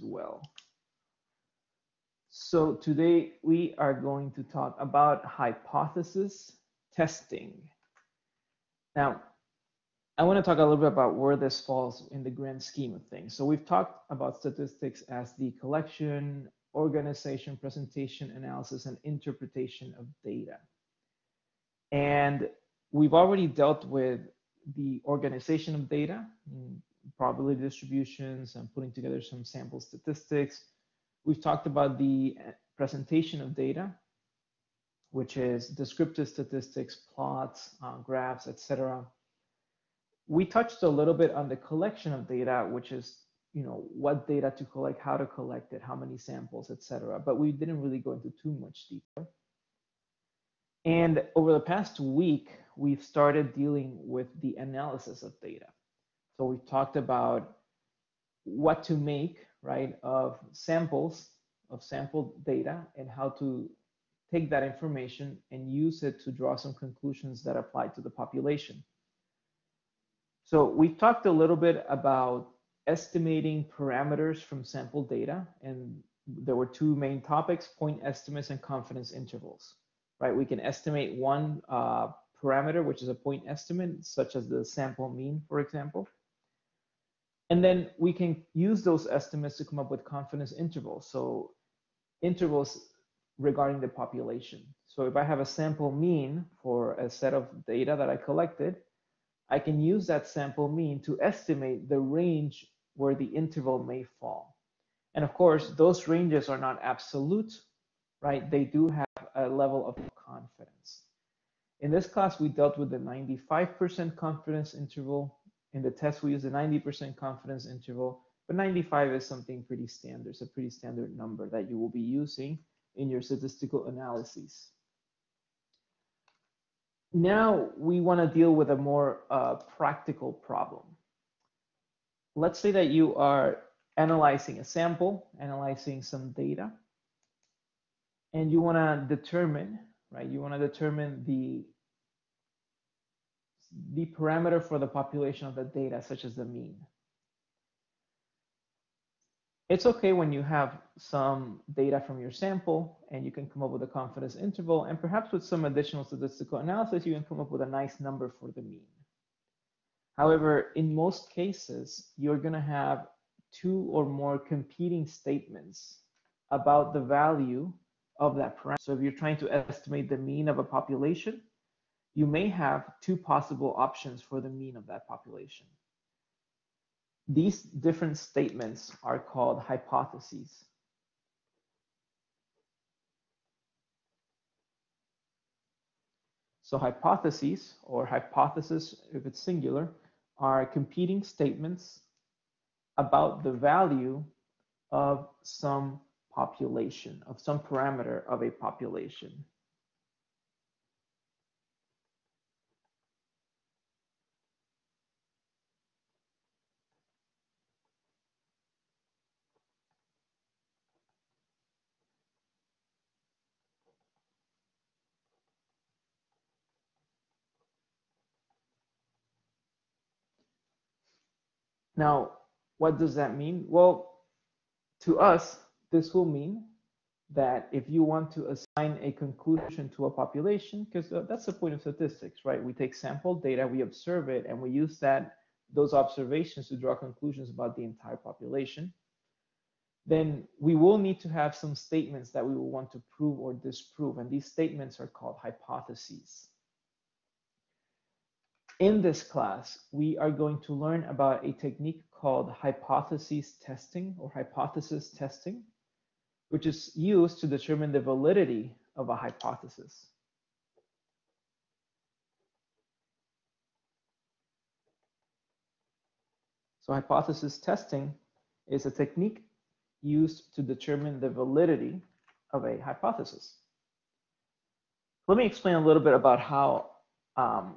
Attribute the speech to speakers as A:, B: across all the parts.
A: as well. So today we are going to talk about hypothesis testing. Now, I want to talk a little bit about where this falls in the grand scheme of things. So we've talked about statistics as the collection, organization, presentation, analysis, and interpretation of data. And we've already dealt with the organization of data, probability distributions, and putting together some sample statistics. We've talked about the presentation of data, which is descriptive statistics, plots, graphs, etc. We touched a little bit on the collection of data, which is, what data to collect, how to collect it, how many samples, etc. But we didn't really go into too much detail. And over the past week, we've started dealing with the analysis of data. So we've talked about what to make, right, of samples, of sample data, and how to take that information and use it to draw some conclusions that apply to the population. So we've talked a little bit about estimating parameters from sample data, and there were two main topics: point estimates and confidence intervals, right? We can estimate one parameter, which is a point estimate, such as the sample mean, for example. And then we can use those estimates to come up with confidence intervals. So intervals regarding the population. So if I have a sample mean for a set of data that I collected, I can use that sample mean to estimate the range where the interval may fall. And of course, those ranges are not absolute, right? They do have a level of confidence. In this class, we dealt with the 95% confidence interval. In the test, we use a 90% confidence interval, but 95 is something pretty standard. It's a pretty standard number that you will be using in your statistical analyses. Now we want to deal with a more practical problem. Let's say that you are analyzing a sample, analyzing some data, and you want to determine, right? You want to determine the parameter for the population of the data, such as the mean. It's okay when you have some data from your sample and you can come up with a confidence interval, and perhaps with some additional statistical analysis, you can come up with a nice number for the mean. However, in most cases, you're going to have two or more competing statements about the value of that parameter. So if you're trying to estimate the mean of a population, you may have two possible options for the mean of that population. These different statements are called hypotheses. So hypotheses, or hypothesis if it's singular, are competing statements about the value of some population, of some parameter of a population. Now, what does that mean? Well, to us, this will mean that if you want to assign a conclusion to a population, because that's the point of statistics, right? We take sample data, we observe it, and we use those observations to draw conclusions about the entire population. Then we will need to have some statements that we will want to prove or disprove, and these statements are called hypotheses. In this class, we are going to learn about a technique called hypothesis testing or hypothesis testing, which is used to determine the validity of a hypothesis. So hypothesis testing is a technique used to determine the validity of a hypothesis. Let me explain a little bit about how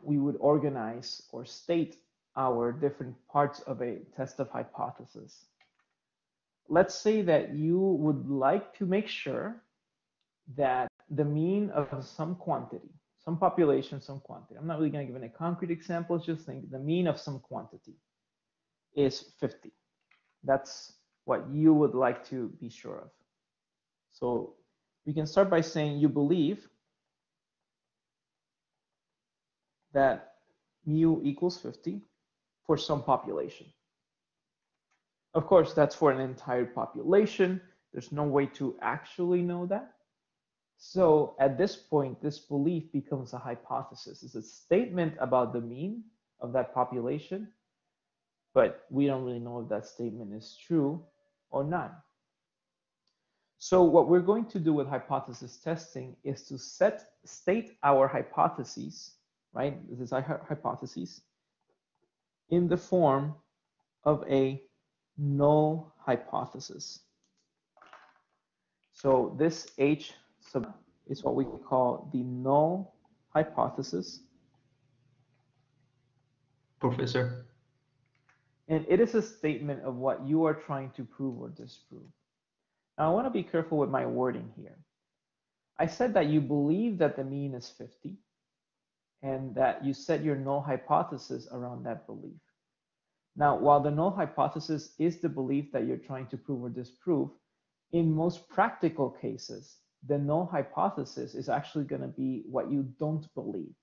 A: we would organize or state our different parts of a test of hypothesis. Let's say that you would like to make sure that the mean of some quantity, some population, some quantity. I'm not really going to give any concrete examples, just think the mean of some quantity is 50. That's what you would like to be sure of. So we can start by saying you believe that mu equals 50 for some population. Of course, that's for an entire population. There's no way to actually know that. So at this point, this belief becomes a hypothesis. It's a statement about the mean of that population, but we don't really know if that statement is true or not. So what we're going to do with hypothesis testing is to state our hypotheses, right? This is our hypotheses in the form of a null hypothesis. So this H sub is what we call the null hypothesis.
B: Professor.
A: And it is a statement of what you are trying to prove or disprove. Now, I want to be careful with my wording here. I said that you believe that the mean is 50 and that you set your null hypothesis around that belief. Now, while the null hypothesis is the belief that you're trying to prove or disprove, in most practical cases, the null hypothesis is actually going to be what you don't believe.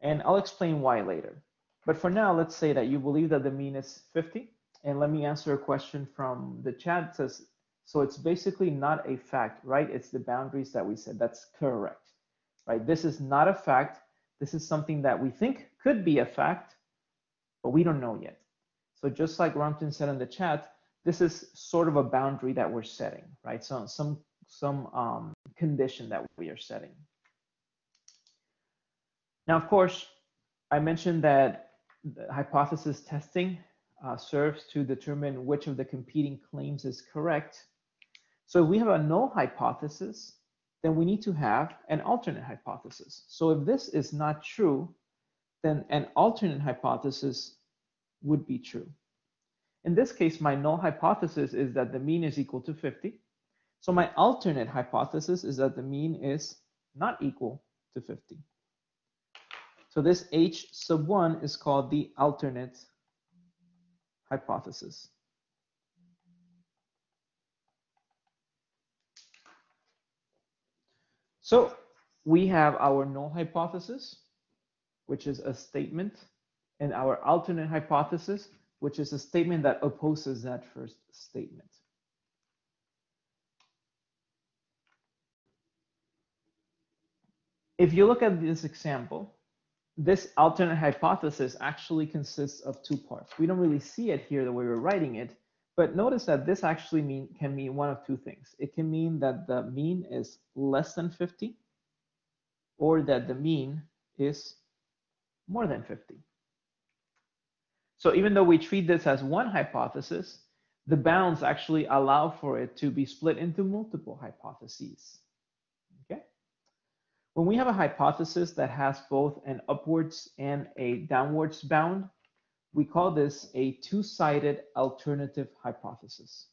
A: And I'll explain why later. But for now, let's say that you believe that the mean is 50. And let me answer a question from the chat. It says, so it's basically not a fact, right? It's the boundaries that we said. That's correct, right? This is not a fact. This is something that we think could be a fact, but we don't know yet. So just like Ramtin said in the chat, this is sort of a boundary that we're setting, right? So some condition that we are setting. Now, of course, I mentioned that the hypothesis testing serves to determine which of the competing claims is correct. So if we have a null hypothesis, then we need to have an alternate hypothesis. So if this is not true, then an alternate hypothesis would be true. In this case, my null hypothesis is that the mean is equal to 50. So my alternate hypothesis is that the mean is not equal to 50. So this H sub 1 is called the alternate hypothesis. So we have our null hypothesis, which is a statement, and our alternate hypothesis, which is a statement that opposes that first statement. If you look at this example, this alternate hypothesis actually consists of two parts. We don't really see it here the way we're writing it, but notice that this actually can mean one of two things. It can mean that the mean is less than 50, or that the mean is more than 50. So even though we treat this as one hypothesis, the bounds actually allow for it to be split into multiple hypotheses. Okay? When we have a hypothesis that has both an upwards and a downwards bound, we call this a two-sided alternative hypothesis.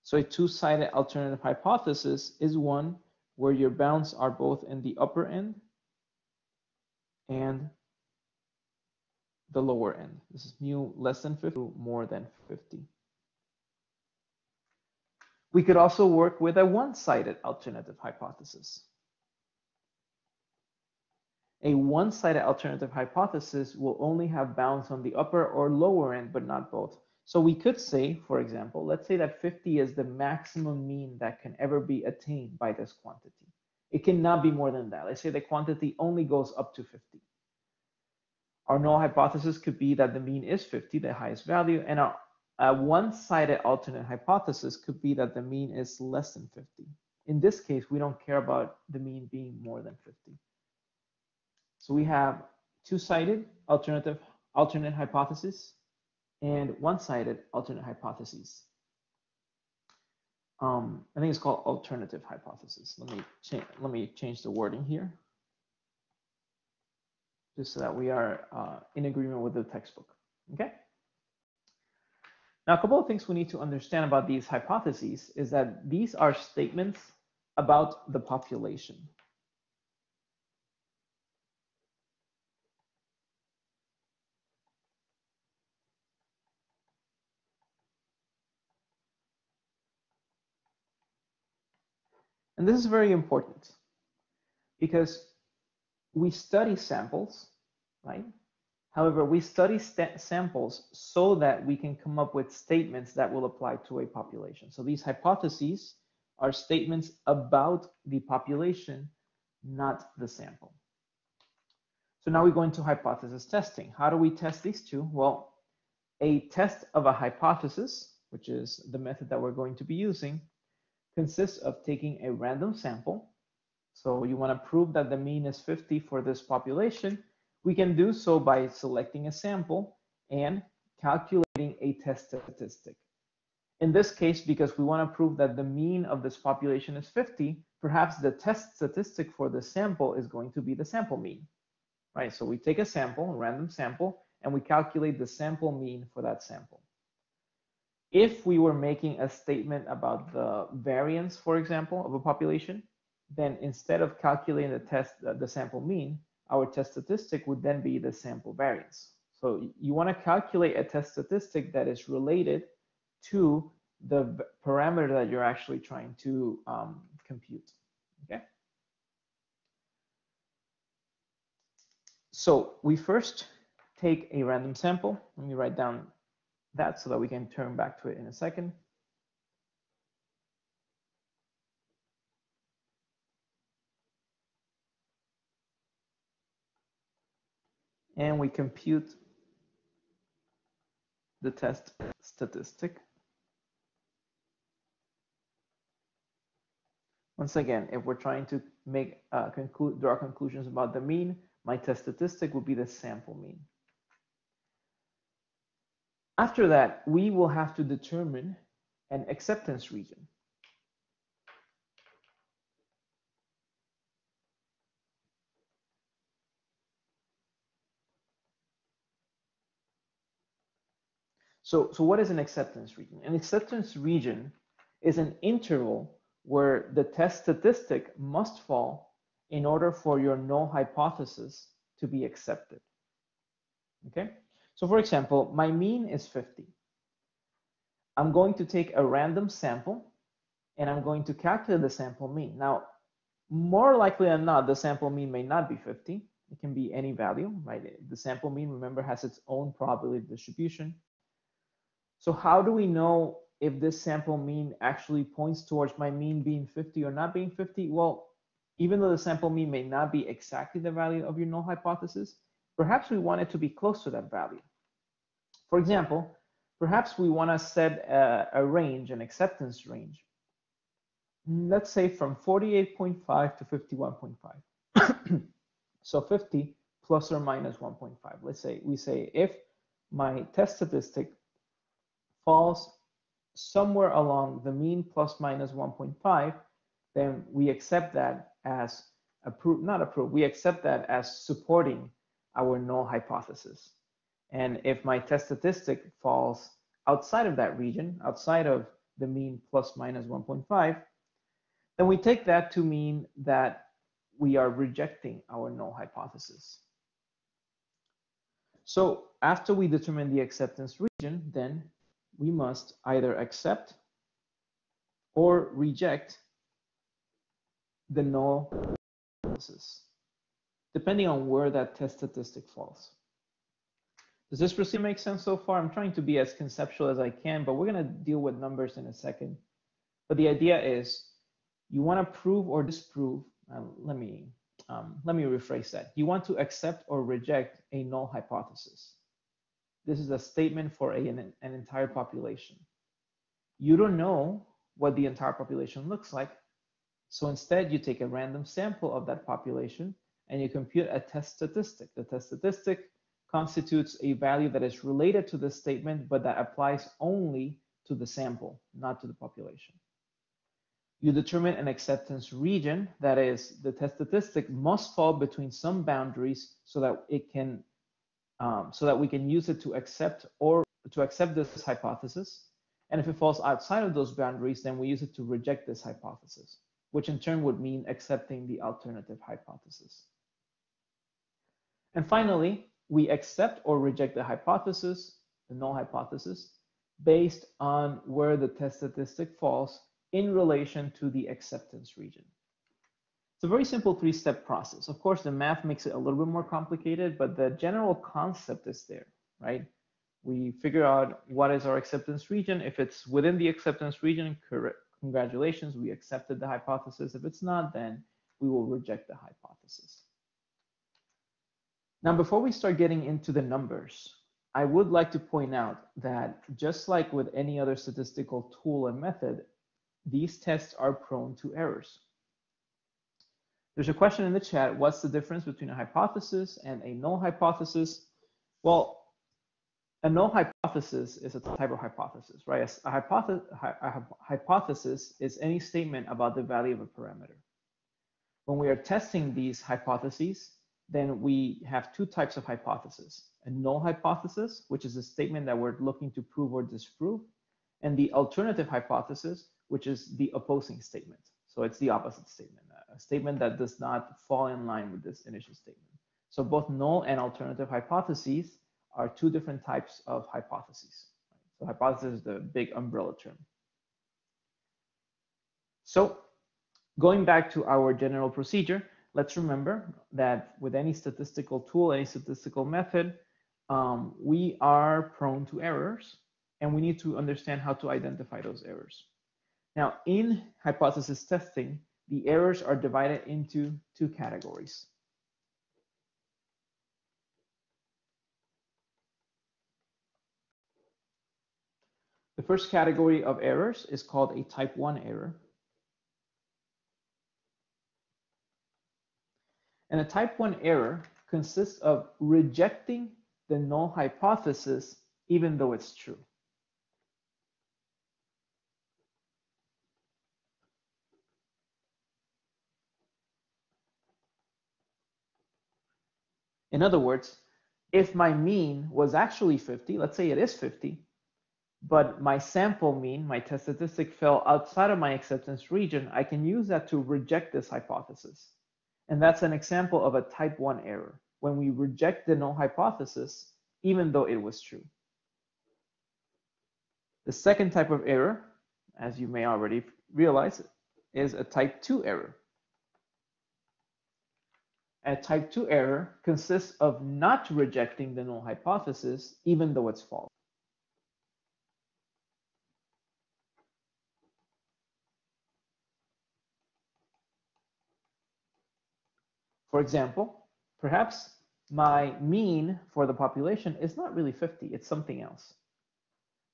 A: So a two-sided alternative hypothesis is one where your bounds are both in the upper end and the lower end. This is mu less than 50, more than 50. We could also work with a one-sided alternative hypothesis. A one-sided alternative hypothesis will only have bounds on the upper or lower end, but not both. So we could say, for example, let's say that 50 is the maximum mean that can ever be attained by this quantity. It cannot be more than that. Let's say the quantity only goes up to 50. Our null hypothesis could be that the mean is 50, the highest value, and our one-sided alternate hypothesis could be that the mean is less than 50. In this case, we don't care about the mean being more than 50. So we have two-sided alternate hypothesis and one-sided alternate hypotheses. I think it's called alternative hypothesis. Let me change the wording here, just so that we are in agreement with the textbook. Okay. Now, a couple of things we need to understand about these hypotheses is that these are statements about the population. And this is very important because we study samples, right? However, we study samples so that we can come up with statements that will apply to a population. So these hypotheses are statements about the population, not the sample. So now we go into hypothesis testing. How do we test these two? Well, a test of a hypothesis, which is the method that we're going to be using, consists of taking a random sample. So you want to prove that the mean is 50 for this population. We can do so by selecting a sample and calculating a test statistic. In this case, because we want to prove that the mean of this population is 50, perhaps the test statistic for the sample is going to be the sample mean, right? So we take a sample, a random sample, and we calculate the sample mean for that sample. If we were making a statement about the variance, for example, of a population, then instead of calculating the sample mean, our test statistic would then be the sample variance. So you want to calculate a test statistic that is related to the parameter that you're actually trying to compute, okay? So we first take a random sample. Let me write down that so that we can turn back to it in a second. And we compute the test statistic. Once again, if we're trying to make draw conclusions about the mean, my test statistic would be the sample mean. After that, we will have to determine an acceptance region. So what is an acceptance region? An acceptance region is an interval where the test statistic must fall in order for your null hypothesis to be accepted. Okay? So for example, my mean is 50. I'm going to take a random sample and I'm going to calculate the sample mean. Now, more likely than not, the sample mean may not be 50. It can be any value, right? The sample mean, remember, has its own probability distribution. So how do we know if this sample mean actually points towards my mean being 50 or not being 50? Well, even though the sample mean may not be exactly the value of your null hypothesis, perhaps we want it to be close to that value. For example, perhaps we want to set a range, an acceptance range. Let's say from 48.5 to 51.5. So 50 plus or minus 1.5. Let's say we say if my test statistic falls somewhere along the mean plus minus 1.5, then we accept that as approved, not approved, we accept that as supporting our null hypothesis. And if my test statistic falls outside of that region, outside of the mean plus minus 1.5, then we take that to mean that we are rejecting our null hypothesis. So after we determine the acceptance region, then we must either accept or reject the null hypothesis, depending on where that test statistic falls. Does this procedure make sense so far? I'm trying to be as conceptual as I can, but we're going to deal with numbers in a second. But the idea is you want to prove or disprove. Let me rephrase that. You want to accept or reject a null hypothesis. This is a statement for an entire population. You don't know what the entire population looks like. So instead, you take a random sample of that population and you compute a test statistic. The test statistic constitutes a value that is related to the statement, but that applies only to the sample, not to the population. You determine an acceptance region, that is, the test statistic must fall between some boundaries so that it can, so that we can use it to accept this hypothesis. And if it falls outside of those boundaries, then we use it to reject this hypothesis, which in turn would mean accepting the alternative hypothesis. And finally, we accept or reject the hypothesis, the null hypothesis, based on where the test statistic falls in relation to the acceptance region. It's a very simple three-step process. Of course, the math makes it a little bit more complicated, but the general concept is there, right? We figure out what is our acceptance region. If it's within the acceptance region, congratulations, we accepted the hypothesis. If it's not, then we will reject the hypothesis. Now, before we start getting into the numbers, I would like to point out that just like with any other statistical tool and method, these tests are prone to errors. There's a question in the chat, what's the difference between a hypothesis and a null hypothesis? Well, a null hypothesis is a type of hypothesis, right? A hypothesis is any statement about the value of a parameter. When we are testing these hypotheses, then we have two types of hypothesis. A null hypothesis, which is a statement that we're looking to prove or disprove, and the alternative hypothesis, which is the opposing statement. So it's the opposite statement, a statement that does not fall in line with this initial statement. So both null and alternative hypotheses are two different types of hypotheses. So hypothesis is the big umbrella term. So going back to our general procedure, let's remember that with any statistical tool, any statistical method, we are prone to errors, and we need to understand how to identify those errors. Now, in hypothesis testing, the errors are divided into two categories. The first category of errors is called a type 1 error. And a type 1 error consists of rejecting the null hypothesis even though it's true. In other words, if my mean was actually 50, let's say it is 50, but my sample mean, my test statistic fell outside of my acceptance region, I can use that to reject this hypothesis. And that's an example of a type 1 error, when we reject the null hypothesis, even though it was true. The second type of error, as you may already realize, is a type 2 error. A type 2 error consists of not rejecting the null hypothesis, even though it's false. For example, perhaps my mean for the population is not really 50, it's something else.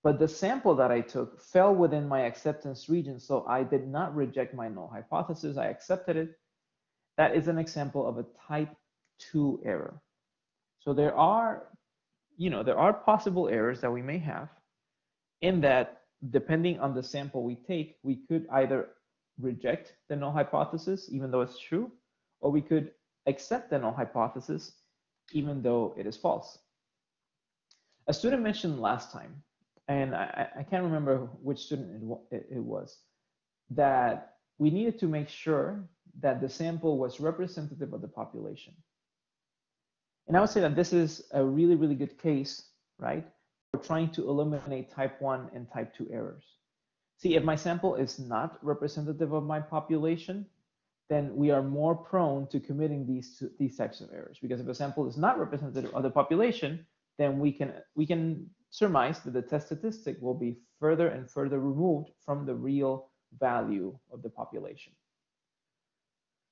A: But the sample that I took fell within my acceptance region, so I did not reject my null hypothesis, I accepted it. That is an example of a type 2 error. So there are possible errors that we may have, in that depending on the sample we take, we could either reject the null hypothesis even though it's true, or we could accept the null hypothesis even though it is false. A student mentioned last time, and I can't remember which student it was, that we needed to make sure that the sample was representative of the population. And I would say that this is a really, really good case, right? We're trying to eliminate type 1 and type 2 errors. See, if my sample is not representative of my population, then we are more prone to committing these types of errors. Because if a sample is not representative of the population, then we can surmise that the test statistic will be further and further removed from the real value of the population.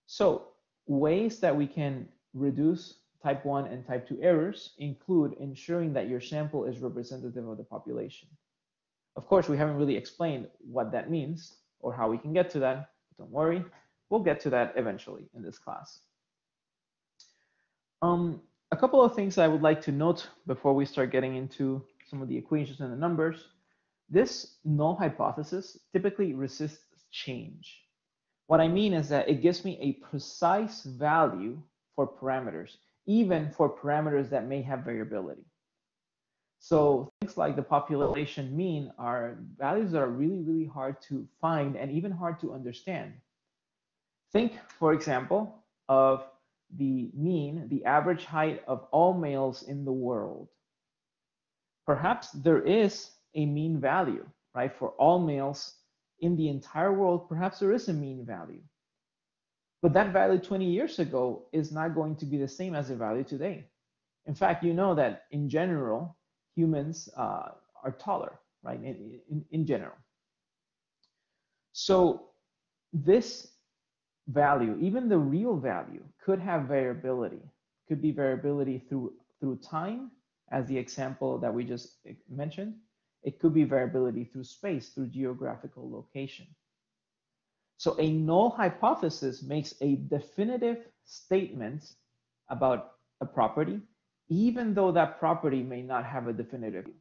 A: So ways that we can reduce type 1 and type 2 errors include ensuring that your sample is representative of the population. Of course, we haven't really explained what that means or how we can get to that. Don't worry, we'll get to that eventually in this class. A couple of things I would like to note before we start getting into some of the equations and the numbers. This null hypothesis typically resists change. What I mean is that it gives me a precise value for parameters, even for parameters that may have variability. So things like the population mean are values that are really, really hard to find and even hard to understand. Think, for example, of the mean, the average height of all males in the world. Perhaps there is a mean value, right, for all males in the entire world, perhaps there is a mean value. But that value 20 years ago is not going to be the same as the value today. In fact, you know that in general, humans are taller, right? In general. So this value, even the real value, could have variability. Could be variability through time, as the example that we just mentioned. It could be variability through space, through geographical location. So a null hypothesis makes a definitive statement about a property, even though that property may not have a definitive value.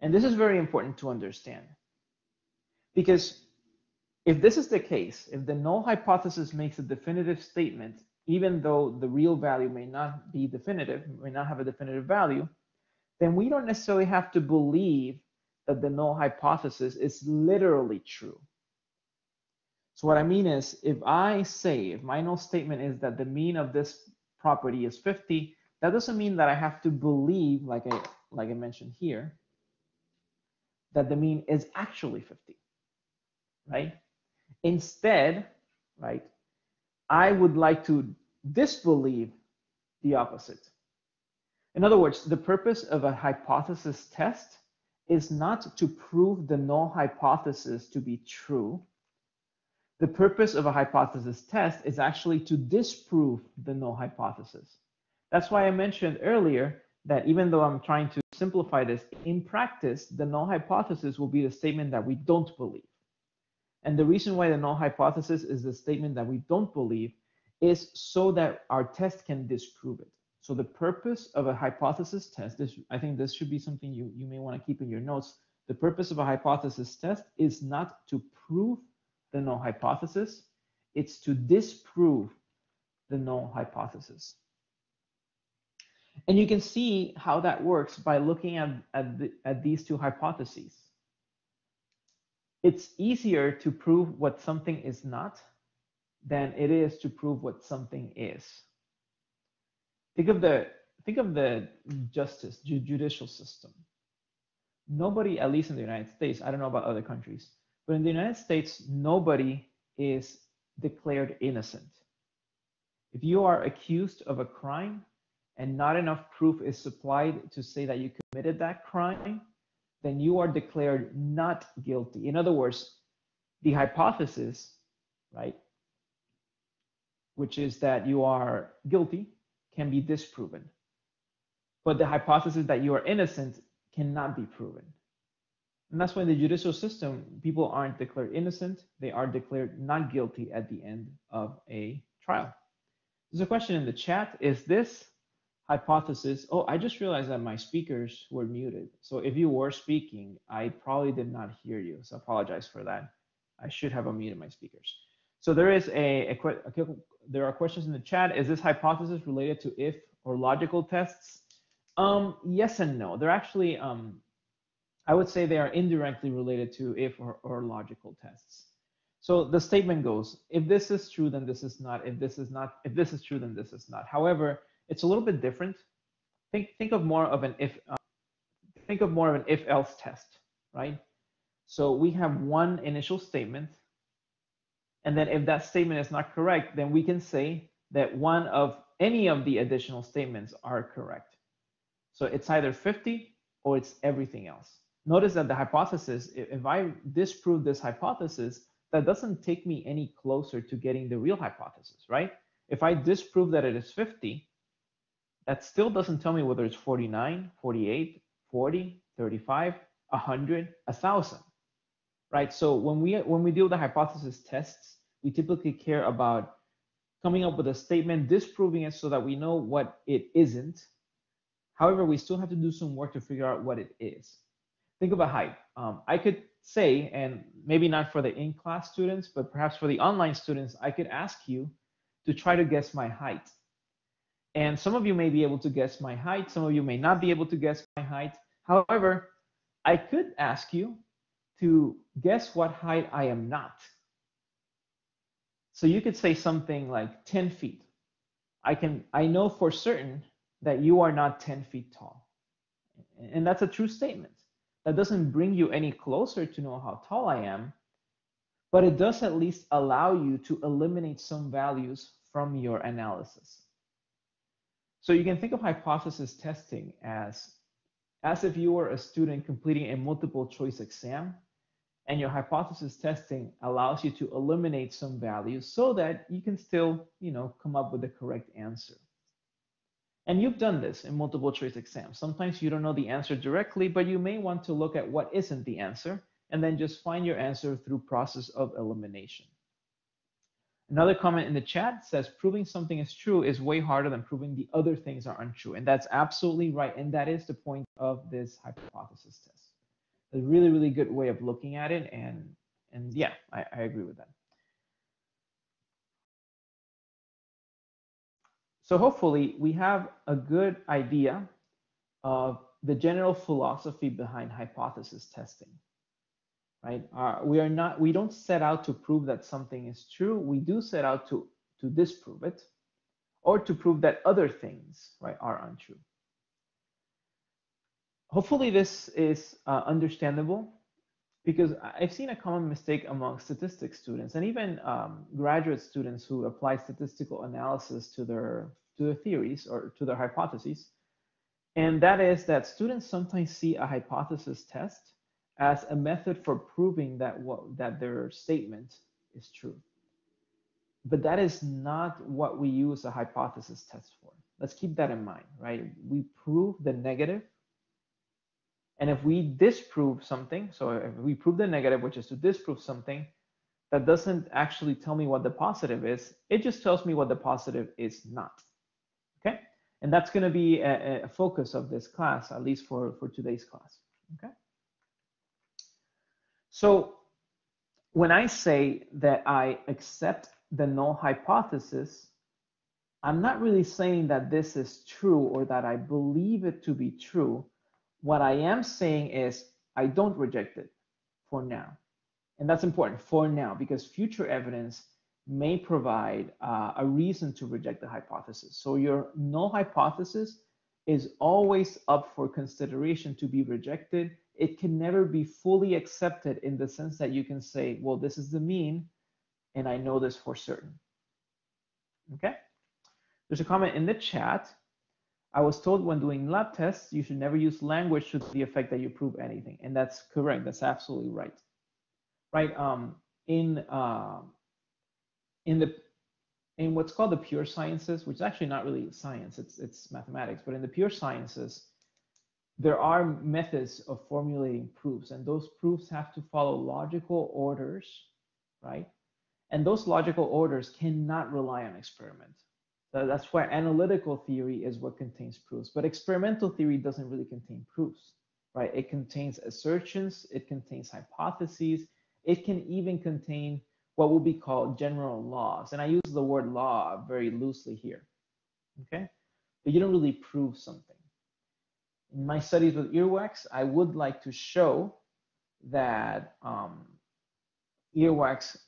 A: And this is very important to understand, because if this is the case, if the null hypothesis makes a definitive statement, even though the real value may not be definitive, may not have a definitive value, then we don't necessarily have to believe that the null hypothesis is literally true. So what I mean is, if I say, if my null statement is that the mean of this property is 50, that doesn't mean that I have to believe, like I mentioned here, that the mean is actually 50, right? Instead, right, I would like to disbelieve the opposite. In other words, the purpose of a hypothesis test is not to prove the null hypothesis to be true. The purpose of a hypothesis test is actually to disprove the null hypothesis. That's why I mentioned earlier that even though I'm trying to simplify this, in practice, the null hypothesis will be the statement that we don't believe. And the reason why the null hypothesis is the statement that we don't believe is so that our test can disprove it. So the purpose of a hypothesis test, I think this should be something you may want to keep in your notes. The purpose of a hypothesis test is not to prove the null hypothesis, it's to disprove the null hypothesis. And you can see how that works by looking at these two hypotheses. It's easier to prove what something is not than it is to prove what something is. Think of the judicial system. Nobody, at least in the United States, I don't know about other countries, but in the United States, nobody is declared innocent. If you are accused of a crime and not enough proof is supplied to say that you committed that crime, then you are declared not guilty. In other words, the hypothesis, right, which is that you are guilty, can be disproven. But the hypothesis that you are innocent cannot be proven. And that's why in the judicial system, people aren't declared innocent, they are declared not guilty at the end of a trial. There's a question in the chat, is this hypothesis, oh, I just realized that my speakers were muted. So if you were speaking, I probably did not hear you, so I apologize for that. I should have unmuted my speakers. So there is there are questions in the chat. Is this hypothesis related to if or logical tests? Yes and no. They're actually, I would say they are indirectly related to if or logical tests. So the statement goes, if this is true, then this is not. If this is not, if this is true, then this is not. However, it's a little bit different. Think of more of an if-else test, right? So we have one initial statement, and then if that statement is not correct, then we can say that one of any of the additional statements are correct. So it's either 50 or it's everything else. Notice that the hypothesis, if I disprove this hypothesis, that doesn't take me any closer to getting the real hypothesis, right? If I disprove that it is 50, that still doesn't tell me whether it's 49, 48, 40, 35, 100, 1,000, right? So when we deal with the hypothesis tests, we typically care about coming up with a statement, disproving it so that we know what it isn't. However, we still have to do some work to figure out what it is. Think of a height. I could say, and maybe not for the in-class students, but perhaps for the online students, I could ask you to try to guess my height. And some of you may be able to guess my height. Some of you may not be able to guess my height. However, I could ask you to guess what height I am not. So you could say something like 10 feet. I know for certain that you are not 10 feet tall. And that's a true statement. That doesn't bring you any closer to know how tall I am, but it does at least allow you to eliminate some values from your analysis. So you can think of hypothesis testing as if you were a student completing a multiple choice exam, and your hypothesis testing allows you to eliminate some values so that you can still, come up with the correct answer. And you've done this in multiple choice exams. Sometimes you don't know the answer directly, but you may want to look at what isn't the answer and then just find your answer through process of elimination. Another comment in the chat says proving something is true is way harder than proving the other things are untrue. And that's absolutely right. And that is the point of this hypothesis test. A really, really good way of looking at it. And yeah, I agree with that. So hopefully we have a good idea of the general philosophy behind hypothesis testing, right? We don't set out to prove that something is true. We do set out to disprove it or to prove that other things, right, are untrue. Hopefully this is understandable, because I've seen a common mistake among statistics students and even graduate students who apply statistical analysis to their theories or to their hypotheses. And that is that students sometimes see a hypothesis test as a method for proving that their statement is true. But that is not what we use a hypothesis test for. Let's keep that in mind, right? We prove the negative. And if we disprove something, so if we prove the negative, which is to disprove something, that doesn't actually tell me what the positive is. It just tells me what the positive is not. Okay? And that's going to be a focus of this class, at least for today's class. Okay? So when I say that I accept the null hypothesis, I'm not really saying that this is true or that I believe it to be true. What I am saying is I don't reject it for now. And that's important, for now, because future evidence may provide a reason to reject the hypothesis. So your null hypothesis is always up for consideration to be rejected. It can never be fully accepted in the sense that you can say, well, this is the mean, and I know this for certain. Okay? There's a comment in the chat. I was told when doing lab tests, you should never use language to the effect that you prove anything. And that's correct. That's absolutely right. Right? In what's called the pure sciences, which is actually not really science, it's mathematics, but in the pure sciences, there are methods of formulating proofs, and those proofs have to follow logical orders, right? And those logical orders cannot rely on experiment. So that's why analytical theory is what contains proofs, but experimental theory doesn't really contain proofs, right? It contains assertions, it contains hypotheses, it can even contain what will be called general laws. And I use the word law very loosely here, okay? But you don't really prove something. In my studies with earwax, I would like to show that earwax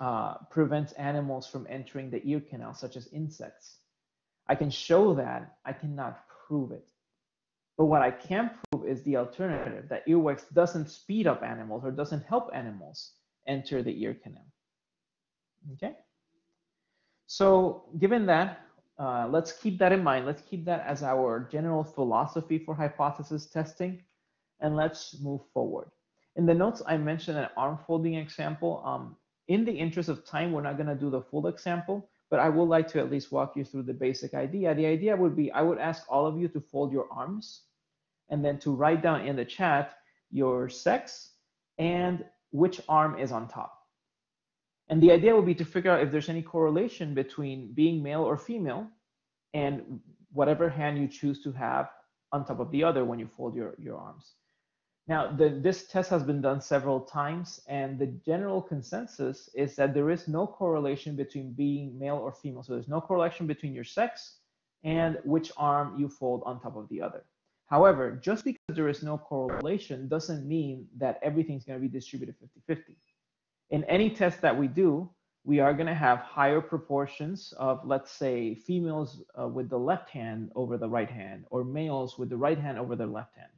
A: prevents animals from entering the ear canal, such as insects. I can show that, I cannot prove it. But what I can prove is the alternative, that earwax doesn't speed up animals or doesn't help animals enter the ear canal. Okay? So given that, let's keep that in mind. Let's keep that as our general philosophy for hypothesis testing, and let's move forward. In the notes, I mentioned an arm folding example. In the interest of time, we're not going to do the full example, but I would like to at least walk you through the basic idea. The idea would be, I would ask all of you to fold your arms and then to write down in the chat your sex and which arm is on top. And the idea would be to figure out if there's any correlation between being male or female and whatever hand you choose to have on top of the other when you fold your arms. Now, this test has been done several times, and the general consensus is that there is no correlation between being male or female. So there's no correlation between your sex and which arm you fold on top of the other. However, just because there is no correlation doesn't mean that everything's going to be distributed 50-50. In any test that we do, we are going to have higher proportions of, let's say, females with the left hand over the right hand, or males with the right hand over the left hand.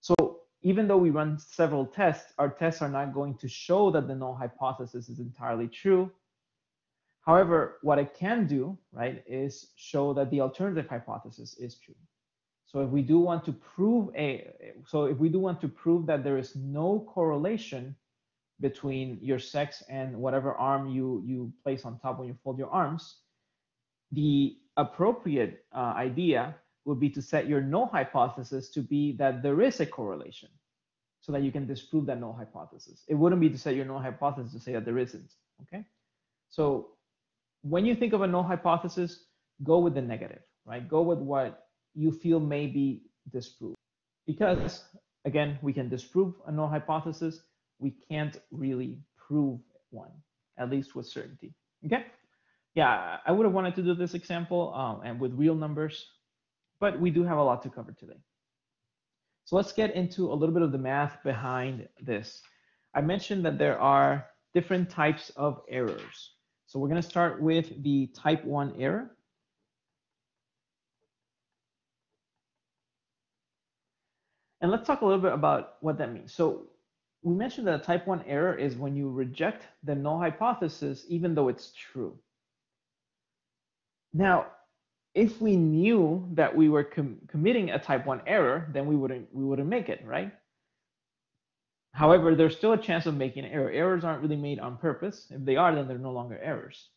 A: So even though we run several tests, our tests are not going to show that the null hypothesis is entirely true. However, what I can do, right, is show that the alternative hypothesis is true. So if we do want to prove that there is no correlation between your sex and whatever arm you place on top when you fold your arms, the appropriate idea would be to set your null hypothesis to be that there is a correlation, so that you can disprove that null hypothesis. It wouldn't be to set your null hypothesis to say that there isn't, okay? So when you think of a null hypothesis, go with the negative, right? Go with what you feel may be disproved. Because, again, we can disprove a null hypothesis, we can't really prove one, at least with certainty, okay? Yeah, I would have wanted to do this example and with real numbers, but we do have a lot to cover today. So let's get into a little bit of the math behind this. I mentioned that there are different types of errors. So we're going to start with the type 1 error. And let's talk a little bit about what that means. So we mentioned that a type 1 error is when you reject the null hypothesis even though it's true. Now, if we knew that we were committing a type 1 error, then we wouldn't make it, right? However, there's still a chance of making an error. Errors aren't really made on purpose. If they are, then they're no longer errors.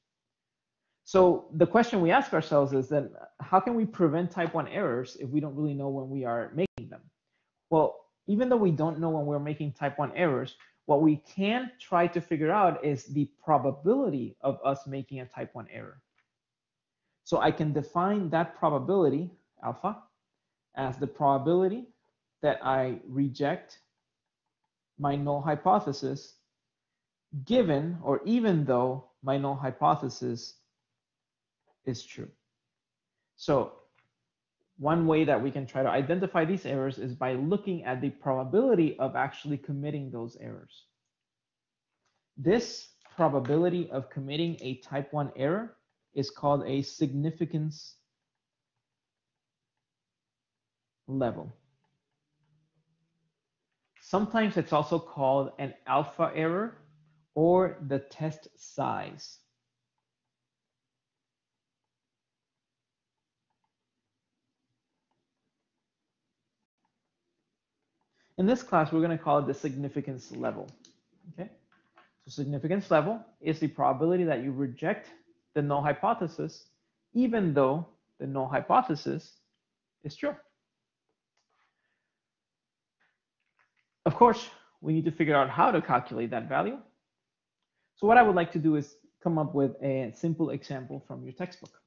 A: So the question we ask ourselves is then, how can we prevent type 1 errors if we don't really know when we are making them? Well, even though we don't know when we're making type 1 errors, what we can try to figure out is the probability of us making a type 1 error. So I can define that probability, alpha, as the probability that I reject my null hypothesis given or even though my null hypothesis is true. So one way that we can try to identify these errors is by looking at the probability of actually committing those errors. This probability of committing a type 1 error is called a significance level. Sometimes it's also called an alpha error or the test size. In this class, we're going to call it the significance level. Okay? So significance level is the probability that you reject the null hypothesis, even though the null hypothesis is true. Of course, we need to figure out how to calculate that value. So what I would like to do is come up with a simple example from your textbook.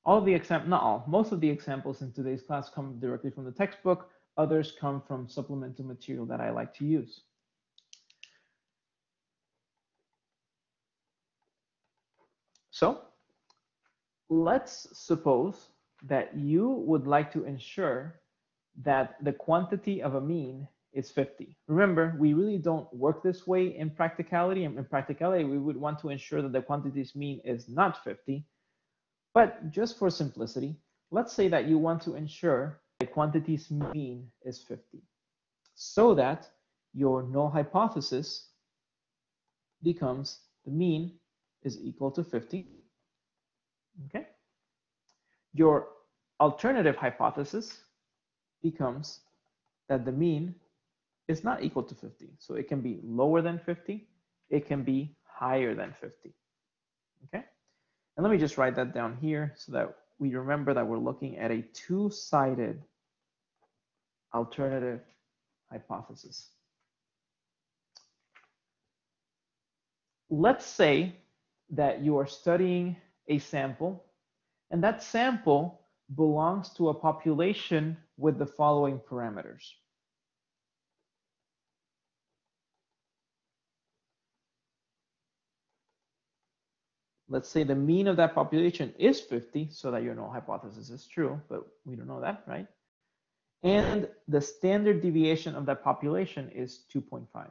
A: All of the examples, not all, most of the examples in today's class come directly from the textbook. Others come from supplemental material that I like to use. So let's suppose that you would like to ensure that the quantity of a mean is 50. Remember, we really don't work this way in practicality. In practicality, we would want to ensure that the quantity's mean is not 50. But just for simplicity, let's say that you want to ensure the quantity's mean is 50, so that your null hypothesis becomes the mean is equal to 50. Okay? Your alternative hypothesis becomes that the mean is not equal to 50. So it can be lower than 50. It can be higher than 50. Okay? And let me just write that down here so that we remember that we're looking at a two-sided alternative hypothesis. Let's say that you are studying a sample, and that sample belongs to a population with the following parameters. Let's say the mean of that population is 50, so that your null hypothesis is true, but we don't know that, right? And the standard deviation of that population is 2.5.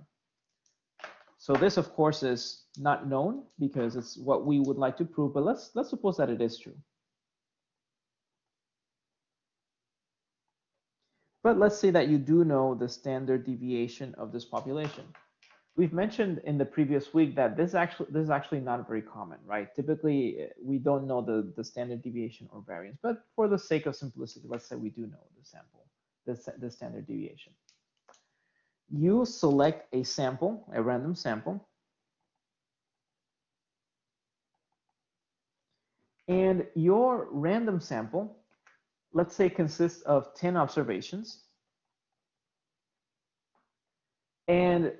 A: So this, of course, is not known because it's what we would like to prove, but let's suppose that it is true. But let's say that you do know the standard deviation of this population. We've mentioned in the previous week that this is actually not very common, right? Typically, we don't know the standard deviation or variance, but for the sake of simplicity, let's say we do know the sample, the standard deviation. You select a sample, a random sample, and your random sample, let's say, consists of 10 observations. And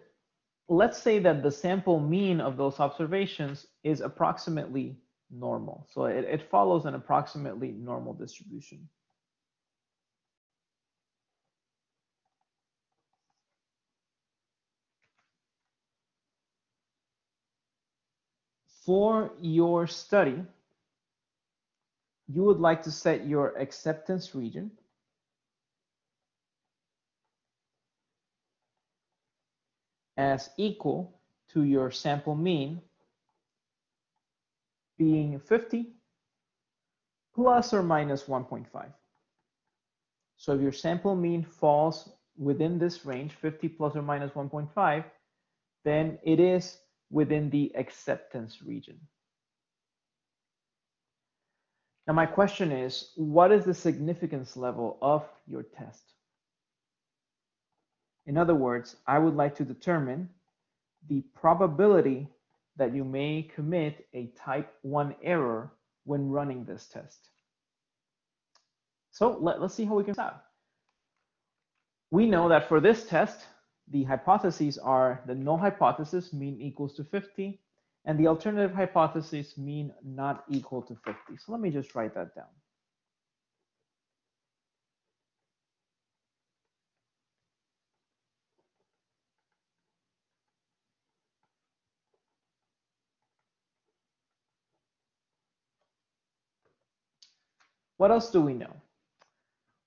A: let's say that the sample mean of those observations is approximately normal. So it follows an approximately normal distribution. For your study, you would like to set your acceptance region as equal to your sample mean being 50 plus or minus 1.5. So if your sample mean falls within this range, 50 plus or minus 1.5, then it is within the acceptance region. Now my question is, what is the significance level of your test? In other words, I would like to determine the probability that you may commit a type 1 error when running this test. So let's see how we can do that. We know that for this test, the hypotheses are the null hypothesis, mean equals to 50, and the alternative hypothesis, mean not equal to 50. So let me just write that down. What else do we know?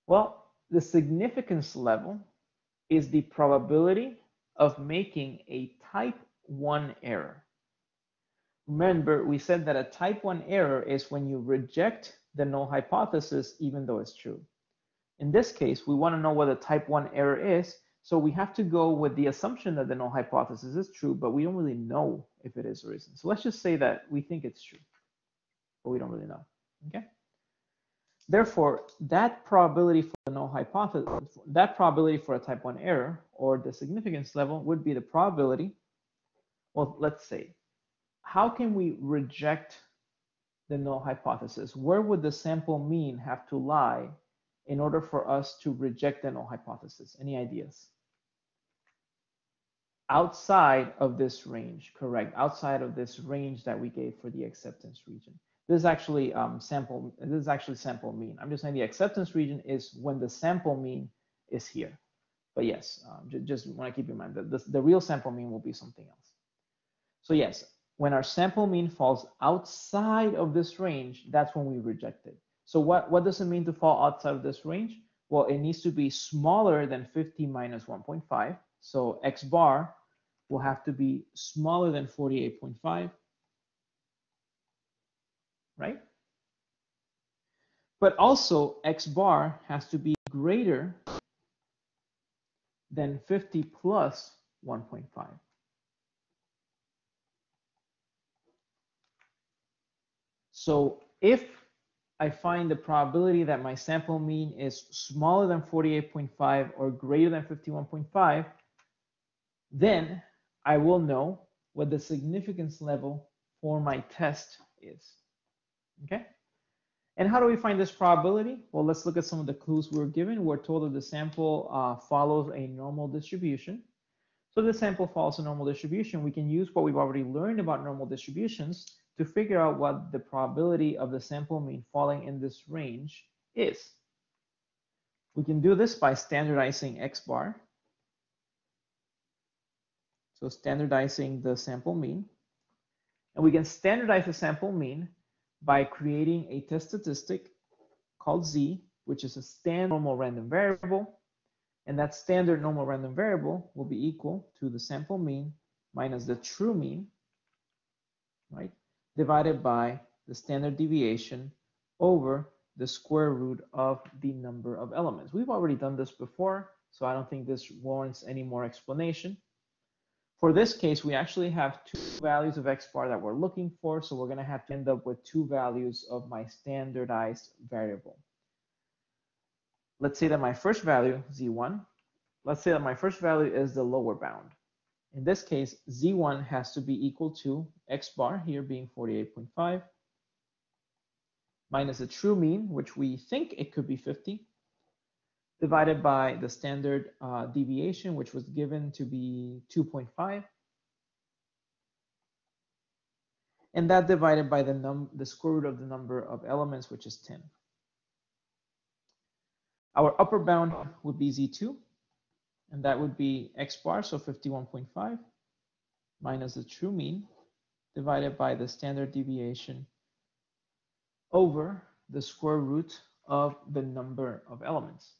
A: Well, the significance level is the probability of making a type 1 error. Remember, we said that a type 1 error is when you reject the null hypothesis even though it's true. In this case, we want to know what a type 1 error is, so we have to go with the assumption that the null hypothesis is true, but we don't really know if it is or isn't. So let's just say that we think it's true, but we don't really know, okay? Therefore, that probability for the null hypothesis, that probability for a type 1 error, or the significance level, would be the probability. Well, let's say, how can we reject the null hypothesis? Where would the sample mean have to lie in order for us to reject the null hypothesis? Any ideas? Outside of this range, correct. Outside of this range that we gave for the acceptance region. This is actually sample mean. I'm just saying the acceptance region is when the sample mean is here. But yes, just want to keep in mind that the real sample mean will be something else. So yes, when our sample mean falls outside of this range, that's when we reject it. So what does it mean to fall outside of this range? Well, it needs to be smaller than 50 minus 1.5. So X bar will have to be smaller than 48.5. Right? But also X bar has to be greater than 50 plus 1.5. So if I find the probability that my sample mean is smaller than 48.5 or greater than 51.5, then I will know what the significance level for my test is. Okay? And how do we find this probability? Well, let's look at some of the clues we were given. We're told that the sample follows a normal distribution. So the sample follows a normal distribution. We can use what we've already learned about normal distributions to figure out what the probability of the sample mean falling in this range is. We can do this by standardizing X bar. So standardizing the sample mean. And we can standardize the sample mean by creating a test statistic called Z, which is a standard normal random variable. And that standard normal random variable will be equal to the sample mean minus the true mean, right, divided by the standard deviation over the square root of the number of elements. We've already done this before, so I don't think this warrants any more explanation. For this case, we actually have two values of x bar that we're looking for, so we're going to have to end up with two values of my standardized variable. Let's say that my first value, z1, let's say that my first value is the lower bound. In this case, z1 has to be equal to x bar, here being 48.5, minus the true mean, which we think it could be 50, divided by the standard deviation, which was given to be 2.5, and that divided by the square root of the number of elements, which is 10. Our upper bound would be z2, and that would be x bar, so 51.5, minus the true mean, divided by the standard deviation over the square root of the number of elements.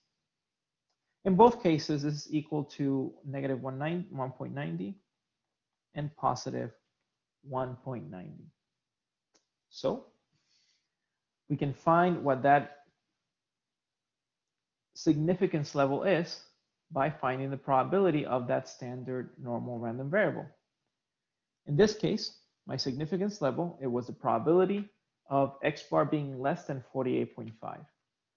A: In both cases, this is equal to negative 1.90 and positive 1.90. So we can find what that significance level is by finding the probability of that standard normal random variable. In this case, my significance level, it was the probability of x bar being less than 48.5.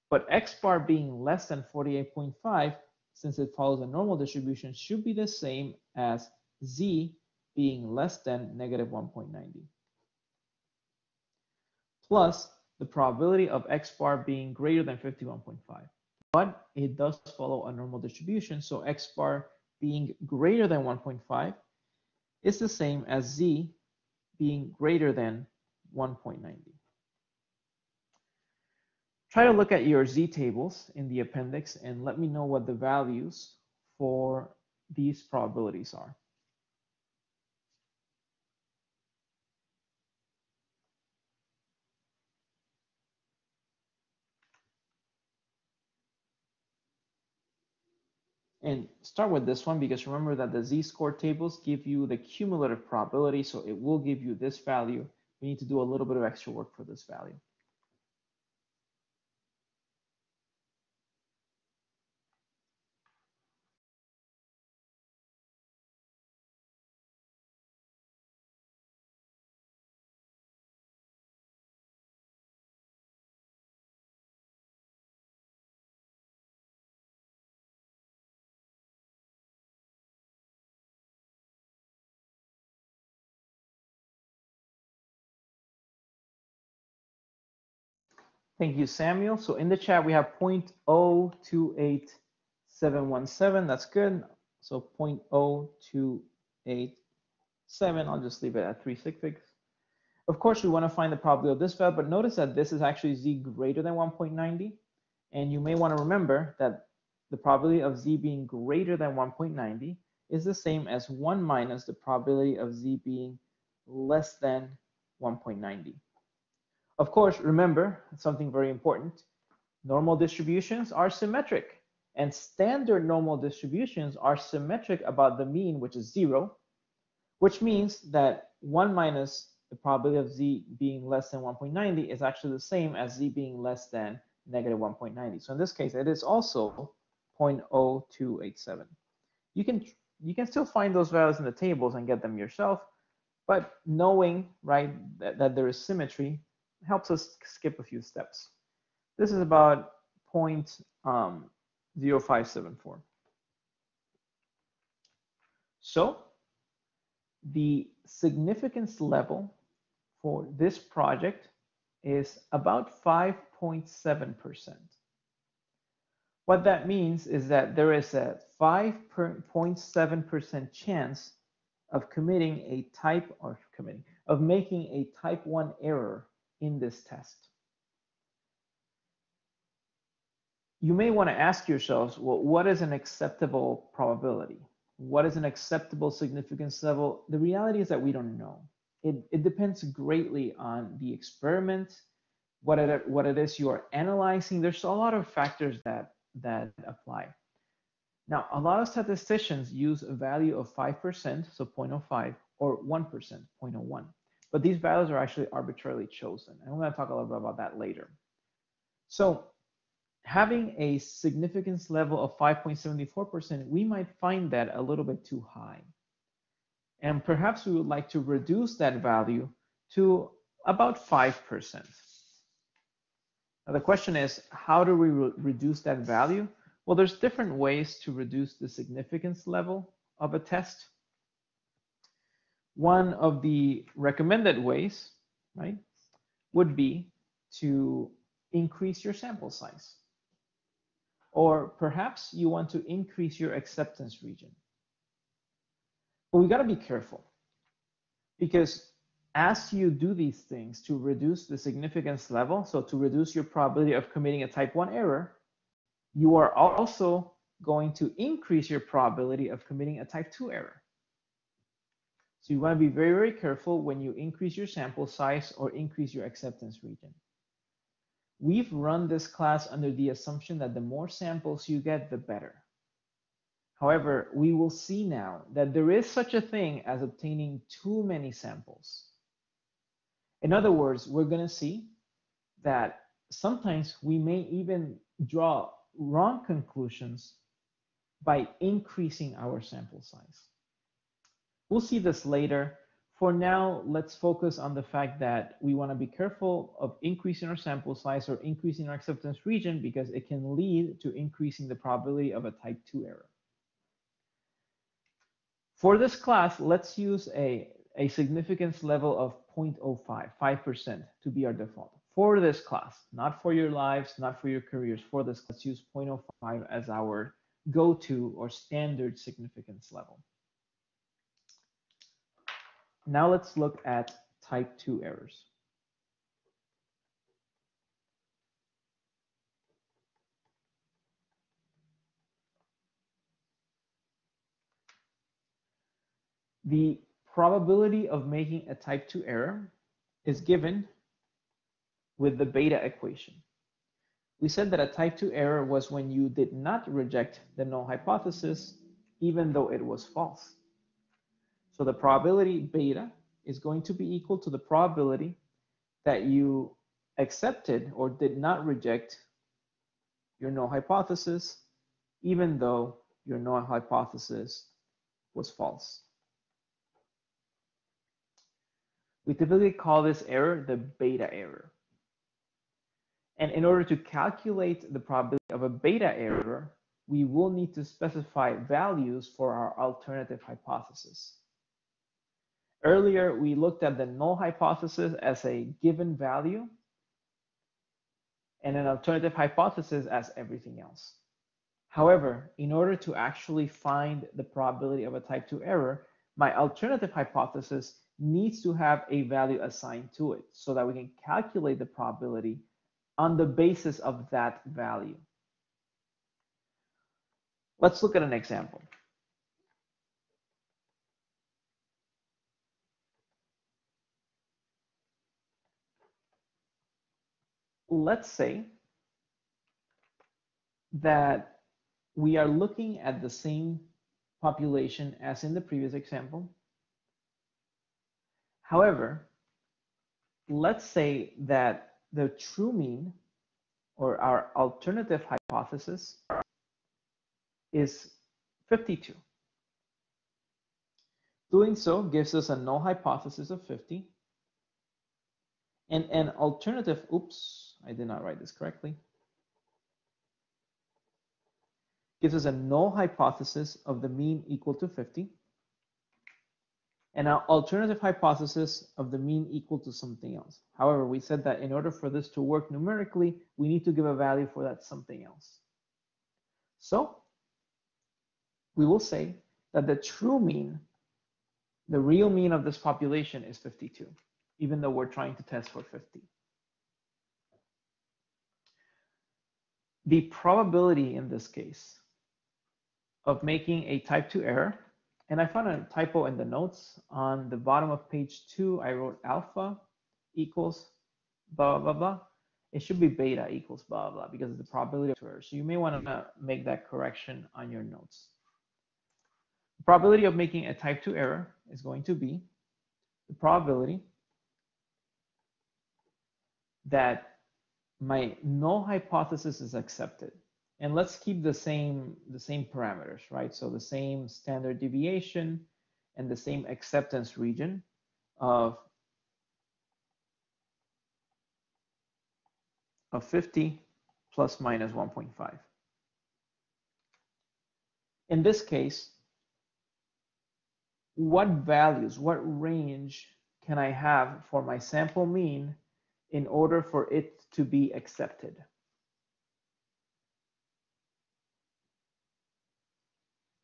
A: But x bar being less than 48.5, since it follows a normal distribution, should be the same as z being less than negative 1.90. Plus the probability of x bar being greater than 51.5. But it does follow a normal distribution, so x bar being greater than 1.5 is the same as z being greater than 1.90. Try to look at your z tables in the appendix and let me know what the values for these probabilities are. And start with this one, because remember that the z-score tables give you the cumulative probability, so it will give you this value. We need to do a little bit of extra work for this value. Thank you, Samuel. So in the chat, we have 0.028717. That's good. So 0.0287. I'll just leave it at 3 sig figs. Of course, we want to find the probability of this value, but notice that this is actually z greater than 1.90. And you may want to remember that the probability of z being greater than 1.90 is the same as 1 minus the probability of z being less than 1.90. Of course, remember something very important. Normal distributions are symmetric, and standard normal distributions are symmetric about the mean, which is 0, which means that 1 minus the probability of z being less than 1.90 is actually the same as z being less than negative 1.90. So in this case, it is also 0.0287. You can still find those values in the tables and get them yourself, but knowing, right, that there is symmetry helps us skip a few steps. This is about 0.0574. So the significance level for this project is about 5.7%. What that means is that there is a 5.7% chance of making a type 1 error in this test. You may want to ask yourselves, well, what is an acceptable probability? What is an acceptable significance level? The reality is that we don't know. It depends greatly on the experiment, what it is you are analyzing. There's a lot of factors that apply. Now, a lot of statisticians use a value of 5%, so 0.05, or 1%, 0.01. But these values are actually arbitrarily chosen. And I'm going to talk a little bit about that later. So having a significance level of 5.74%, we might find that a little bit too high. And perhaps we would like to reduce that value to about 5%. Now the question is, how do we reduce that value? Well, there's different ways to reduce the significance level of a test. One of the recommended ways, right, would be to increase your sample size. Or perhaps you want to increase your acceptance region. But we got to be careful, because as you do these things to reduce the significance level, so to reduce your probability of committing a type 1 error, you are also going to increase your probability of committing a type 2 error. So you want to be very, very careful when you increase your sample size or increase your acceptance region. We've run this class under the assumption that the more samples you get, the better. However, we will see now that there is such a thing as obtaining too many samples. In other words, we're going to see that sometimes we may even draw wrong conclusions by increasing our sample size. We'll see this later. For now, let's focus on the fact that we want to be careful of increasing our sample size or increasing our acceptance region, because it can lead to increasing the probability of a type 2 error. For this class, let's use a significance level of 0.05, 5% to be our default. For this class, not for your lives, not for your careers, for this, let's use 0.05 as our go-to or standard significance level. Now let's look at type 2 errors. The probability of making a type 2 error is given with the beta equation. We said that a type 2 error was when you did not reject the null hypothesis, even though it was false. So the probability beta is going to be equal to the probability that you accepted or did not reject your null hypothesis, even though your null hypothesis was false. We typically call this error the beta error. And in order to calculate the probability of a beta error, we will need to specify values for our alternative hypothesis. Earlier, we looked at the null hypothesis as a given value and an alternative hypothesis as everything else. However, in order to actually find the probability of a type 2 error, my alternative hypothesis needs to have a value assigned to it so that we can calculate the probability on the basis of that value. Let's look at an example. Let's say that we are looking at the same population as in the previous example. However, let's say that the true mean, or our alternative hypothesis, is 52. Doing so gives us a null hypothesis of 50. And an alternative, oops, I did not write this correctly, gives us a null hypothesis of the mean equal to 50. And our alternative hypothesis of the mean equal to something else. However, we said that in order for this to work numerically, we need to give a value for that something else. So we will say that the true mean, the real mean of this population is 52, even though we're trying to test for 50. The probability in this case of making a type 2 error, and I found a typo in the notes. On the bottom of page 2, I wrote alpha equals blah, blah, blah. It should be beta equals blah, blah, because of the probability of error. So you may want to make that correction on your notes. The probability of making a type 2 error is going to be the probability that my null hypothesis is accepted. And let's keep the same parameters, right? So the same standard deviation and the same acceptance region of 50 plus minus 1.5. In this case, what values, what range can I have for my sample mean in order for it to be accepted?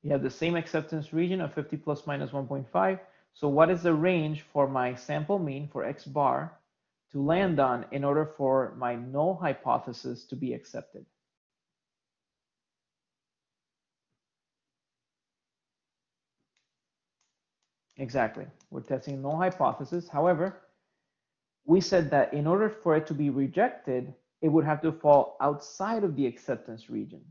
A: You have the same acceptance region of 50 plus minus 1.5. So what is the range for my sample mean for X bar to land on in order for my null hypothesis to be accepted? Exactly. We're testing null hypothesis. However, we said that in order for it to be rejected, it would have to fall outside of the acceptance region.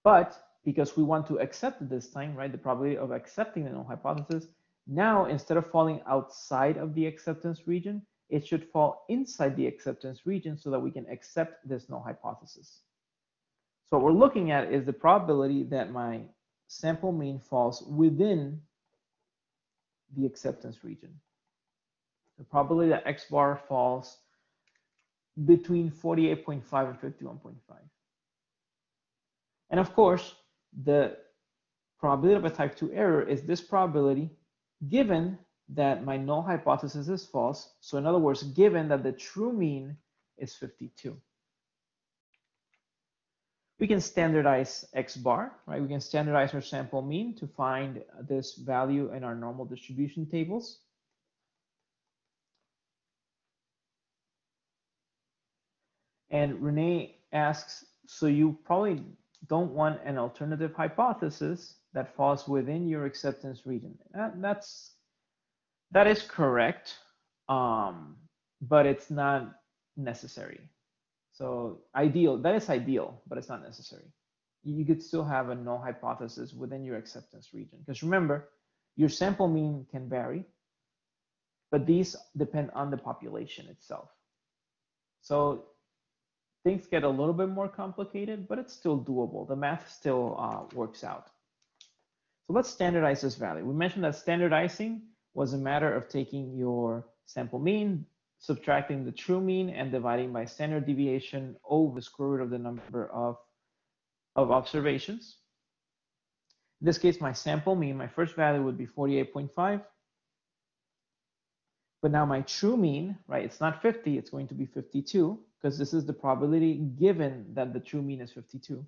A: But because we want to accept it this time, right, the probability of accepting the null hypothesis, now instead of falling outside of the acceptance region, it should fall inside the acceptance region so that we can accept this null hypothesis. So what we're looking at is the probability that my sample mean falls within the acceptance region. The probability that X bar falls between 48.5 and 51.5. And of course, the probability of a type 2 error is this probability given that my null hypothesis is false. So in other words, given that the true mean is 52. We can standardize X bar, right? We can standardize our sample mean to find this value in our normal distribution tables. And Renee asks, so you probably don't want an alternative hypothesis that falls within your acceptance region. That is correct, but it's not necessary. So that is ideal, but it's not necessary. You could still have a null hypothesis within your acceptance region. Because remember, your sample mean can vary, but these depend on the population itself. So things get a little bit more complicated, but it's still doable. The math still works out. So let's standardize this value. We mentioned that standardizing was a matter of taking your sample mean, subtracting the true mean, and dividing by standard deviation over the square root of the number of observations. In this case, my sample mean, my first value would be 48.5. But now my true mean, right, it's not 50, it's going to be 52, because this is the probability given that the true mean is 52.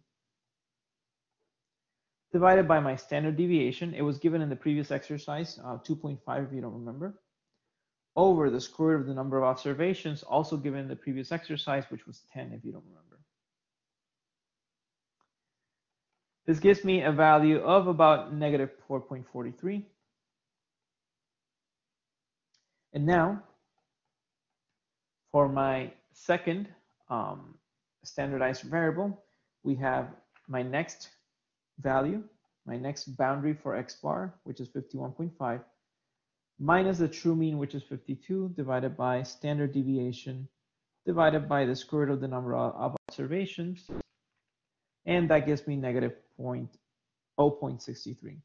A: Divided by my standard deviation, it was given in the previous exercise, 2.5 if you don't remember, over the square root of the number of observations, also given in the previous exercise, which was 10 if you don't remember. This gives me a value of about negative 4.43. And now, for my second standardized variable, we have my next value, my next boundary for X bar, which is 51.5, minus the true mean, which is 52, divided by standard deviation, divided by the square root of the number of observations, and that gives me negative 0.63.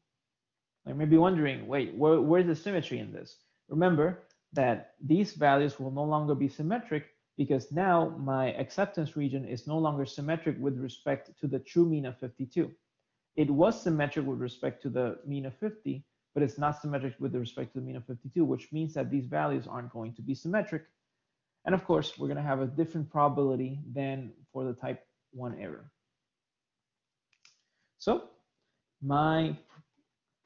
A: I may be wondering, wait, where's the symmetry in this? Remember that these values will no longer be symmetric because now my acceptance region is no longer symmetric with respect to the true mean of 52. It was symmetric with respect to the mean of 50, but it's not symmetric with respect to the mean of 52, which means that these values aren't going to be symmetric. And of course, we're going to have a different probability than for the type 1 error. So my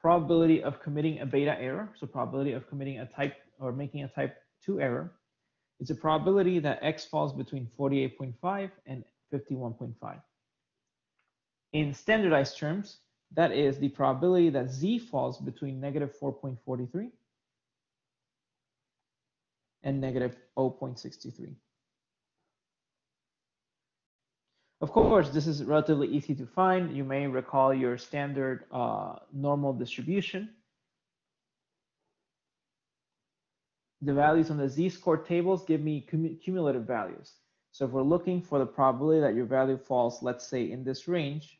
A: probability of committing a beta error, so probability of committing a type or making a type 2 error, is a probability that X falls between 48.5 and 51.5. In standardized terms, that is the probability that Z falls between negative 4.43 and negative 0.63. Of course, this is relatively easy to find. You may recall your standard normal distribution. the values on the z-score tables give me cumulative values. So if we're looking for the probability that your value falls, let's say in this range,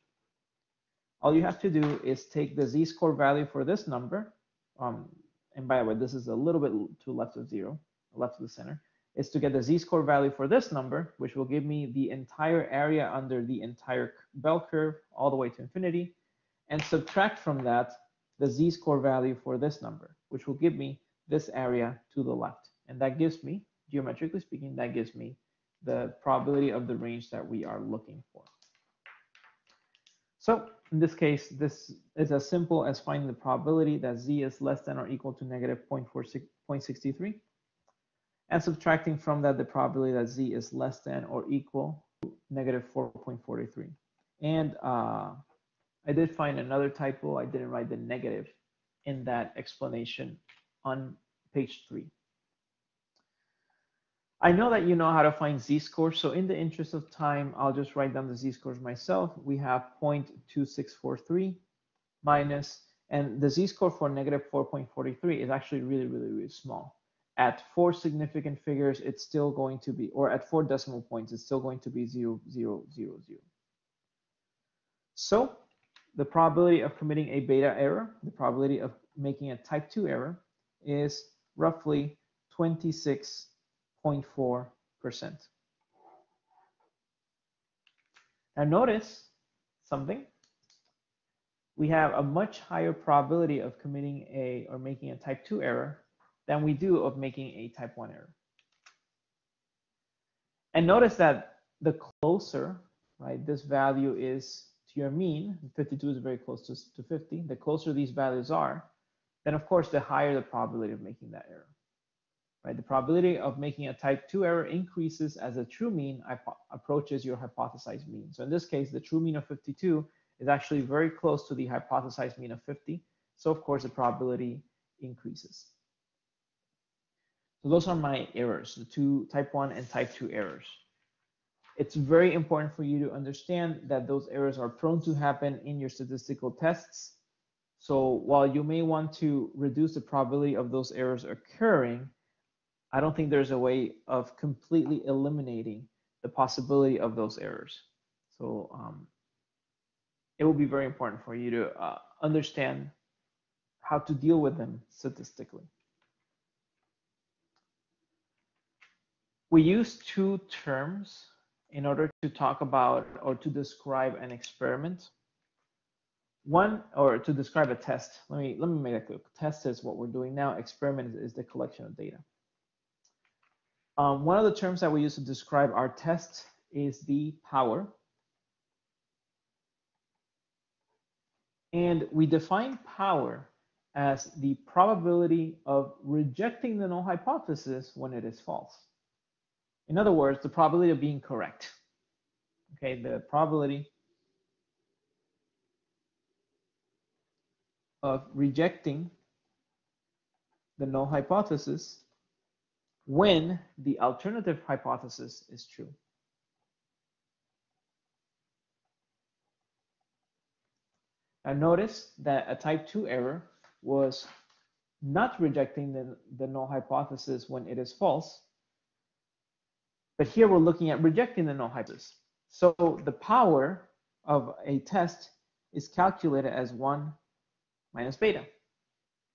A: all you have to do is take the z-score value for this number, and by the way, this is a little bit to left of 0, left of the center, is to get the z-score value for this number, which will give me the entire area under the entire bell curve all the way to infinity, and subtract from that the z-score value for this number, which will give me this area to the left. And that gives me, geometrically speaking, that gives me the probability of the range that we are looking for. So in this case, this is as simple as finding the probability that z is less than or equal to negative 0.63 and subtracting from that the probability that z is less than or equal to negative 4.43. And I did find another typo. I didn't write the negative in that explanation on page 3. I know that you know how to find z-scores, so in the interest of time, I'll just write down the z-scores myself. We have 0.2643 minus, and the z-score for negative 4.43 is actually really small. At 4 significant figures, it's still going to be, or at 4 decimal points, it's still going to be 0.0000. So the probability of committing a beta error, the probability of making a type 2 error, is roughly 26.4%. Now notice something. We have a much higher probability of committing or making a type 2 error than we do of making a type 1 error. And notice that the closer, right, this value is to your mean, 52 is very close to 50, the closer these values are, then of course the higher the probability of making that error. Right? The probability of making a type 2 error increases as the true mean approaches your hypothesized mean. So in this case, the true mean of 52 is actually very close to the hypothesized mean of 50. So of course the probability increases. So those are my errors, the two type 1 and type 2 errors. It's very important for you to understand that those errors are prone to happen in your statistical tests. So while you may want to reduce the probability of those errors occurring, I don't think there's a way of completely eliminating the possibility of those errors. So it will be very important for you to understand how to deal with them statistically. We use two terms in order to talk about or to describe an experiment. One, or to describe a test. Let me make that clear. Test is what we're doing now. Experiment is the collection of data. One of the terms that we use to describe our test is the power. And we define power as the probability of rejecting the null hypothesis when it is false. In other words, the probability of being correct. Okay, the probability of rejecting the null hypothesis when the alternative hypothesis is true. Now notice that a type 2 error was not rejecting the null hypothesis when it is false, but here we're looking at rejecting the null hypothesis. So the power of a test is calculated as 1 minus beta,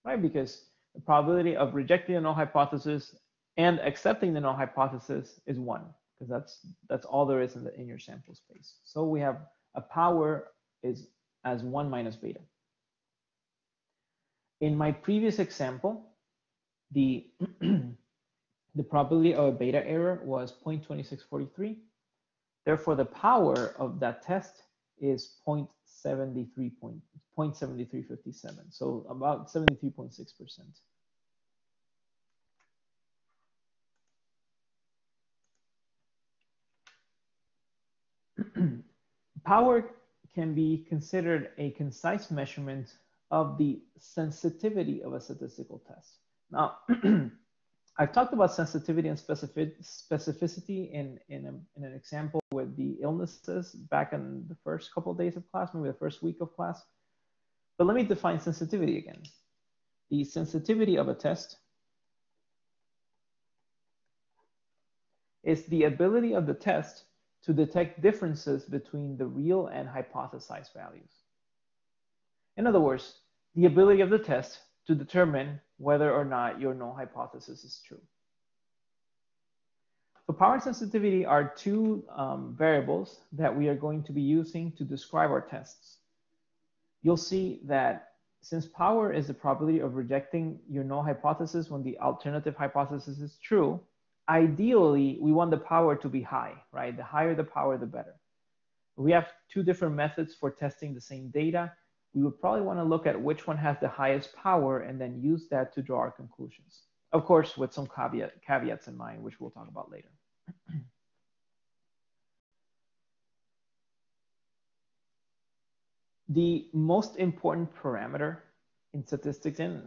A: right? Because the probability of rejecting the null hypothesis and accepting the null hypothesis is 1, because that's all there is in your sample space. So we have a power is as 1 minus beta. In my previous example, the the probability of a beta error was 0.2643. Therefore, the power of that test is 0.7357, so about 73.6%. Power can be considered a concise measurement of the sensitivity of a statistical test. Now, I've talked about sensitivity and specificity in an example with the illnesses back in the first couple of days of class, maybe the first week of class. But let me define sensitivity again. The sensitivity of a test is the ability of the test to detect differences between the real and hypothesized values. In other words, the ability of the test to determine whether or not your null hypothesis is true. So power and sensitivity are two variables that we are going to be using to describe our tests. You'll see that since power is the probability of rejecting your null hypothesis when the alternative hypothesis is true, ideally, we want the power to be high, right? The higher the power, the better. We have two different methods for testing the same data. We would probably want to look at which one has the highest power and then use that to draw our conclusions. Of course, with some caveats in mind, which we'll talk about later. The most important parameter in statistics, and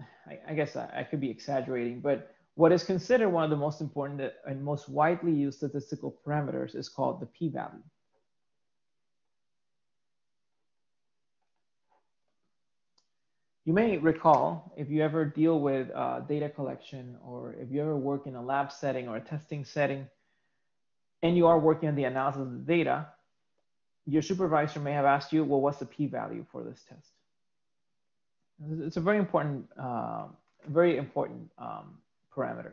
A: I guess I could be exaggerating, but what is considered one of the most important and most widely used statistical parameters is called the p-value. You may recall, if you ever deal with data collection, or if you ever work in a lab setting or a testing setting, and you are working on the analysis of the data, your supervisor may have asked you, well, what's the p-value for this test? It's a very important parameter.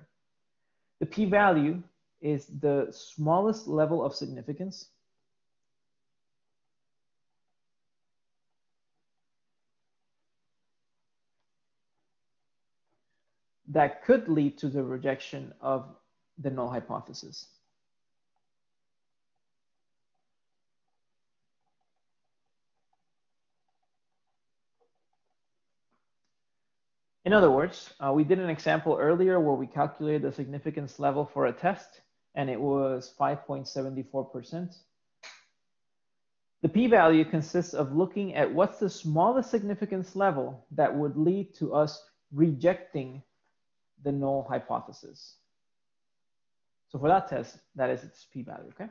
A: The p-value is the smallest level of significance that could lead to the rejection of the null hypothesis. In other words, we did an example earlier where we calculated the significance level for a test, and it was 5.74%. The p-value consists of looking at what's the smallest significance level that would lead to us rejecting the null hypothesis. So for that test, that is its p-value, okay?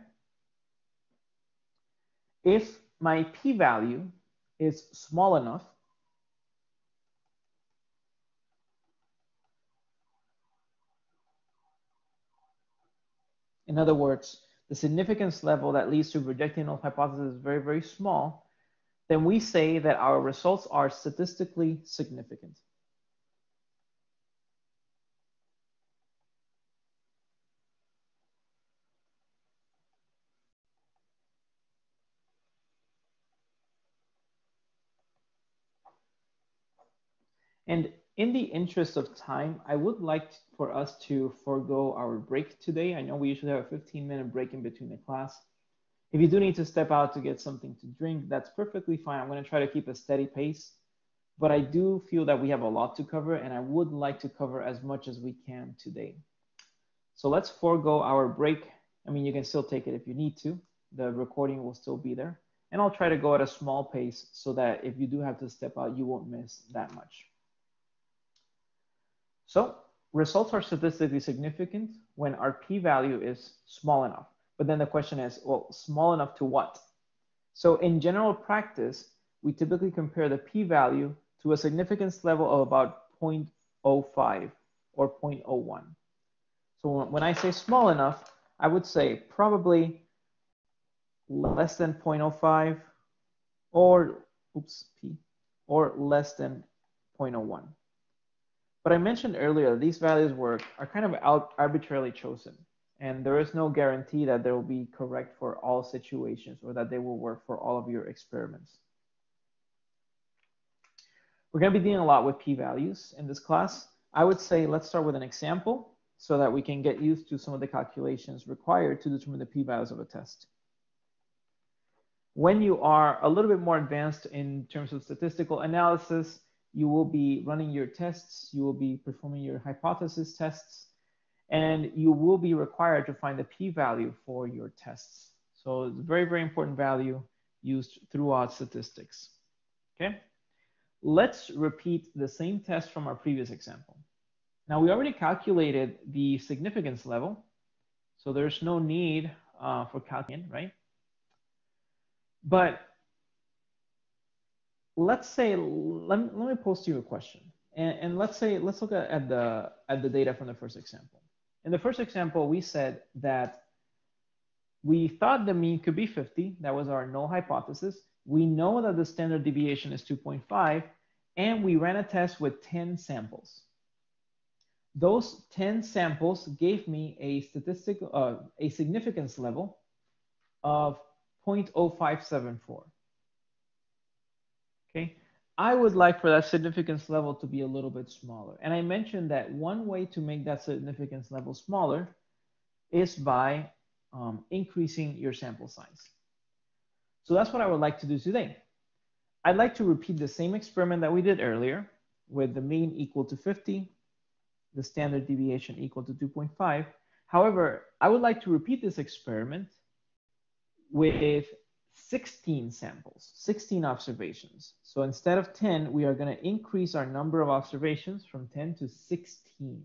A: If my p-value is small enough, in other words, the significance level that leads to rejecting null hypothesis is very, very small, then we say that our results are statistically significant. And in the interest of time, I would like for us to forego our break today. I know we usually have a 15-minute break in between the class. If you do need to step out to get something to drink, that's perfectly fine. I'm going to try to keep a steady pace, but I do feel that we have a lot to cover, and I would like to cover as much as we can today. So let's forego our break. I mean, you can still take it if you need to. The recording will still be there. And I'll try to go at a small pace so that if you do have to step out, you won't miss that much. So results are statistically significant when our p-value is small enough. But then the question is, well, small enough to what? So in general practice, we typically compare the p-value to a significance level of about 0.05 or 0.01. So when I say small enough, I would say probably less than 0.05 or, or less than 0.01. But I mentioned earlier, these values are kind of arbitrarily chosen, and there is no guarantee that they will be correct for all situations or that they will work for all of your experiments. We're going to be dealing a lot with p-values in this class. I would say let's start with an example so that we can get used to some of the calculations required to determine the p-values of a test. When you are a little bit more advanced in terms of statistical analysis, you will be running your tests, you will be performing your hypothesis tests, and you will be required to find the p-value for your tests. So it's a very, very important value used throughout statistics. Okay, let's repeat the same test from our previous example. Now we already calculated the significance level, so there's no need for calculating, right? But let's say, let me pose to you a question. And let's look at the data from the first example. In the first example, we said that We thought the mean could be 50. That was our null hypothesis. We know that the standard deviation is 2.5, and we ran a test with 10 samples. Those 10 samples gave me a significance level of 0.0574. Okay, I would like for that significance level to be a little bit smaller. And I mentioned that one way to make that significance level smaller is by increasing your sample size. So that's what I would like to do today. I'd like to repeat the same experiment that we did earlier with the mean equal to 50, the standard deviation equal to 2.5. However, I would like to repeat this experiment with 16 samples, 16 observations. So instead of 10, we are going to increase our number of observations from 10 to 16.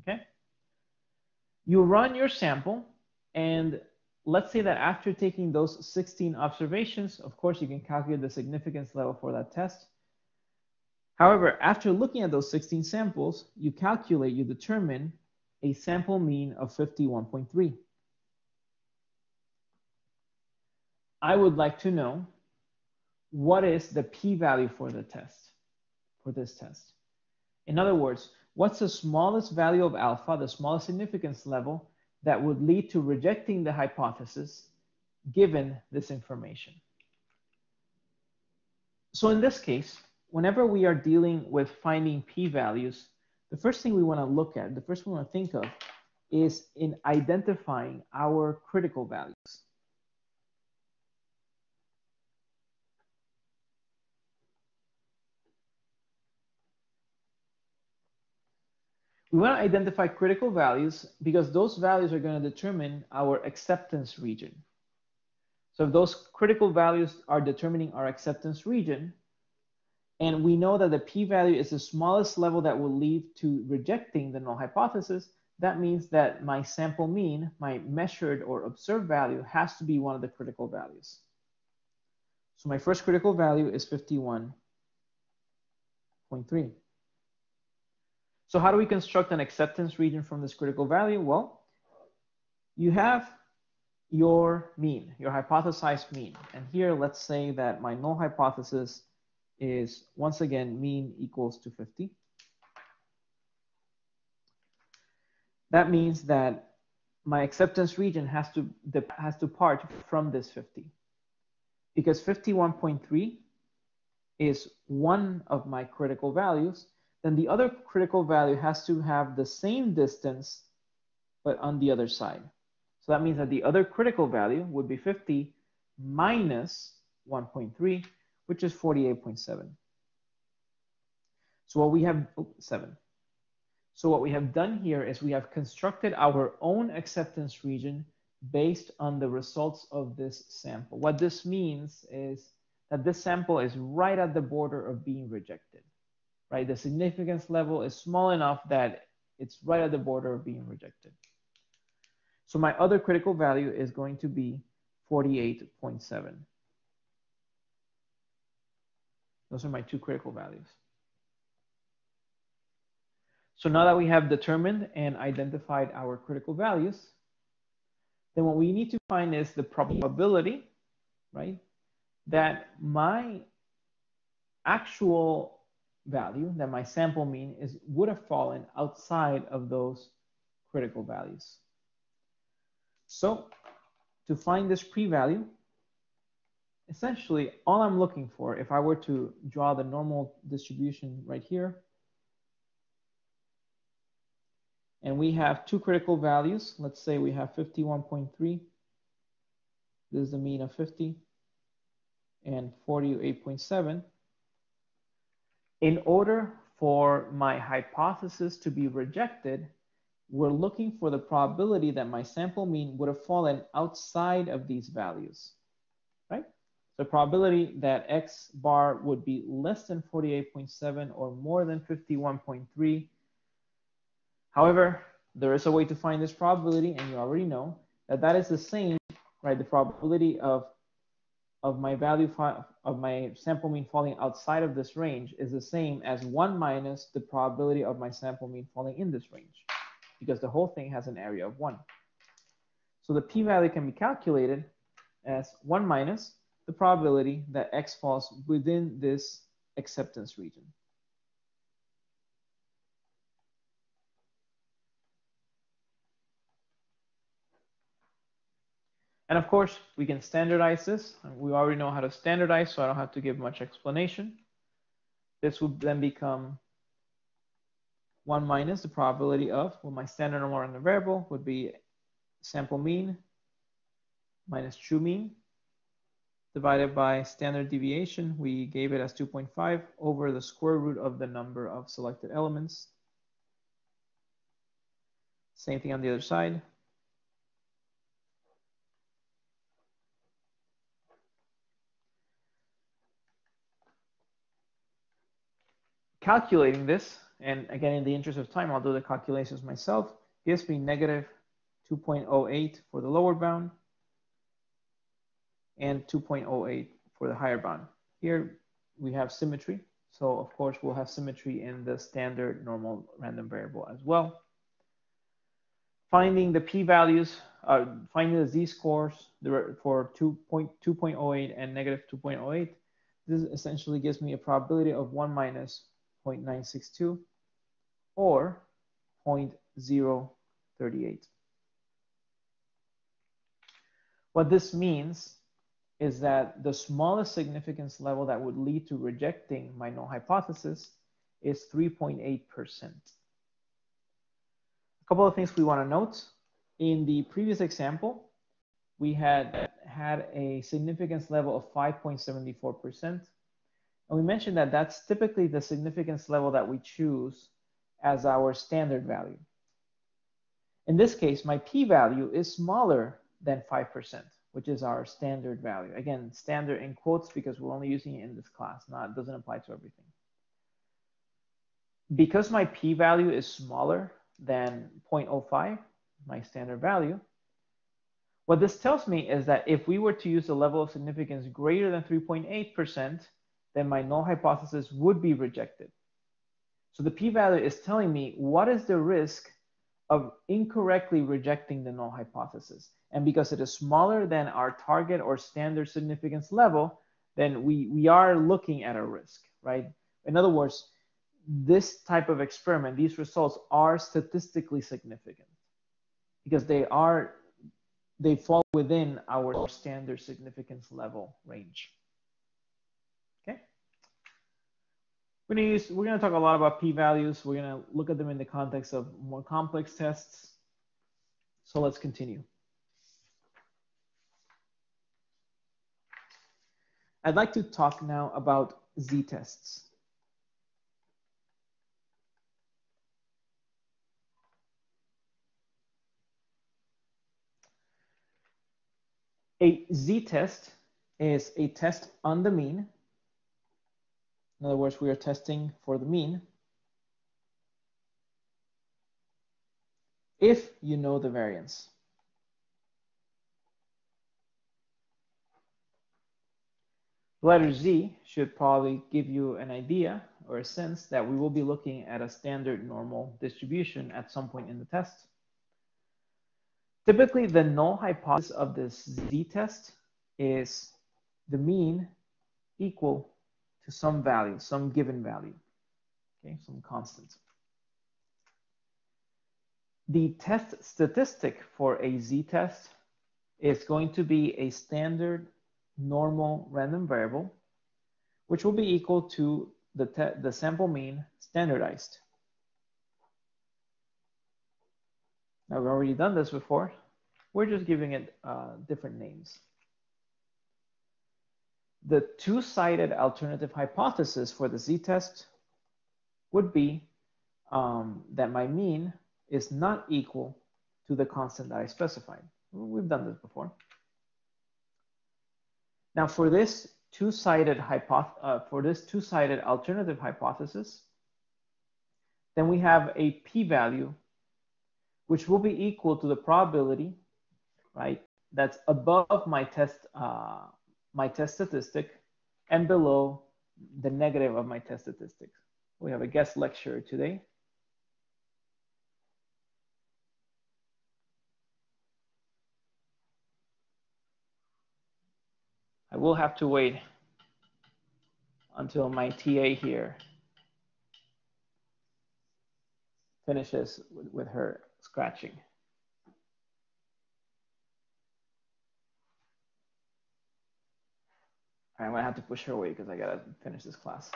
A: Okay? You run your sample, and let's say that after taking those 16 observations, of course, you can calculate the significance level for that test. However, after looking at those 16 samples, you determine a sample mean of 51.3. I would like to know what is the p-value for the test, for this test. In other words, what's the smallest value of alpha, the smallest significance level that would lead to rejecting the hypothesis given this information? So in this case, whenever we are dealing with finding p-values, the first thing we want to look at, the first thing we want to think of is in identifying our critical values. We want to identify critical values because those values are going to determine our acceptance region. So if those critical values are determining our acceptance region, and we know that the p-value is the smallest level that will lead to rejecting the null hypothesis, that means that my sample mean, my measured or observed value, has to be one of the critical values. So my first critical value is 51.3. So how do we construct an acceptance region from this critical value? Well, you have your mean, your hypothesized mean. And here, let's say that my null hypothesis is, once again, mean equals to 50. That means that my acceptance region has to part from this 50. Because 51.3 is one of my critical values, then the other critical value has to have the same distance, but on the other side. So that means that the other critical value would be 50 minus 1.3, which is 48.7. So what we have, 7. So what we have done here is we have constructed our own acceptance region based on the results of this sample. What this means is that this sample is right at the border of being rejected. Right? The significance level is small enough that it's right at the border of being rejected. So my other critical value is going to be 48.7. Those are my two critical values. So now that we have determined and identified our critical values, then what we need to find is the probability, right, that my actual value, that my sample mean would have fallen outside of those critical values. So to find this p-value, essentially all I'm looking for, if I were to draw the normal distribution right here, and we have two critical values, let's say we have 51.3, this is the mean of 50, and 48.7. In order for my hypothesis to be rejected, we're looking for the probability that my sample mean would have fallen outside of these values, right? The probability that X bar would be less than 48.7 or more than 51.3. However, there is a way to find this probability, and you already know that that is the same, right? The probability of my value of my sample mean falling outside of this range is the same as 1 minus the probability of my sample mean falling in this range, because the whole thing has an area of 1. So the p-value can be calculated as 1 minus the probability that x falls within this acceptance region. And of course, we can standardize this. We already know how to standardize, so I don't have to give much explanation. This would then become 1 minus the probability of, well, my standard normal random variable would be sample mean minus true mean divided by standard deviation. We gave it as 2.5 over the square root of the number of selected elements. Same thing on the other side. Calculating this, and again, in the interest of time, I'll do the calculations myself, gives me negative 2.08 for the lower bound and 2.08 for the higher bound. Here we have symmetry. So of course we'll have symmetry in the standard normal random variable as well. Finding the p-values, finding the z-scores for 2.08 and negative 2.08, this essentially gives me a probability of 1 minus 0.962 or 0.038. What this means is that the smallest significance level that would lead to rejecting my null hypothesis is 3.8%. A couple of things we want to note. In the previous example, we had a significance level of 5.74%. And we mentioned that that's typically the significance level that we choose as our standard value. In this case, my p-value is smaller than 5%, which is our standard value. Again, standard in quotes because we're only using it in this class, it doesn't apply to everything. Because my p-value is smaller than 0.05, my standard value, what this tells me is that if we were to use a level of significance greater than 3.8%, then my null hypothesis would be rejected. So the p-value is telling me what is the risk of incorrectly rejecting the null hypothesis. And because it is smaller than our target or standard significance level, then we are looking at a risk, right? In other words, this type of experiment, these results are statistically significant because they fall within our standard significance level range. Okay. We're going to talk a lot about p-values. We're going to look at them in the context of more complex tests. So let's continue. I'd like to talk now about z-tests. A z-test is a test on the mean. In other words, we are testing for the mean if you know the variance. The letter Z should probably give you an idea or a sense that we will be looking at a standard normal distribution at some point in the test. Typically, the null hypothesis of this z-test is the mean equal to some value, some given value, okay, some constant. The test statistic for a z-test is going to be a standard normal random variable, which will be equal to the sample mean standardized. Now, we've already done this before. We're just giving it different names. The two-sided alternative hypothesis for the z-test would be that my mean is not equal to the constant that I specified. We've done this before. Now, for this two-sided alternative hypothesis, then we have a p-value which will be equal to the probability, right, that's above my test statistic and below the negative of my test statistic. We have a guest lecturer today. will have to wait until my TA here finishes with her scratching. I'm gonna have to push her away because I gotta finish this class.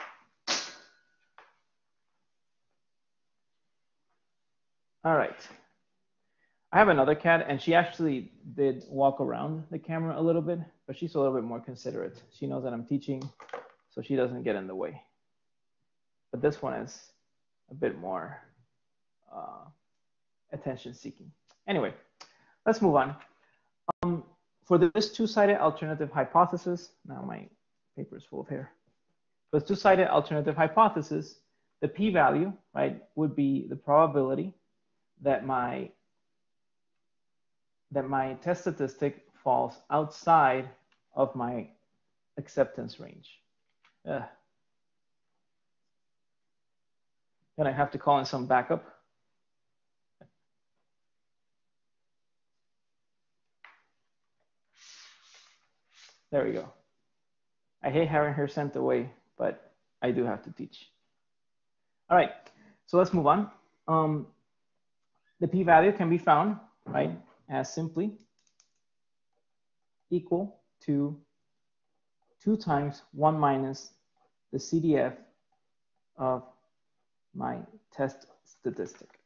A: All right. I have another cat, and she actually did walk around the camera a little bit, but she's a little bit more considerate. She knows that I'm teaching, so she doesn't get in the way. But this one is a bit more attention-seeking. Anyway, let's move on. For this two-sided alternative hypothesis, now my paper is full of hair. For this two-sided alternative hypothesis, the p-value, right, would be the probability that my test statistic falls outside of my acceptance range. Then I have to call in some backup. There we go. I hate having her sent away, but I do have to teach. All right, so let's move on. The p-value can be found, right, as simply equal to 2 times 1 minus the CDF of my test statistic.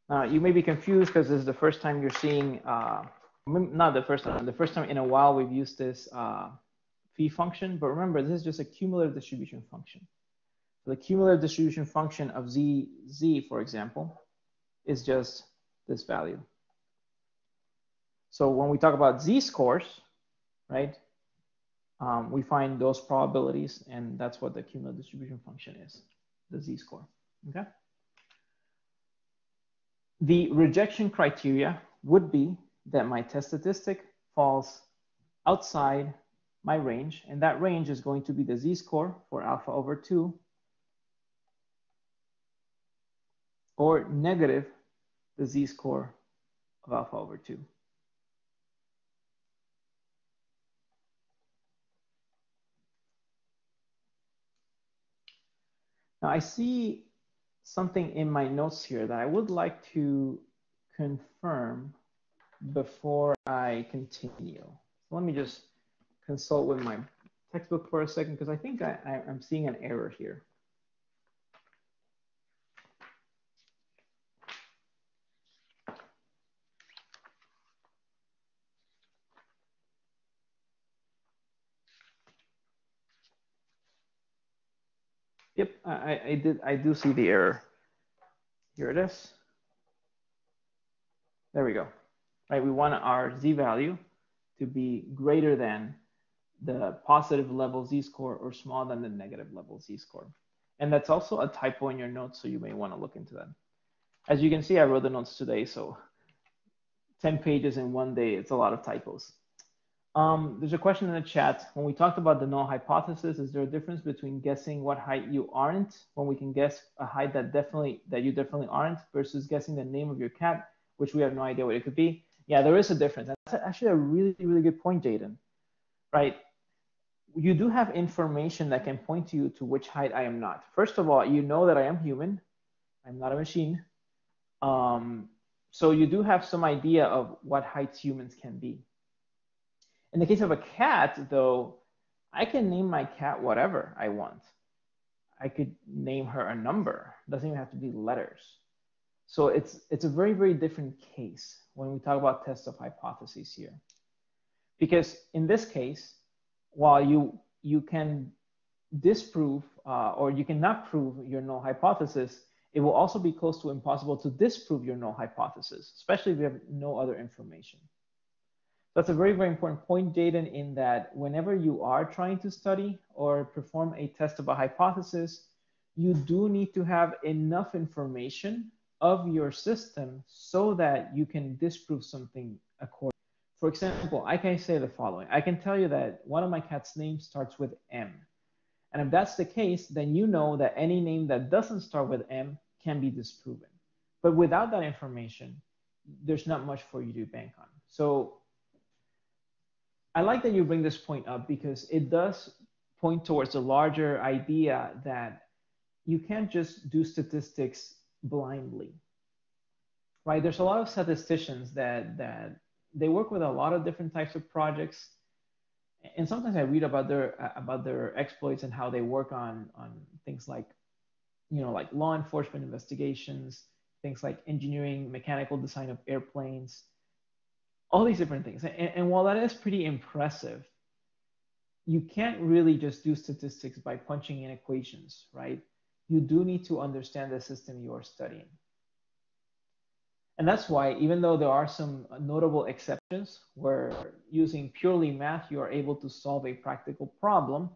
A: Now, you may be confused because this is the first time you're seeing, not the first time in a while we've used this phi function, but remember, this is just a cumulative distribution function. So the cumulative distribution function of z, for example, is just this value. So when we talk about z-scores, right, we find those probabilities, and that's what the cumulative distribution function is, the z-score, okay? The rejection criteria would be that my test statistic falls outside my range, and that range is going to be the z-score for alpha over 2 or negative the z-score of alpha over 2. Now I see something in my notes here that I would like to confirm before I continue. So let me just consult with my textbook for a second, because I think I'm seeing an error here. Yep, I do see the error. Here it is. There we go. Right, we want our z value to be greater than the positive level z-score or smaller than the negative level z-score. And that's also a typo in your notes, so you may want to look into that. As you can see, I wrote the notes today, so 10 pages in one day, it's a lot of typos. There's a question in the chat. When we talked about the null hypothesis, is there a difference between guessing what height you aren't, when we can guess a height that you definitely aren't, versus guessing the name of your cat, which we have no idea what it could be? Yeah, there is a difference. That's actually a really, really good point, Jaden. Right? You do have information that can point to you to which height I am not. First of all, you know that I am human. I'm not a machine. So you do have some idea of what heights humans can be. In the case of a cat, though, I can name my cat whatever I want. I could name her a number. It doesn't even have to be letters. So it's a very, very different case when we talk about tests of hypotheses here. Because in this case, while you can disprove or you cannot prove your null hypothesis, it will also be close to impossible to disprove your null hypothesis, especially if you have no other information. That's a very, very important point, Jaden, in that whenever you are trying to study or perform a test of a hypothesis, you do need to have enough information of your system so that you can disprove something accordingly. For example, I can say the following. I can tell you that one of my cat's names starts with M. And if that's the case, then you know that any name that doesn't start with M can be disproven. But without that information, there's not much for you to bank on. So I like that you bring this point up because it does point towards a larger idea that you can't just do statistics blindly, right? There's a lot of statisticians that they work with a lot of different types of projects, and sometimes I read about their exploits and how they work on things like, you know, like law enforcement investigations, things like engineering, mechanical design of airplanes, all these different things. And while that is pretty impressive, you can't really just do statistics by punching in equations, right? You do need to understand the system you are studying. And that's why, even though there are some notable exceptions where using purely math, you are able to solve a practical problem,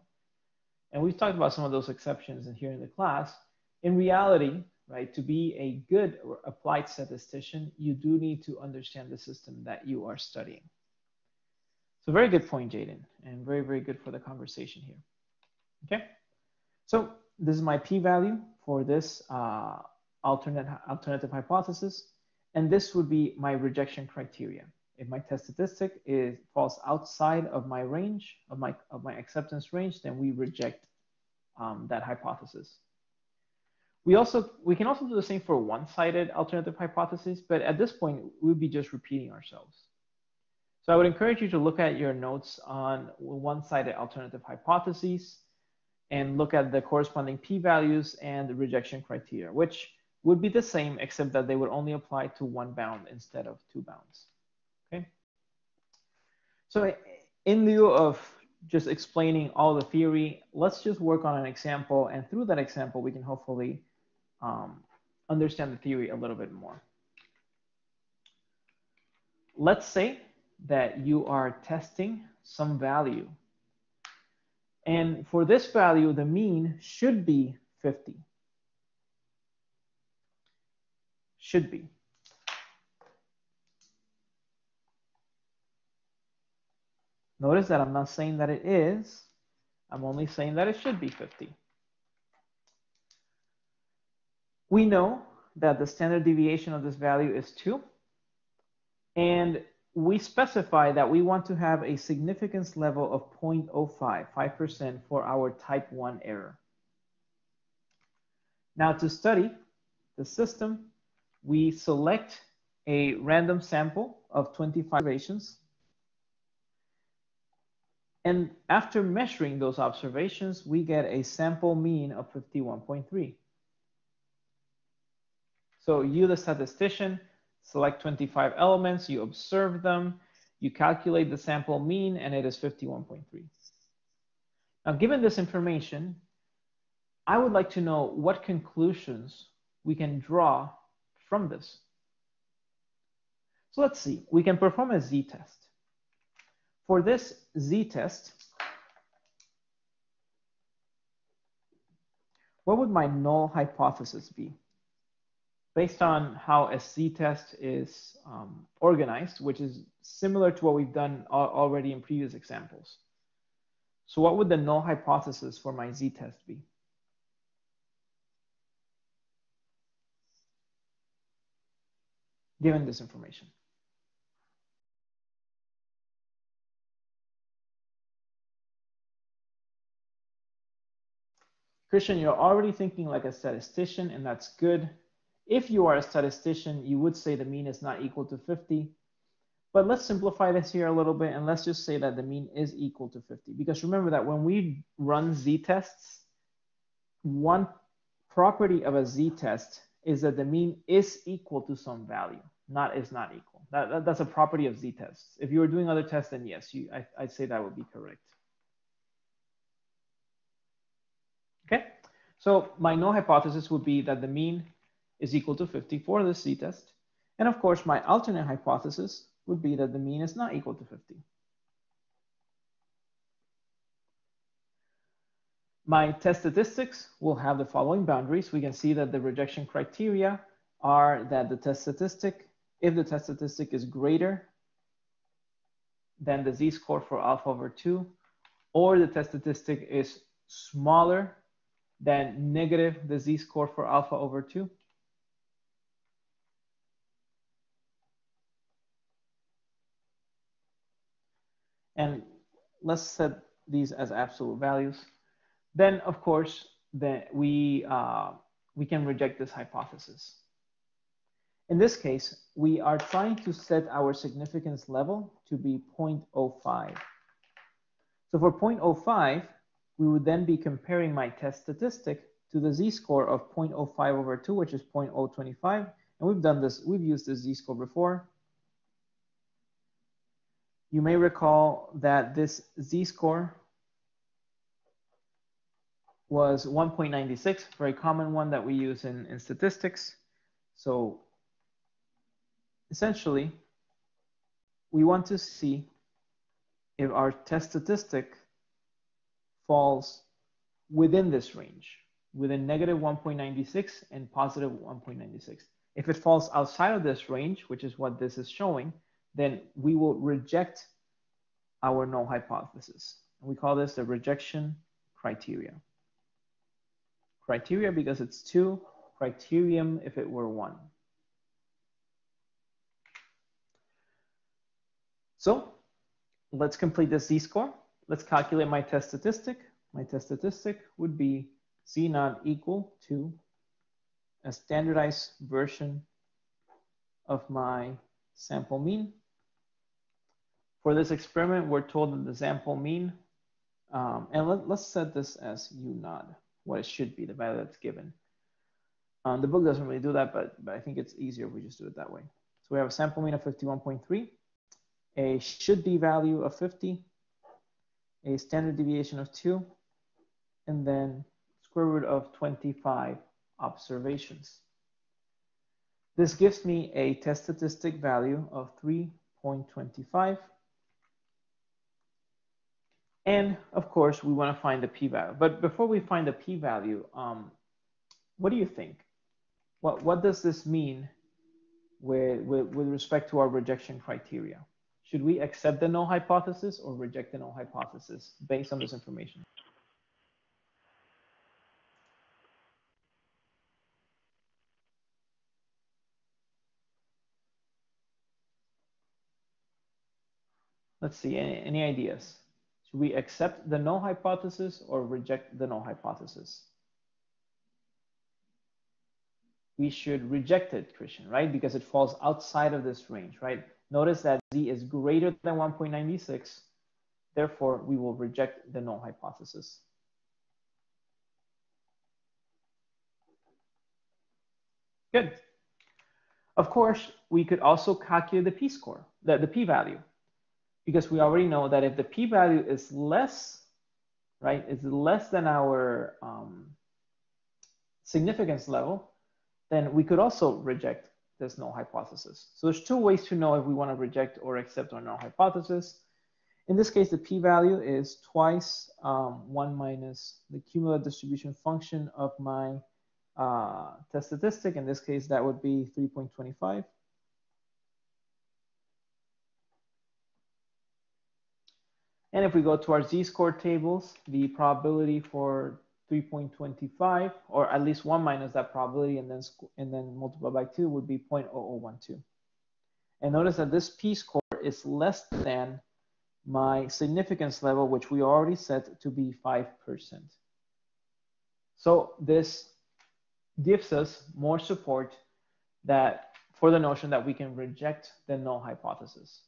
A: and we've talked about some of those exceptions in here in the class, in reality, right, to be a good applied statistician, you do need to understand the system that you are studying. So very good point, Jaden, and very, very good for the conversation here. Okay, so this is my p-value for this alternative hypothesis, and this would be my rejection criteria. If my test statistic falls outside of my range, of my acceptance range, then we reject that hypothesis. We can also do the same for one-sided alternative hypotheses, but at this point, we'll be just repeating ourselves. So I would encourage you to look at your notes on one-sided alternative hypotheses and look at the corresponding p-values and the rejection criteria, which would be the same, except that they would only apply to one bound instead of two bounds. Okay. So in lieu of just explaining all the theory, let's just work on an example, and through that example, we can hopefully understand the theory a little bit more. Let's say that you are testing some value. And for this value, the mean should be 50. Should be. Notice that I'm not saying that it is. I'm only saying that it should be 50. We know that the standard deviation of this value is 2. And we specify that we want to have a significance level of 0.05, 5% for our type 1 error. Now to study the system, we select a random sample of 25 observations. And after measuring those observations, we get a sample mean of 51.3. So you, the statistician, select 25 elements, you observe them, you calculate the sample mean, and it is 51.3. Now, given this information, I would like to know what conclusions we can draw from this. So let's see, we can perform a z-test. For this z-test, what would my null hypothesis be? Based on how a z-test is organized, which is similar to what we've done already in previous examples. So what would the null hypothesis for my z-test be? Given this information. Christian, you're already thinking like a statistician, and that's good. If you are a statistician, you would say the mean is not equal to 50. But let's simplify this here a little bit, and let's just say that the mean is equal to 50. Because remember that when we run z-tests, one property of a z-test is that the mean is equal to some value, not is not equal. That's a property of z-tests. If you were doing other tests, then yes, I'd say that would be correct. Okay, so my null hypothesis would be that the mean is equal to 50 for this z-test. And of course, my alternate hypothesis would be that the mean is not equal to 50. My test statistics will have the following boundaries. We can see that the rejection criteria are that the test statistic, if the test statistic is greater than the z-score for alpha over 2, or the test statistic is smaller than negative the z-score for alpha over 2. And let's set these as absolute values. Then, of course, we can reject this hypothesis. In this case, we are trying to set our significance level to be 0.05. So for 0.05, we would then be comparing my test statistic to the z-score of 0.05 over 2, which is 0.025. And we've done this, we've used this z-score before. You may recall that this z-score was 1.96, very common one that we use in statistics. So essentially, we want to see if our test statistic falls within this range, within negative 1.96 and positive 1.96. If it falls outside of this range, which is what this is showing, then we will reject our null hypothesis. We call this the rejection criteria. Criteria because it's 2, criterion if it were 1. So let's complete this z-score. Let's calculate my test statistic. My test statistic would be z naught equal to a standardized version of my sample mean. For this experiment, we're told that the sample mean, and let's set this as u naught, what it should be, the value that's given. The book doesn't really do that, but I think it's easier if we just do it that way. So we have a sample mean of 51.3, a should be value of 50, a standard deviation of 2, and then square root of 25 observations. This gives me a test statistic value of 3.25. And of course, we want to find the p-value. But before we find the p-value, what do you think? What does this mean with respect to our rejection criteria? Should we accept the null hypothesis or reject the null hypothesis based on this information? Let's see, any ideas? Should we accept the null hypothesis or reject the null hypothesis? We should reject it, Christian, right? Because it falls outside of this range, right? Notice that z is greater than 1.96. Therefore, we will reject the null hypothesis. Good. Of course, we could also calculate the p-score, the p-value, because we already know that if the p-value is less, right, is less than our significance level, then we could also reject this null hypothesis. So there's two ways to know if we want to reject or accept our null hypothesis. In this case, the p-value is twice 1 minus the cumulative distribution function of my test statistic. In this case, that would be 3.25. And if we go to our z-score tables, the probability for 3.25, or at least 1 minus that probability and then multiply by 2 would be 0.0012. And notice that this p-score is less than my significance level, which we already set to be 5%. So this gives us more support that for the notion that we can reject the null hypothesis.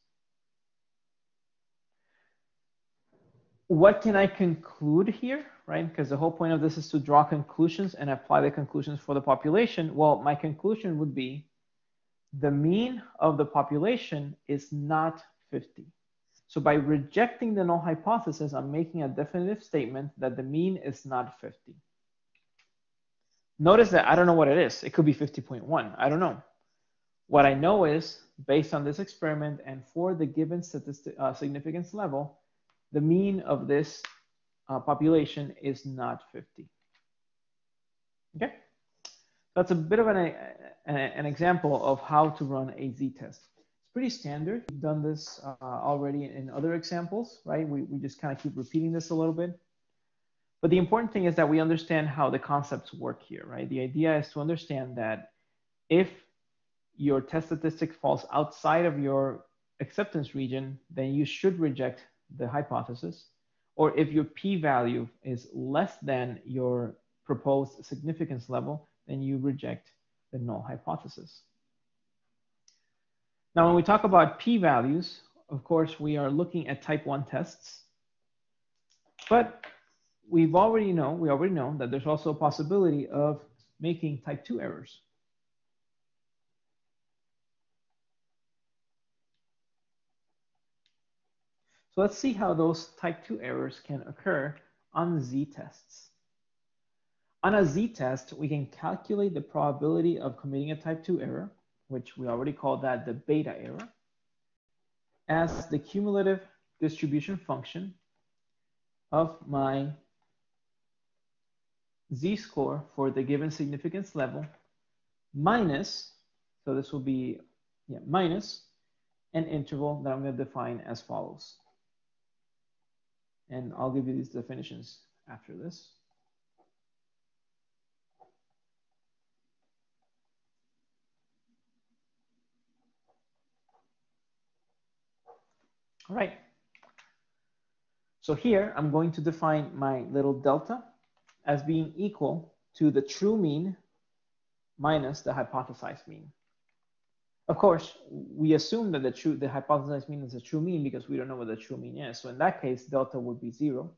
A: What can I conclude here, right? Because the whole point of this is to draw conclusions and apply the conclusions for the population. Well, my conclusion would be the mean of the population is not 50. So by rejecting the null hypothesis, I'm making a definitive statement that the mean is not 50. Notice that I don't know what it is. It could be 50.1. I don't know. What I know is, based on this experiment and for the given significance level, the mean of this population is not 50. Okay? That's a bit of an example of how to run a z-test. It's pretty standard. We've done this already in other examples, right? We just kind of keep repeating this a little bit. But the important thing is that we understand how the concepts work here, right? The idea is to understand that if your test statistic falls outside of your acceptance region, then you should reject the hypothesis, or if your p-value is less than your proposed significance level, then you reject the null hypothesis. Now, when we talk about p-values, of course, we are looking at type 1 tests, but we already know that there's also a possibility of making type 2 errors. So let's see how those type 2 errors can occur on z-tests. On a z-test, we can calculate the probability of committing a type 2 error, which we already called that the beta error, as the cumulative distribution function of my z-score for the given significance level minus, so this will be minus an interval that I'm going to define as follows. And I'll give you these definitions after this. All right. So here I'm going to define my little delta as being equal to the true mean minus the hypothesized mean. Of course, we assume that the hypothesized mean is the true mean because we don't know what the true mean is. So in that case, delta would be 0.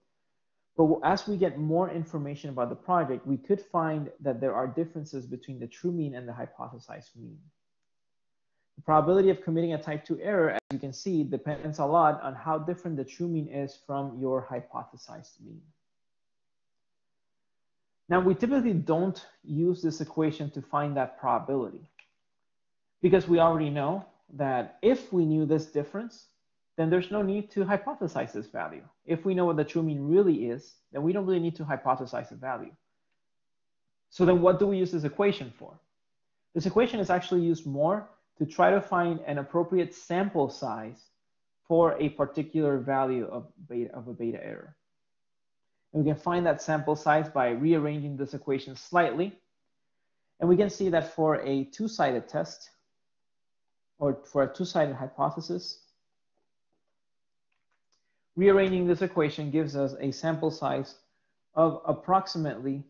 A: But as we get more information about the project, we could find that there are differences between the true mean and the hypothesized mean. The probability of committing a type 2 error, as you can see, depends a lot on how different the true mean is from your hypothesized mean. Now, we typically don't use this equation to find that probability because we already know that if we knew this difference, then there's no need to hypothesize this value. If we know what the true mean really is, then we don't really need to hypothesize the value. So then what do we use this equation for? This equation is actually used more to try to find an appropriate sample size for a particular value of a beta error. And we can find that sample size by rearranging this equation slightly. And we can see that for a two-sided test, or for a two-sided hypothesis, rearranging this equation gives us a sample size of approximately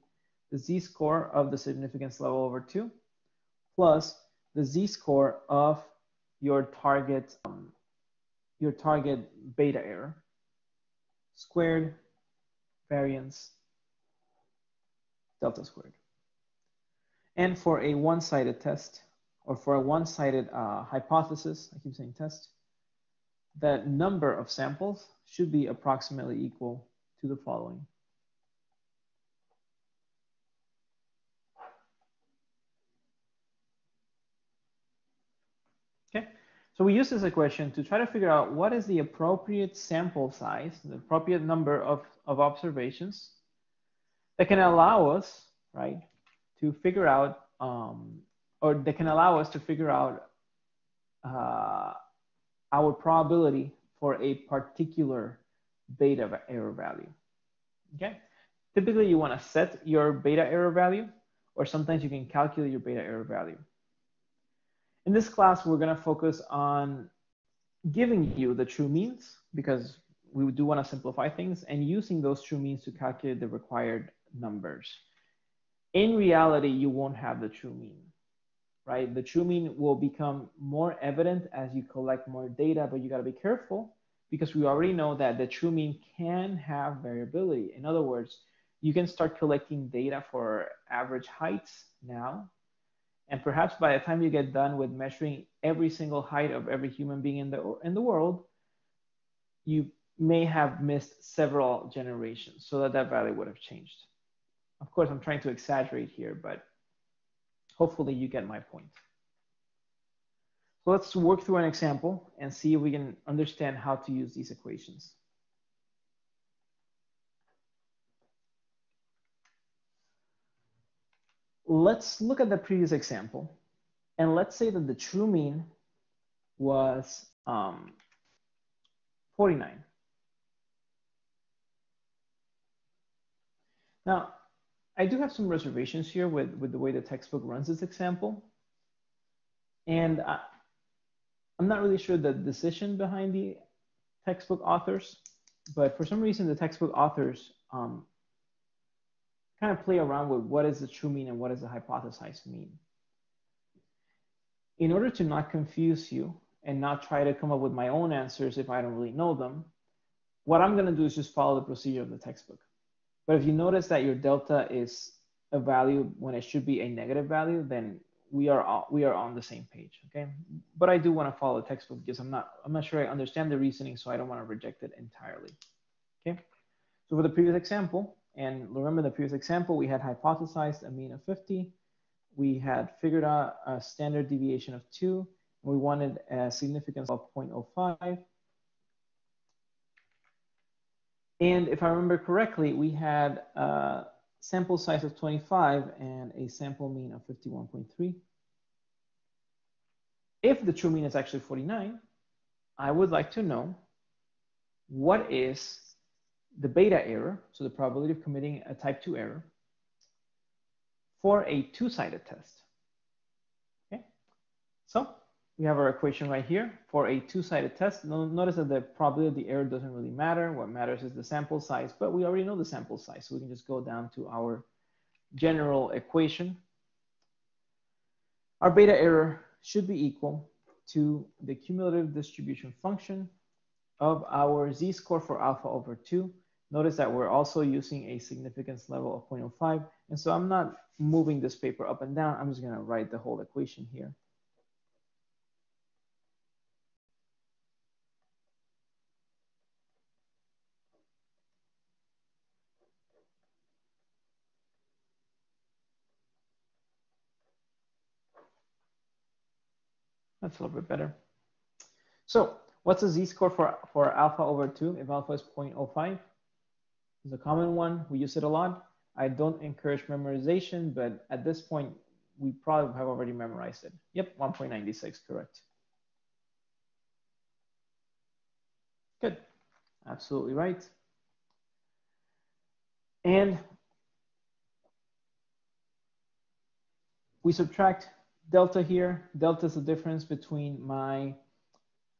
A: the z-score of the significance level over 2 plus the z-score of your target beta error squared variance delta squared. And for a one-sided test, or for a one-sided hypothesis, I keep saying test, that number of samples should be approximately equal to the following. Okay, so we use this equation to try to figure out what is the appropriate sample size, the appropriate number of observations that can allow us, right, to figure out, or that can allow us to figure out our probability for a particular beta error value. Okay, typically you want to set your beta error value, or sometimes you can calculate your beta error value. In this class, we're going to focus on giving you the true means because we do want to simplify things, and using those true means to calculate the required numbers. In reality, you won't have the true mean, right? The true mean will become more evident as you collect more data, but you got to be careful because we already know that the true mean can have variability. In other words, you can start collecting data for average heights now, and perhaps by the time you get done with measuring every single height of every human being in the world, you may have missed several generations so that value would have changed. Of course, I'm trying to exaggerate here, but hopefully you get my point. So let's work through an example and see if we can understand how to use these equations. Let's look at the previous example, and let's say that the true mean was 49. Now, I do have some reservations here with the way the textbook runs this example. And I'm not really sure the decision behind the textbook authors, but for some reason, the textbook authors kind of play around with what is the true mean and what is the hypothesized mean. In order to not confuse you and not try to come up with my own answers if I don't really know them, what I'm going to do is just follow the procedure of the textbook. But if you notice that your delta is a value when it should be a negative value, then we are on the same page, okay? But I do want to follow the textbook because I'm not sure I understand the reasoning, so I don't want to reject it entirely, okay? So for the previous example, and remember the previous example, we had hypothesized a mean of 50. We had figured out a standard deviation of 2. And we wanted a significance of 0.05. And if I remember correctly, we had a sample size of 25 and a sample mean of 51.3. If the true mean is actually 49, I would like to know what is the beta error, so the probability of committing a type 2 error, for a two-sided test. Okay, so we have our equation right here for a two-sided test. Notice that the probability of the error doesn't really matter. What matters is the sample size, but we already know the sample size, so we can just go down to our general equation. Our beta error should be equal to the cumulative distribution function of our z-score for alpha over 2. Notice that we're also using a significance level of 0.05. And so I'm not moving this paper up and down. I'm just going to write the whole equation here. That's a little bit better. So what's the z-score for alpha over 2 if alpha is 0.05? It's a common one. We use it a lot. I don't encourage memorization, but at this point, we probably have already memorized it. Yep, 1.96, correct. Good, absolutely right. And we subtract delta here. Delta is the difference between my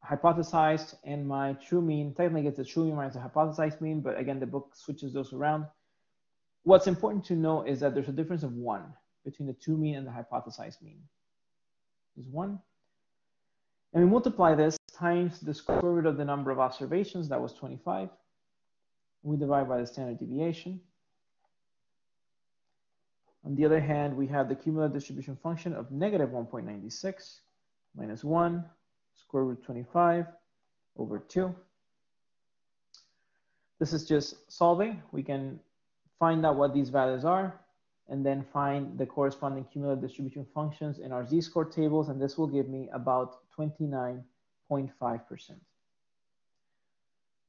A: hypothesized and my true mean. Technically, it's the true mean minus the hypothesized mean, but again, the book switches those around. What's important to know is that there's a difference of 1 between the true mean and the hypothesized mean. There's 1. And we multiply this times the square root of the number of observations, that was 25. We divide by the standard deviation. On the other hand, we have the cumulative distribution function of negative 1.96 minus 1 square root 25 over 2. This is just solving. We can find out what these values are and then find the corresponding cumulative distribution functions in our z-score tables, and this will give me about 29.5%.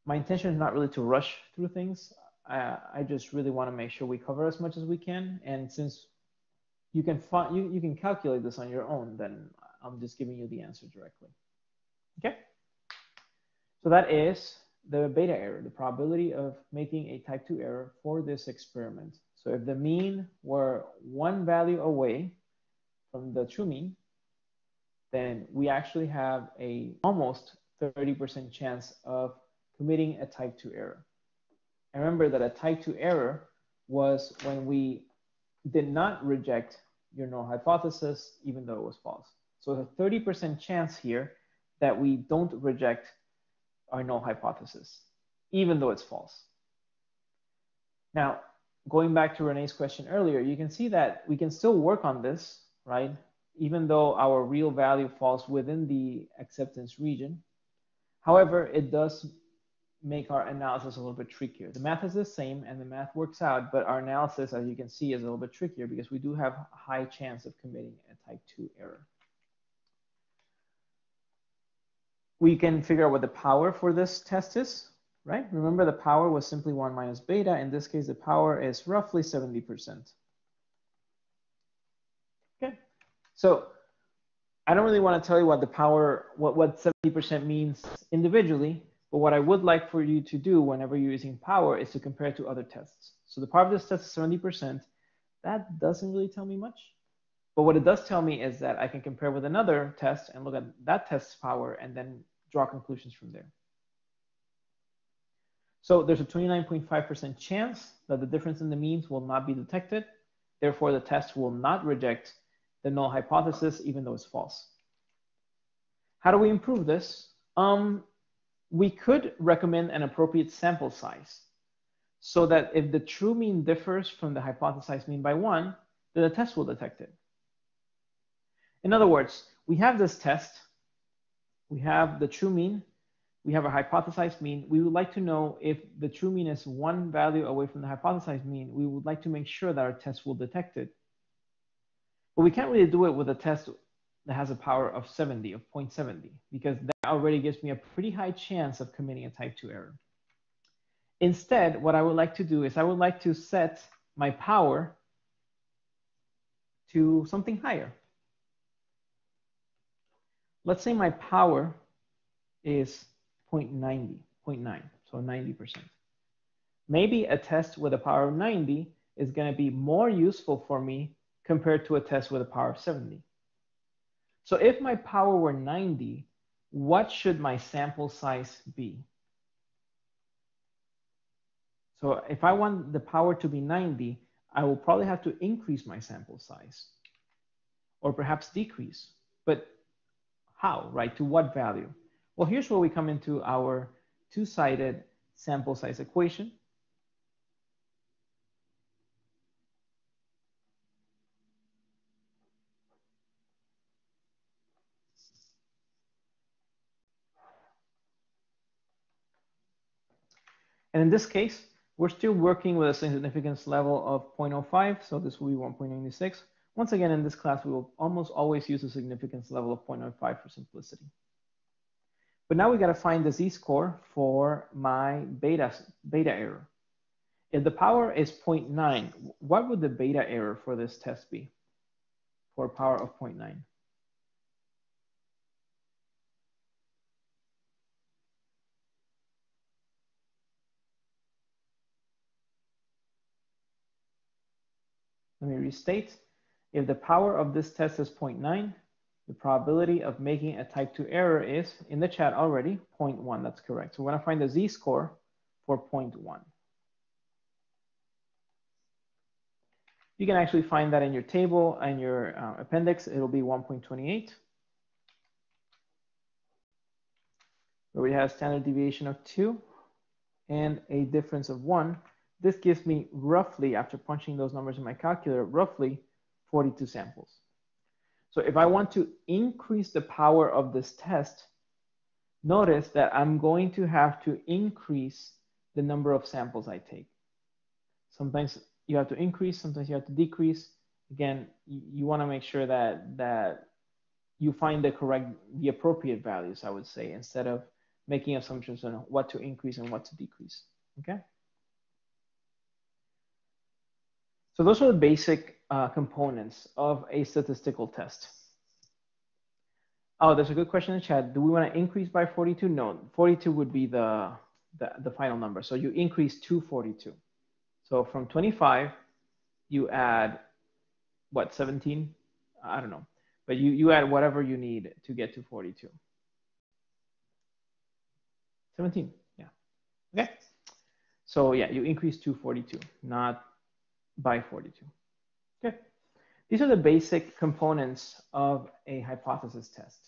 A: My intention is not really to rush through things. I just really want to make sure we cover as much as we can, and since you can calculate this on your own, then I'm just giving you the answer directly. Okay, so that is the beta error, the probability of making a type 2 error for this experiment. So if the mean were one value away from the true mean, then we actually have a almost 30% chance of committing a type 2 error. And remember that a type 2 error was when we did not reject your null hypothesis, even though it was false. So there's a 30% chance here that we don't reject our null hypothesis, even though it's false. Now, going back to Renee's question earlier, you can see that we can still work on this, right? Even though our real value falls within the acceptance region. However, it does make our analysis a little bit trickier. The math is the same and the math works out, but our analysis, as you can see, is a little bit trickier because we do have a high chance of committing a type 2 error. We can figure out what the power for this test is, right? Remember the power was simply 1 minus beta. In this case, the power is roughly 70%. Okay, so I don't really want to tell you what the power, what 70% means individually, but what I would like for you to do whenever you're using power is to compare it to other tests. So the power of this test is 70%. That doesn't really tell me much. But what it does tell me is that I can compare with another test and look at that test's power and then draw conclusions from there. So there's a 29.5% chance that the difference in the means will not be detected. Therefore, the test will not reject the null hypothesis, even though it's false. How do we improve this? We could recommend an appropriate sample size so that if the true mean differs from the hypothesized mean by 1, then the test will detect it. In other words, we have this test, we have the true mean, we have a hypothesized mean. We would like to know if the true mean is 1 value away from the hypothesized mean. We would like to make sure that our test will detect it. But we can't really do it with a test that has a power of 70, of 0.70, because that already gives me a pretty high chance of committing a type 2 error. Instead, what I would like to do is I would like to set my power to something higher. Let's say my power is 0.9, so 90%. Maybe a test with a power of 90 is going to be more useful for me compared to a test with a power of 70. So if my power were 90, what should my sample size be? So if I want the power to be 90, I will probably have to increase my sample size or perhaps decrease. But how, right? To what value? Well, here's where we come into our two-sided sample size equation. And in this case, we're still working with a significance level of 0.05, so this will be 1.96. Once again, in this class, we will almost always use a significance level of 0.05 for simplicity. But now we got to find the z-score for my beta error. If the power is 0.9, what would the beta error for this test be for a power of 0.9? Let me restate. If the power of this test is 0.9, the probability of making a type 2 error is, in the chat already, 0.1. That's correct. So we're going to find the z-score for 0.1. You can actually find that in your table and your appendix. It'll be 1.28, where we have standard deviation of 2 and a difference of 1. This gives me roughly, after punching those numbers in my calculator, roughly 42 samples. So if I want to increase the power of this test, notice that I'm going to have to increase the number of samples I take. Sometimes you have to increase, sometimes you have to decrease. Again, you want to make sure that you find the appropriate values, I would say, instead of making assumptions on what to increase and what to decrease, okay? So those are the basic components of a statistical test. Oh, there's a good question in the chat. Do we want to increase by 42? No, 42 would be the final number. So you increase to 42. So from 25, you add, what, 17? I don't know. But you add whatever you need to get to 42. 17, yeah. Okay. So yeah, you increase to 42, not by 42. Okay. These are the basic components of a hypothesis test.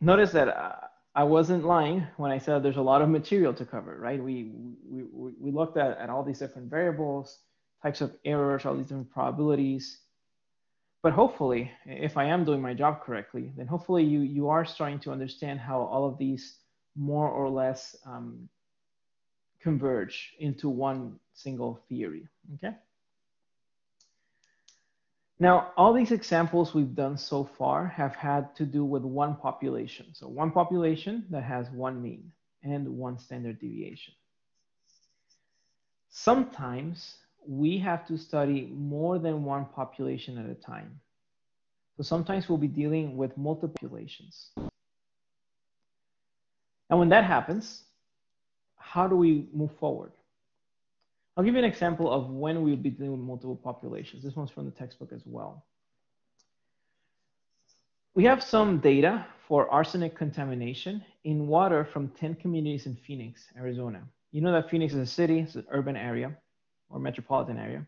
A: Notice that I wasn't lying when I said there's a lot of material to cover, right? We looked at all these different variables, types of errors, all these different probabilities. But hopefully, if I am doing my job correctly, then hopefully you are starting to understand how all of these more or less converge into one single theory, okay? Now, all these examples we've done so far have had to do with one population. So one population that has one mean and one standard deviation. Sometimes we have to study more than one population at a time. So sometimes we'll be dealing with multiple populations. And when that happens, how do we move forward? I'll give you an example of when we'll be dealing with multiple populations. This one's from the textbook as well. We have some data for arsenic contamination in water from 10 communities in Phoenix, Arizona. You know that Phoenix is a city, it's an urban area or metropolitan area.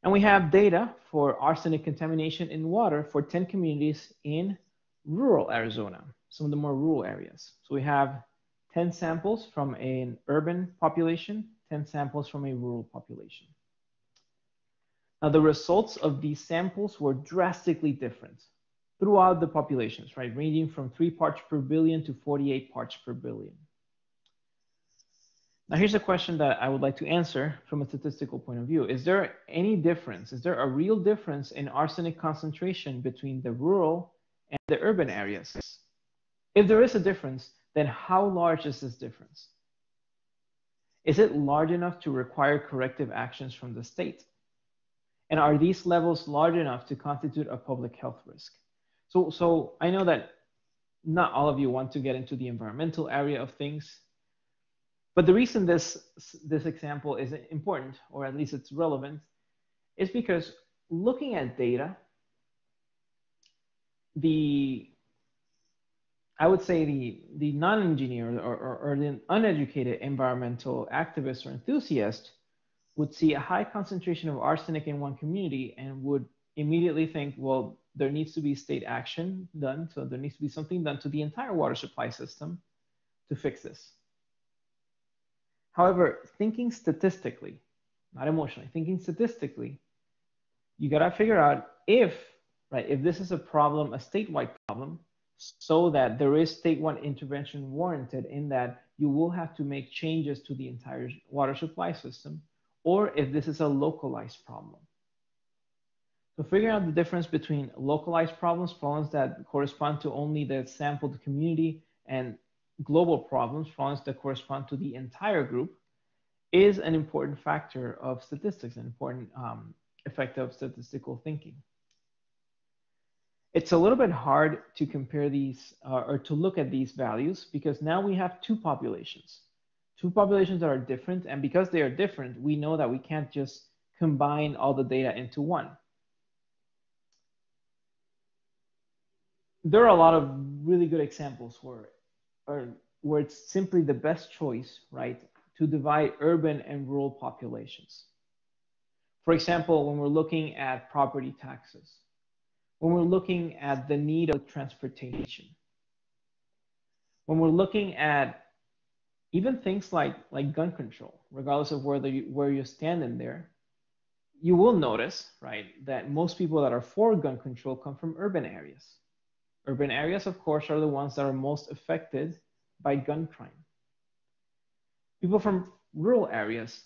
A: And we have data for arsenic contamination in water for 10 communities in rural Arizona, some of the more rural areas. So we have 10 samples from an urban population, 10 samples from a rural population. Now, the results of these samples were drastically different throughout the populations, right? Ranging from 3 parts per billion to 48 parts per billion. Now, here's a question that I would like to answer from a statistical point of view. Is there any difference? Is there a real difference in arsenic concentration between the rural and the urban areas? If there is a difference, then how large is this difference? Is it large enough to require corrective actions from the state? And are these levels large enough to constitute a public health risk? So I know that not all of you want to get into the environmental area of things, but the reason this example is important, or at least it's relevant, is because looking at data, I would say the non-engineer or the uneducated environmental activist or enthusiast would see a high concentration of arsenic in one community and would immediately think, well, there needs to be state action done, so there needs to be something done to the entire water supply system to fix this. However, thinking statistically, not emotionally, thinking statistically, you gotta figure out if this is a problem, a statewide problem, so that there is statewide intervention warranted in that you will have to make changes to the entire water supply system, or if this is a localized problem. So figuring out the difference between localized problems, problems that correspond to only the sampled community, and global problems, problems that correspond to the entire group, is an important factor of statistics, an important effect of statistical thinking. It's a little bit hard to compare these or to look at these values because now we have two populations that are different, and because they are different, we know that we can't just combine all the data into one. There are a lot of really good examples where it's simply the best choice, right, to divide urban and rural populations. For example, when we're looking at property taxes, when we're looking at the need of transportation, when we're looking at even things like gun control, regardless of where you stand in there, you will notice, right, that most people that are for gun control come from urban areas. Urban areas, of course, are the ones that are most affected by gun crime. People from rural areas,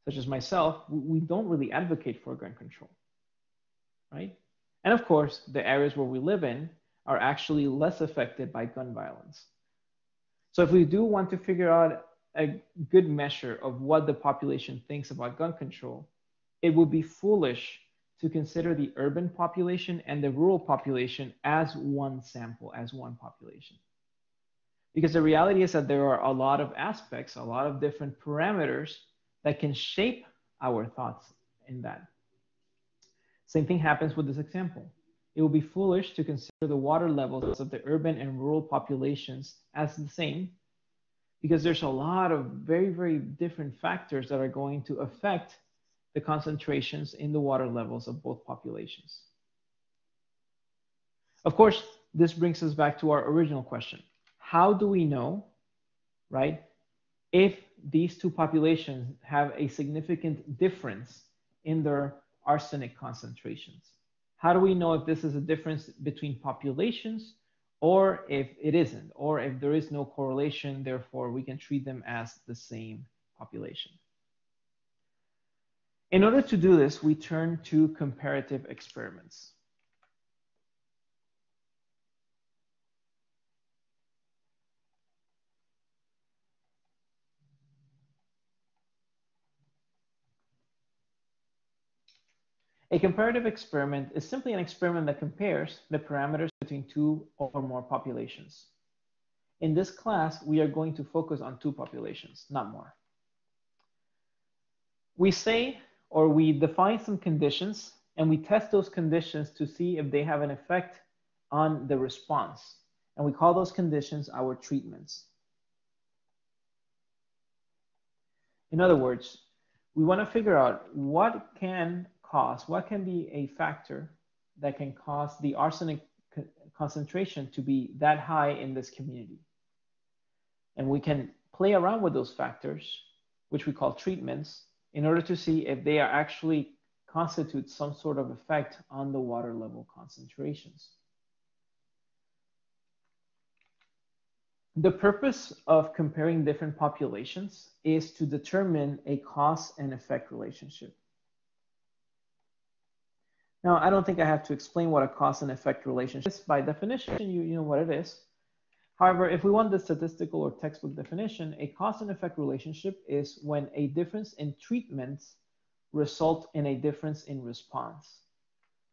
A: such as myself, we don't really advocate for gun control, right? And of course, the areas where we live in are actually less affected by gun violence. So if we do want to figure out a good measure of what the population thinks about gun control, it would be foolish to consider the urban population and the rural population as one sample, as one population. Because the reality is that there are a lot of aspects, a lot of different parameters that can shape our thoughts in that. Same thing happens with this example. It would be foolish to consider the water levels of the urban and rural populations as the same, because there's a lot of very, very different factors that are going to affect the concentrations in the water levels of both populations. Of course, this brings us back to our original question. How do we know, right, if these two populations have a significant difference in their arsenic concentrations? How do we know if this is a difference between populations or if it isn't, or if there is no correlation, therefore we can treat them as the same population? In order to do this, we turn to comparative experiments. A comparative experiment is simply an experiment that compares the parameters between two or more populations. In this class, we are going to focus on two populations, not more. We say, or we define some conditions, and we test those conditions to see if they have an effect on the response. And we call those conditions our treatments. In other words, we want to figure out what can be a factor that can cause the arsenic concentration to be that high in this community. And we can play around with those factors, which we call treatments, in order to see if they are actually constitute some sort of effect on the water level concentrations. The purpose of comparing different populations is to determine a cause and effect relationship. Now, I don't think I have to explain what a cause and effect relationship is. By definition, you know what it is. However, if we want the statistical or textbook definition, a cause and effect relationship is when a difference in treatments result in a difference in response,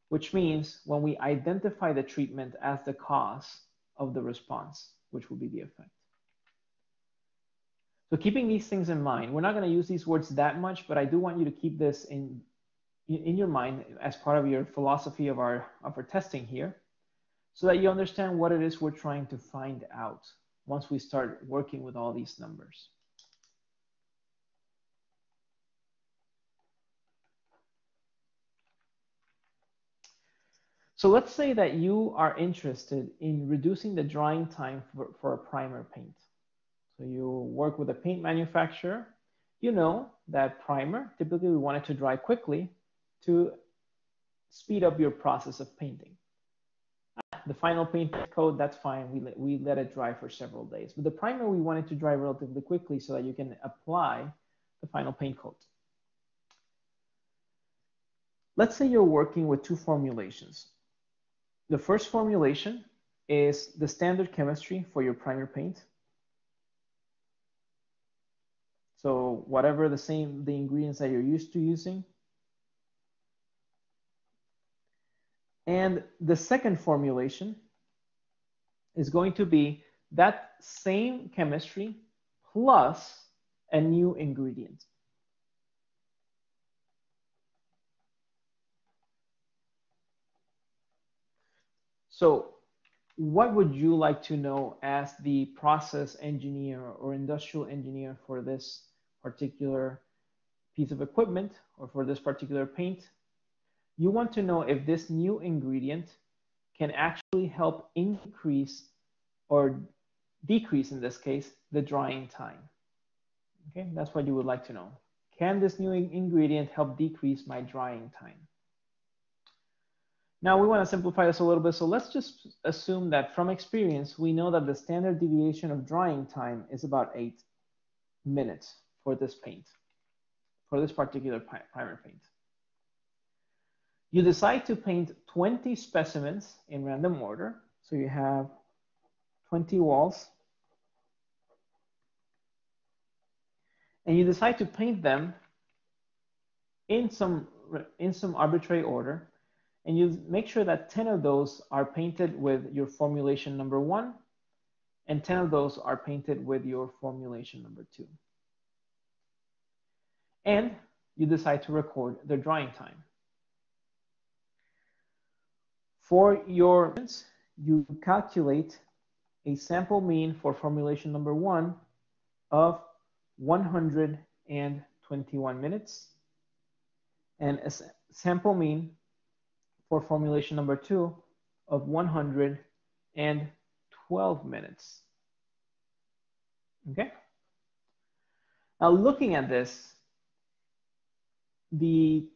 A: which means when we identify the treatment as the cause of the response, which will be the effect. So keeping these things in mind, we're not going to use these words that much, but I do want you to keep this in your mind as part of your philosophy of our testing here, so that you understand what it is we're trying to find out once we start working with all these numbers. So let's say that you are interested in reducing the drying time for a primer paint. So you work with a paint manufacturer. You know that primer, typically we want it to dry quickly to speed up your process of painting. The final paint coat, that's fine. We let it dry for several days. But the primer, we want it to dry relatively quickly so that you can apply the final paint coat. Let's say you're working with two formulations. The first formulation is the standard chemistry for your primer paint. So whatever the ingredients that you're used to using. And the second formulation is going to be that same chemistry plus a new ingredient. So what would you like to know as the process engineer or industrial engineer for this particular piece of equipment or for this particular paint? You want to know if this new ingredient can actually help increase or decrease, in this case, the drying time. Okay, that's what you would like to know. Can this new ingredient help decrease my drying time? Now we want to simplify this a little bit, so let's just assume that from experience, we know that the standard deviation of drying time is about 8 minutes for this paint, for this particular primer paint. You decide to paint 20 specimens in random order, so you have 20 walls, and you decide to paint them in some arbitrary order, and you make sure that 10 of those are painted with your formulation number 1, and 10 of those are painted with your formulation number 2. And you decide to record their drying time. For your, you calculate a sample mean for formulation number 1 of 121 minutes, and a sample mean for formulation number 2 of 112 minutes. Okay? Now looking at this, the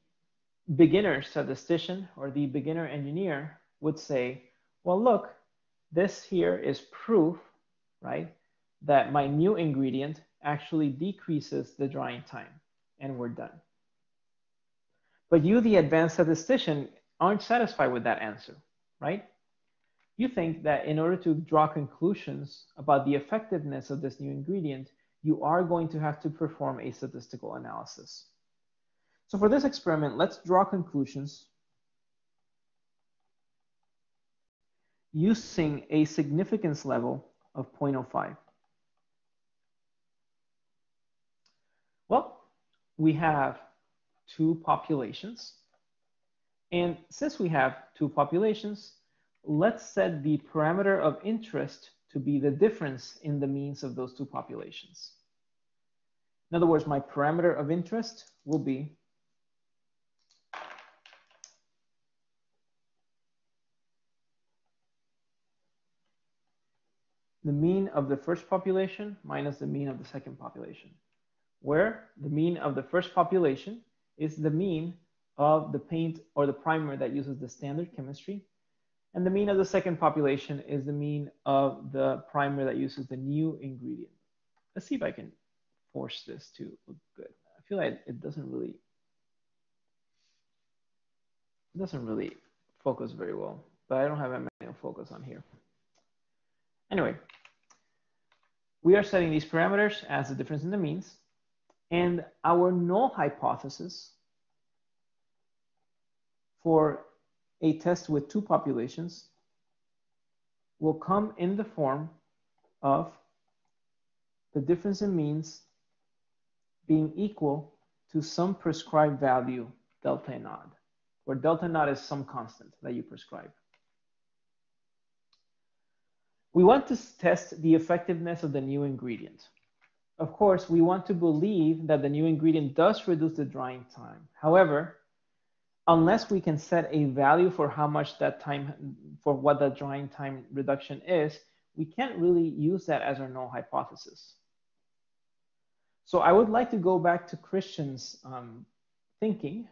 A: beginner statistician or the beginner engineer would say, well, look, this here is proof, right, that my new ingredient actually decreases the drying time, and we're done. But you, the advanced statistician, aren't satisfied with that answer, right? You think that in order to draw conclusions about the effectiveness of this new ingredient, you are going to have to perform a statistical analysis. So for this experiment, let's draw conclusions using a significance level of 0.05. Well, we have two populations. And since we have two populations, let's set the parameter of interest to be the difference in the means of those two populations. In other words, my parameter of interest will be the mean of the first population minus the mean of the second population, where the mean of the first population is the mean of the paint or the primer that uses the standard chemistry, and the mean of the second population is the mean of the primer that uses the new ingredient. Let's see if I can force this to look good. I feel like it doesn't really focus very well, but I don't have a manual focus on here. Anyway, we are setting these parameters as the difference in the means, and our null hypothesis for a test with two populations will come in the form of the difference in means being equal to some prescribed value, delta naught, where delta naught is some constant that you prescribe. We want to test the effectiveness of the new ingredient. Of course, we want to believe that the new ingredient does reduce the drying time. However, unless we can set a value for how much that time, for what the drying time reduction is, we can't really use that as our null hypothesis. So I would like to go back to Christian's thinking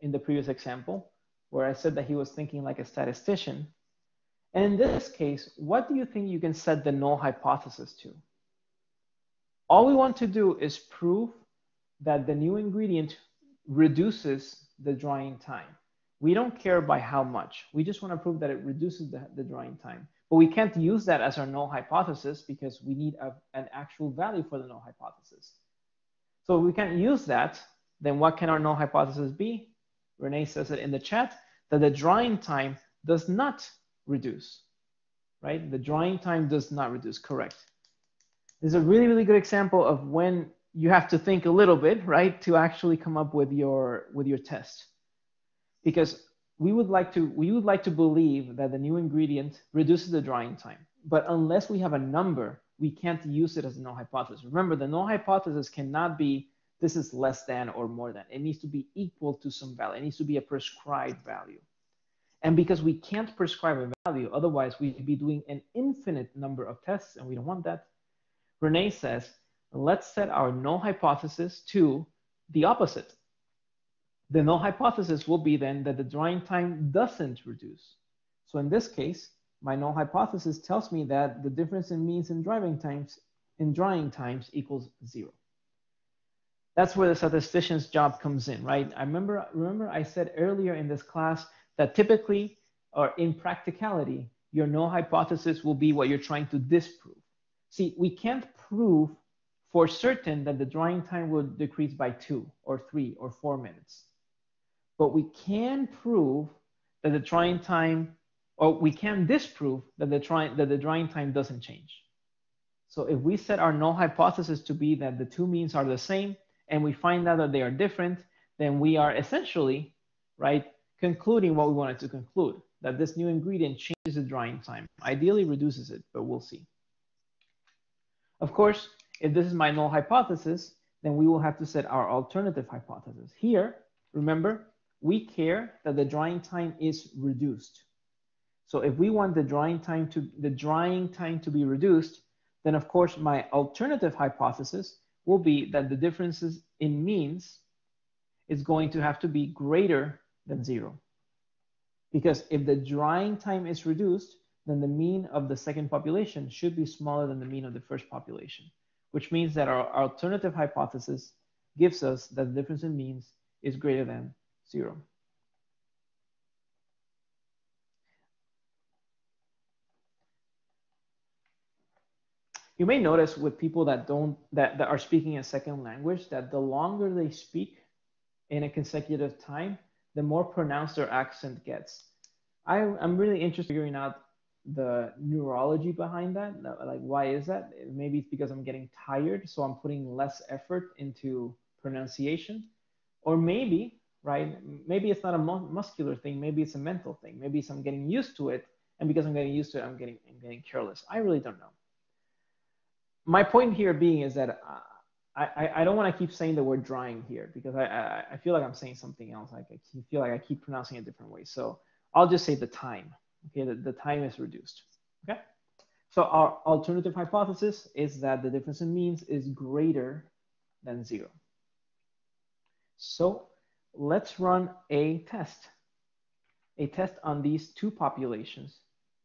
A: in the previous example, where I said that he was thinking like a statistician. And in this case, what do you think you can set the null hypothesis to? All we want to do is prove that the new ingredient reduces the drying time. We don't care by how much. We just want to prove that it reduces the drying time. But we can't use that as our null hypothesis because we need an actual value for the null hypothesis. So if we can't use that, then what can our null hypothesis be? Renee says it in the chat, that the drying time does not reduce, right? The drying time does not reduce, correct. This is a really, really good example of when you have to think a little bit, right, to actually come up with your test. Because we would like to believe that the new ingredient reduces the drying time. But unless we have a number, we can't use it as a null hypothesis. Remember, the null hypothesis cannot be this is less than or more than. It needs to be equal to some value. It needs to be a prescribed value. And because we can't prescribe a value, otherwise we'd be doing an infinite number of tests, and we don't want that. Renee says, let's set our null hypothesis to the opposite. The null hypothesis will be then that the drying time doesn't reduce. So in this case, my null hypothesis tells me that the difference in means in drying times equals 0. That's where the statistician's job comes in, right? I remember I said earlier in this class that typically, or in practicality, your null hypothesis will be what you're trying to disprove. See, we can't prove for certain that the drying time will decrease by 2 or 3 or 4 minutes. But we can prove that the drying time, or we can disprove that the drying time doesn't change. So if we set our null hypothesis to be that the two means are the same, and we find out that they are different, then we are essentially, right, concluding what we wanted to conclude, that this new ingredient changes the drying time. Ideally reduces it, but we'll see. Of course, if this is my null hypothesis, then we will have to set our alternative hypothesis. Here, remember, we care that the drying time is reduced. So if we want the drying time to be reduced, then of course my alternative hypothesis will be that the differences in means is going to have to be greater than 0. Because if the drying time is reduced, then the mean of the second population should be smaller than the mean of the first population, which means that our alternative hypothesis gives us that the difference in means is greater than 0. You may notice with people that are speaking a second language that the longer they speak in a consecutive time, the more pronounced their accent gets. I'm really interested in figuring out the neurology behind that. Like, why is that? Maybe it's because I'm getting tired, so I'm putting less effort into pronunciation. Or maybe, right, maybe it's not a muscular thing, maybe it's a mental thing. Maybe it's I'm getting used to it, and because I'm getting used to it, I'm getting careless. I really don't know. My point here being is that I don't want to keep saying the word drying here because I feel like I'm saying something else. Like I feel like I keep pronouncing it different ways. So I'll just say the time. Okay, the time is reduced. Okay, so our alternative hypothesis is that the difference in means is greater than 0. So let's run a test on these two populations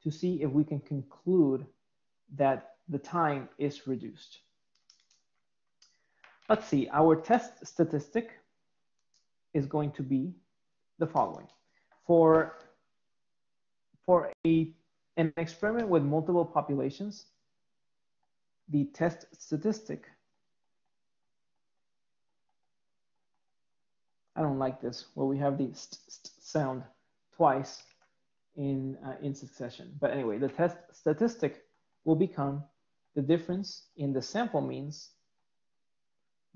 A: to see if we can conclude that the time is reduced. Let's see, our test statistic is going to be the following. For an experiment with multiple populations, the test statistic, I don't like this, where we have the sound twice in succession. But anyway, the test statistic will become the difference in the sample means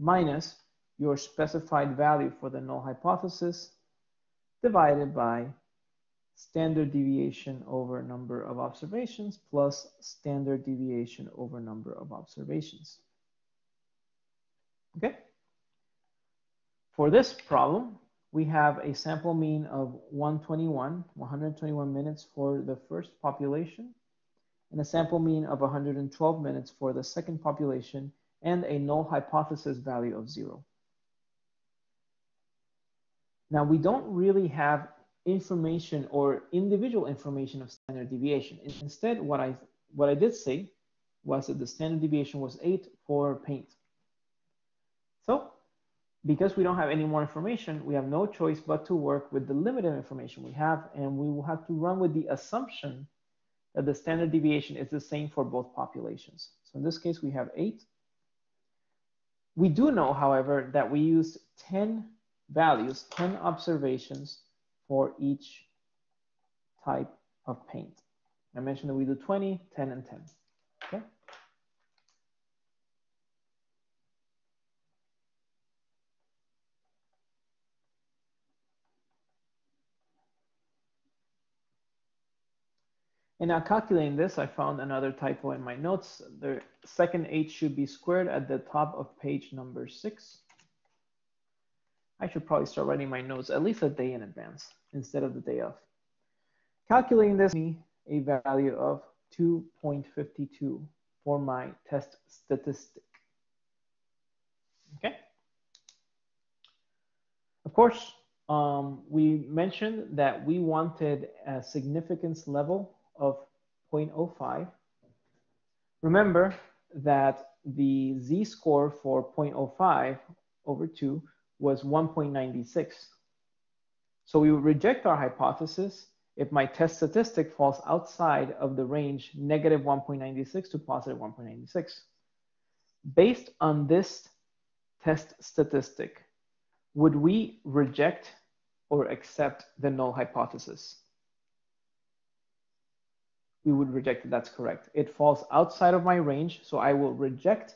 A: minus your specified value for the null hypothesis divided by standard deviation over number of observations plus standard deviation over number of observations. Okay? For this problem, we have a sample mean of 121 minutes for the first population, and a sample mean of 112 minutes for the second population, and a null hypothesis value of 0. Now, we don't really have information or individual information of standard deviation. Instead, what I did say was that the standard deviation was 8 for paint. So, because we don't have any more information, we have no choice but to work with the limited information we have, and we will have to run with the assumption that the standard deviation is the same for both populations. So in this case, we have 8. We do know, however, that we used 10 values, 10 observations for each type of paint. I mentioned that we do 20, 10, and 10. Okay? And now calculating this, I found another typo in my notes. The second H should be squared at the top of page number 6. I should probably start writing my notes at least a day in advance instead of the day of. Calculating this gives me a value of 2.52 for my test statistic. Okay. Of course, we mentioned that we wanted a significance level of 0.05. Remember that the z-score for 0.05 over 2 was 1.96. So we would reject our hypothesis if my test statistic falls outside of the range negative 1.96 to positive 1.96. Based on this test statistic, would we reject or accept the null hypothesis? We would reject it, that's correct. It falls outside of my range, so I will reject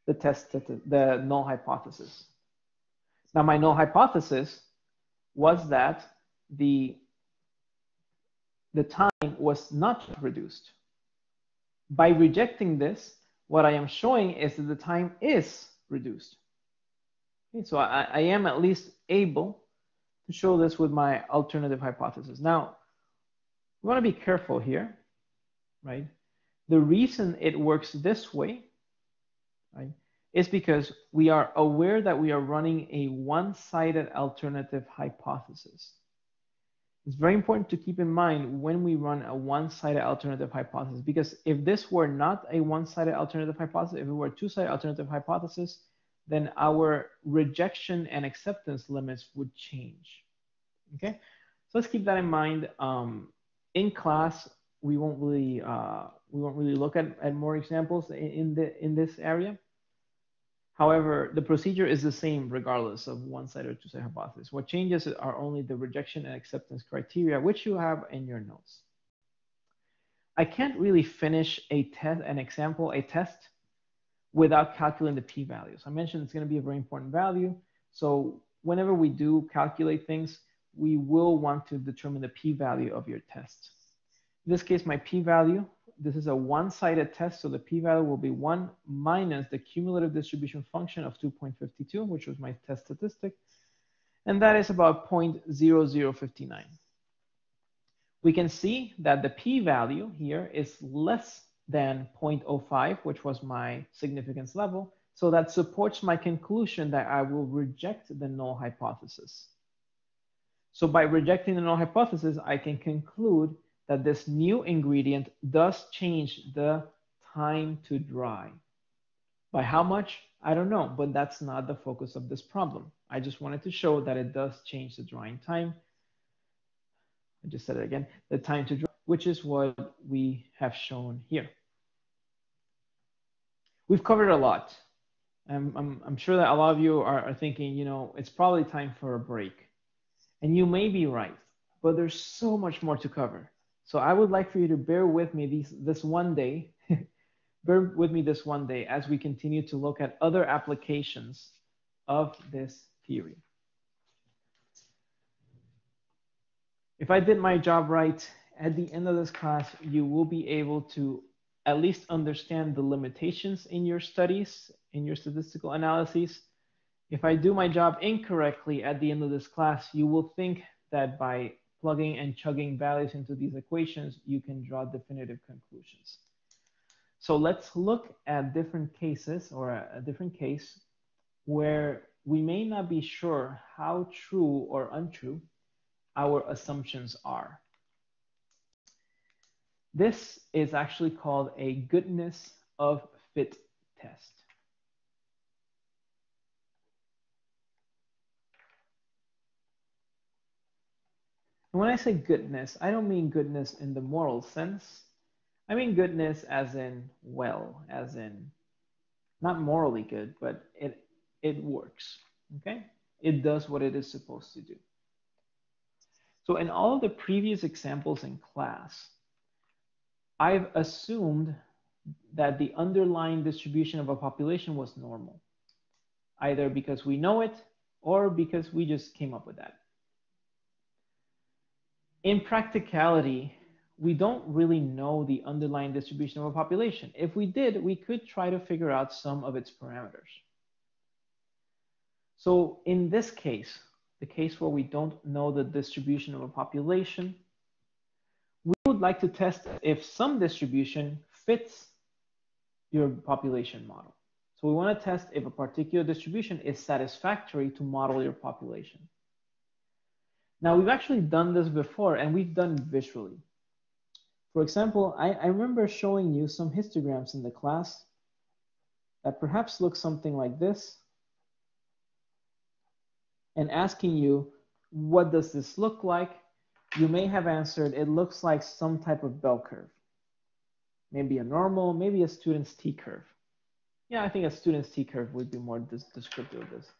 A: the null hypothesis. Now, my null hypothesis was that the time was not reduced. By rejecting this, what I am showing is that the time is reduced. Okay, so I am at least able to show this with my alternative hypothesis. Now, we want to be careful here, right? The reason it works this way, right, is because we are aware that we are running a one-sided alternative hypothesis. It's very important to keep in mind when we run a one-sided alternative hypothesis, because if this were not a one-sided alternative hypothesis, if it were a two-sided alternative hypothesis, then our rejection and acceptance limits would change. Okay, so let's keep that in mind. In class, we won't really look at more examples in this area. However, the procedure is the same regardless of one-sided or two-sided hypothesis. What changes are only the rejection and acceptance criteria, which you have in your notes. I can't really finish a test without calculating the p-values. I mentioned it's going to be a very important value. So whenever we do calculate things, we will want to determine the p-value of your test. In this case, my p-value, this is a one-sided test, so the p-value will be 1 minus the cumulative distribution function of 2.52, which was my test statistic, and that is about 0.0059. We can see that the p-value here is less than 0.05, which was my significance level, so that supports my conclusion that I will reject the null hypothesis. So by rejecting the null hypothesis, I can conclude that this new ingredient does change the time to dry. By how much? I don't know, but that's not the focus of this problem. I just wanted to show that it does change the drying time. I just said it again, the time to dry, which is what we have shown here. We've covered a lot. I'm sure that a lot of you are thinking, you know, it's probably time for a break. And you may be right, but there's so much more to cover. So I would like for you to bear with me this one day, bear with me this one day as we continue to look at other applications of this theory. If I did my job right, at the end of this class, you will be able to at least understand the limitations in your studies, in your statistical analyses. If I do my job incorrectly at the end of this class, you will think that by plugging and chugging values into these equations, you can draw definitive conclusions. So let's look at different cases, or a different case where we may not be sure how true or untrue our assumptions are. This is actually called a goodness of fit test. And when I say goodness, I don't mean goodness in the moral sense. I mean goodness as in well, as in not morally good, but it works, okay? It does what it is supposed to do. So in all of the previous examples in class, I've assumed that the underlying distribution of a population was normal, either because we know it or because we just came up with that. In practicality, we don't really know the underlying distribution of a population. If we did, we could try to figure out some of its parameters. So in this case, the case where we don't know the distribution of a population, we would like to test if some distribution fits your population model. So we want to test if a particular distribution is satisfactory to model your population. Now, we've actually done this before, and we've done it visually. For example, I remember showing you some histograms in the class that perhaps look something like this, and asking you, what does this look like? You may have answered, it looks like some type of bell curve. Maybe a normal, maybe a student's T-curve. Yeah, I think a student's T-curve would be more descriptive of this.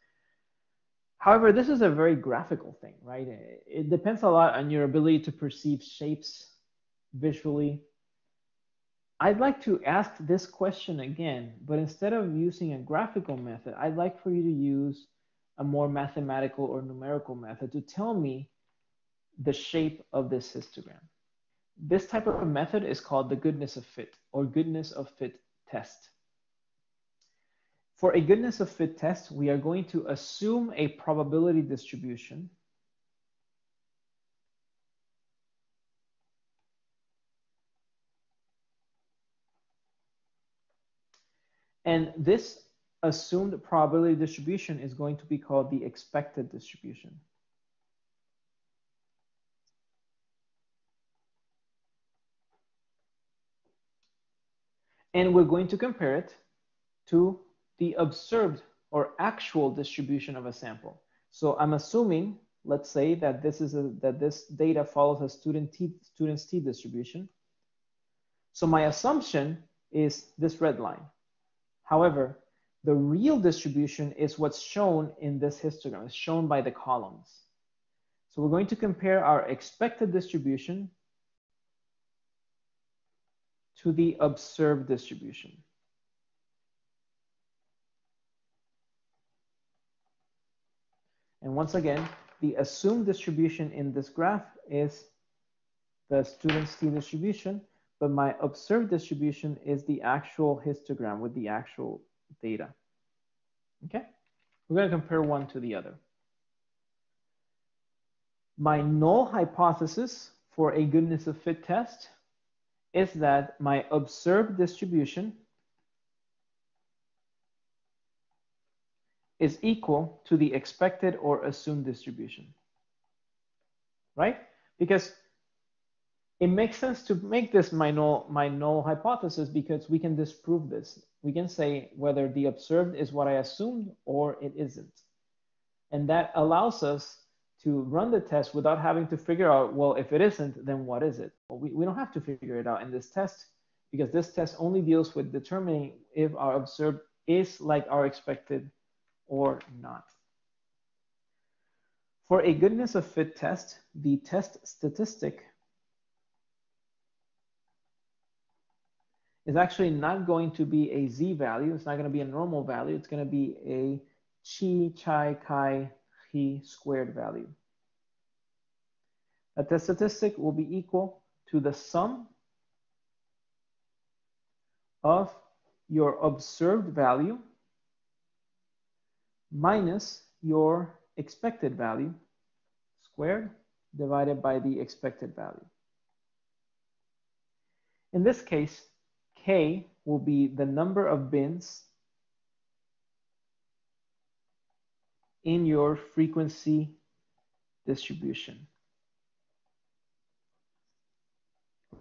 A: However, this is a very graphical thing, right? It depends a lot on your ability to perceive shapes visually. I'd like to ask this question again, but instead of using a graphical method, I'd like for you to use a more mathematical or numerical method to tell me the shape of this histogram. This type of a method is called the goodness of fit or goodness of fit test. For a goodness of fit test, we are going to assume a probability distribution and this assumed probability distribution is going to be called the expected distribution. And we're going to compare it to the observed or actual distribution of a sample. So I'm assuming, let's say that this data follows a student's T distribution. So my assumption is this red line. However, the real distribution is what's shown in this histogram. It's shown by the columns. So we're going to compare our expected distribution to the observed distribution. And once again, the assumed distribution in this graph is the student's t-distribution, but my observed distribution is the actual histogram with the actual data. Okay, we're going to compare one to the other. My null hypothesis for a goodness of fit test is that my observed distribution is equal to the expected or assumed distribution, right? Because it makes sense to make this my null hypothesis because we can disprove this. We can say whether the observed is what I assumed or it isn't. And that allows us to run the test without having to figure out, well, if it isn't, then what is it? Well, we don't have to figure it out in this test because this test only deals with determining if our observed is like our expected or not. For a goodness of fit test, the test statistic is actually not going to be a z-value. It's not going to be a normal value. It's going to be a chi, chi, chi, chi squared value. That the statistic will be equal to the sum of your observed value minus your expected value squared divided by the expected value. In this case, K will be the number of bins in your frequency distribution.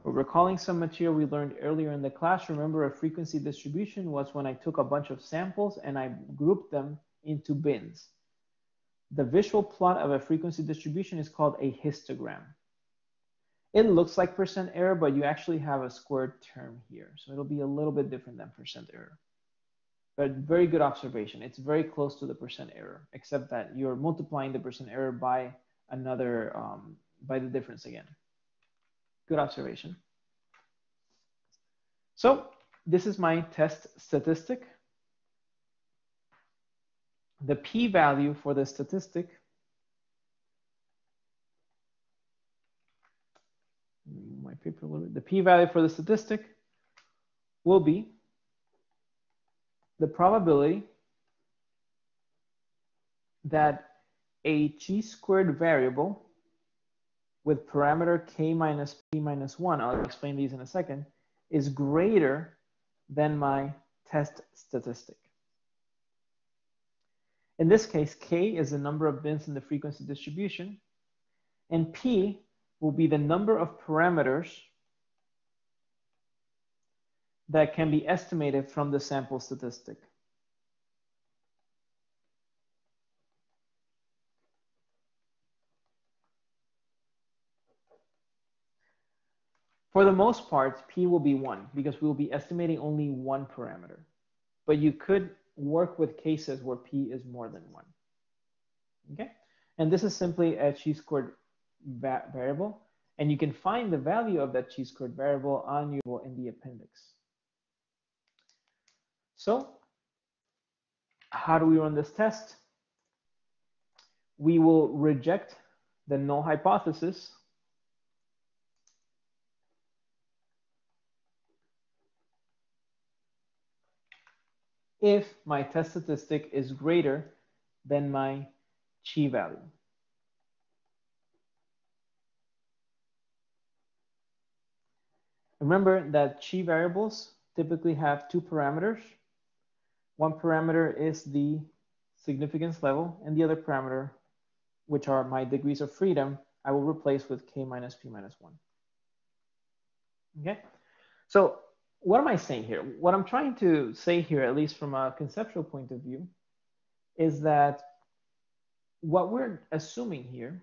A: We're recalling some material we learned earlier in the class. Remember, a frequency distribution was when I took a bunch of samples and I grouped them into bins. The visual plot of a frequency distribution is called a histogram. It looks like percent error, but you actually have a squared term here. So it'll be a little bit different than percent error. But very good observation. It's very close to the percent error, except that you're multiplying the percent error by another, by the difference again. Good observation. So this is my test statistic. The p-value for the statistic my paper a little bit. The p-value for the statistic will be the probability that a chi-squared variable with parameter k minus p minus 1, I'll explain these in a second, is greater than my test statistic. In this case, k is the number of bins in the frequency distribution, and p will be the number of parameters that can be estimated from the sample statistic. For the most part, p will be 1 because we will be estimating only one parameter. But you could work with cases where p is more than 1. Okay? And this is simply a chi-squared variable. And you can find the value of that chi-squared variable on your in the appendix. So how do we run this test? We will reject the null hypothesis if my test statistic is greater than my chi value. Remember that chi variables typically have two parameters. One parameter is the significance level, and the other parameter, which are my degrees of freedom, I will replace with k minus p minus 1. Okay, so what am I saying here? What I'm trying to say here, at least from a conceptual point of view, is that what we're assuming here,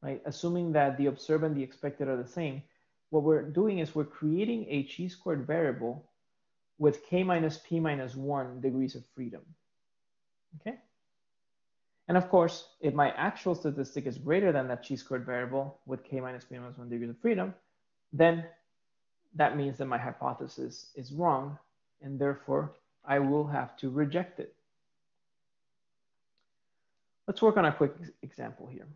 A: right, assuming that the observed and the expected are the same, what we're doing is we're creating a chi-squared variable with k minus p minus 1 degrees of freedom. Okay? And of course, if my actual statistic is greater than that chi-squared variable with k minus p minus 1 degrees of freedom, then that means that my hypothesis is wrong, and therefore I will have to reject it. Let's work on a quick example here.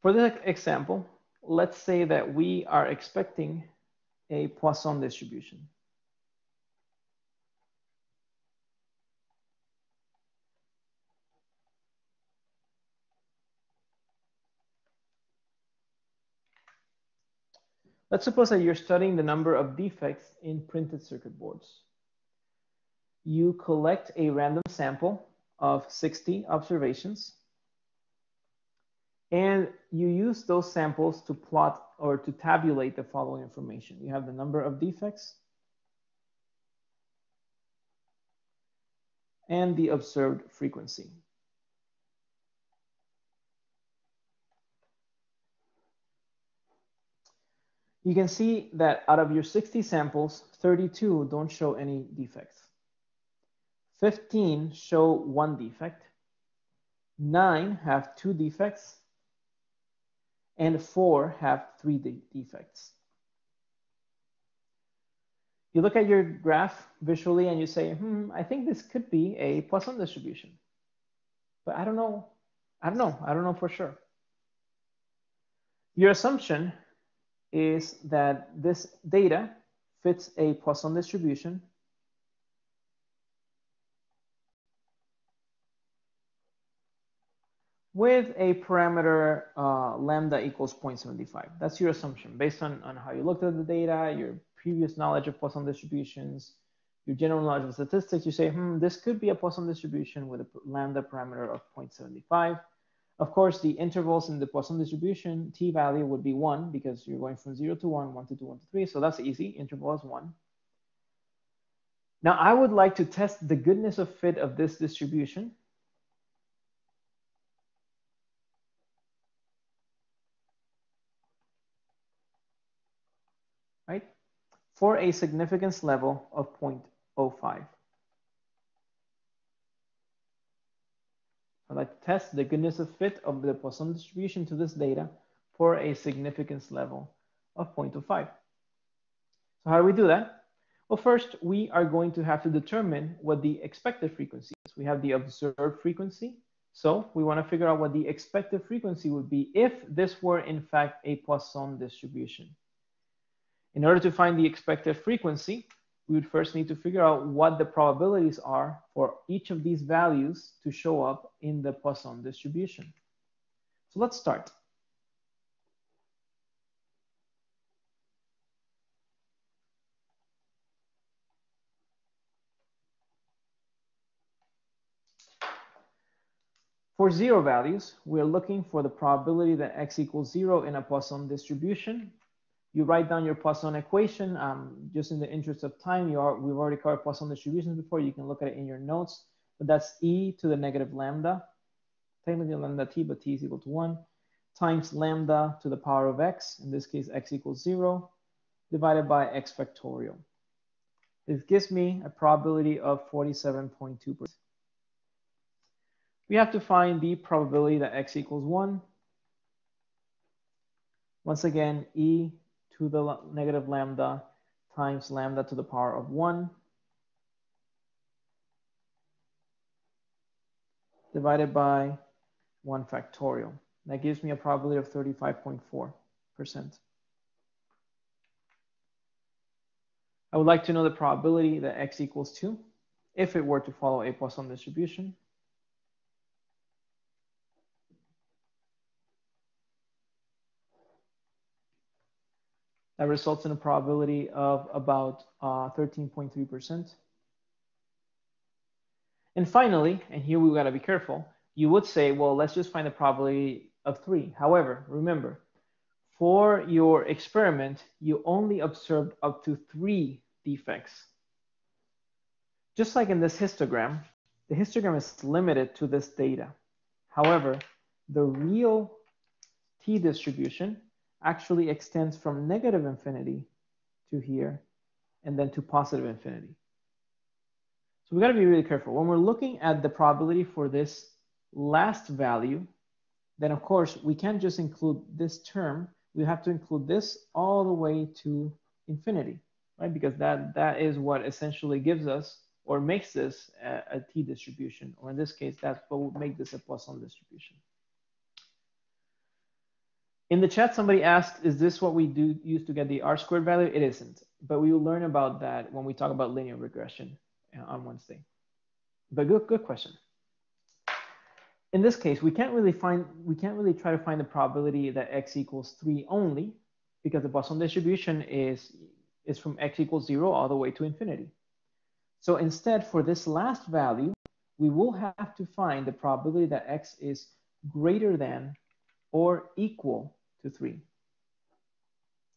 A: For this example, let's say that we are expecting a Poisson distribution. Let's suppose that you're studying the number of defects in printed circuit boards. You collect a random sample of 60 observations, and you use those samples to plot or to tabulate the following information. You have the number of defects and the observed frequency. You can see that out of your 60 samples, 32 don't show any defects. 15 show one defect. 9 have 2 defects. And 4 have 3 defects. You look at your graph visually and you say, I think this could be a Poisson distribution. But I don't know for sure. Your assumption is that this data fits a Poisson distribution with a parameter lambda equals 0.75. That's your assumption based on how you looked at the data, your previous knowledge of Poisson distributions, your general knowledge of statistics. You say, this could be a Poisson distribution with a lambda parameter of 0.75. Of course, the intervals in the Poisson distribution, t-value would be 1 because you're going from 0 to 1, 1 to 2, 1 to 3. So that's easy. Interval is 1. Now, I would like to test the goodness of fit of this distribution. Right? For a significance level of 0.05. I'd like to test the goodness of fit of the Poisson distribution to this data for a significance level of 0.05. So how do we do that? Well, first, we are going to have to determine what the expected frequency is. We have the observed frequency. So we want to figure out what the expected frequency would be if this were, in fact, a Poisson distribution. In order to find the expected frequency, we would first need to figure out what the probabilities are for each of these values to show up in the Poisson distribution. So let's start. For 0 values, we're looking for the probability that x equals 0 in a Poisson distribution. You write down your Poisson equation. Just in the interest of time, we've already covered Poisson distributions before. You can look at it in your notes. But that's e to the negative lambda, technically lambda t, but t is equal to 1, times lambda to the power of x, in this case x equals 0, divided by x factorial. This gives me a probability of 47.2%. We have to find the probability that x equals 1. Once again, e to the negative lambda times lambda to the power of 1 divided by 1 factorial. That gives me a probability of 35.4%. I would like to know the probability that x equals 2 if it were to follow a Poisson distribution. That results in a probability of about 13.3%. And finally, and here we gotta be careful, you would say, well, let's just find the probability of 3. However, remember, for your experiment, you only observed up to 3 defects. Just like in this histogram, the histogram is limited to this data. However, the real t distribution actually extends from negative infinity to here and then to positive infinity. So we got to be really careful. When we're looking at the probability for this last value, then of course we can't just include this term. We have to include this all the way to infinity, right? Because that is what essentially gives us or makes this a t distribution, or in this case, that's what would make this a Poisson distribution. In the chat, somebody asked, is this what we do use to get the R squared value? It isn't, but we will learn about that when we talk about linear regression on Wednesday. But good question. In this case, we can't really try to find the probability that x equals 3 only, because the Poisson distribution is from x equals 0 all the way to infinity. So instead, for this last value, we will have to find the probability that x is greater than or equal to 3.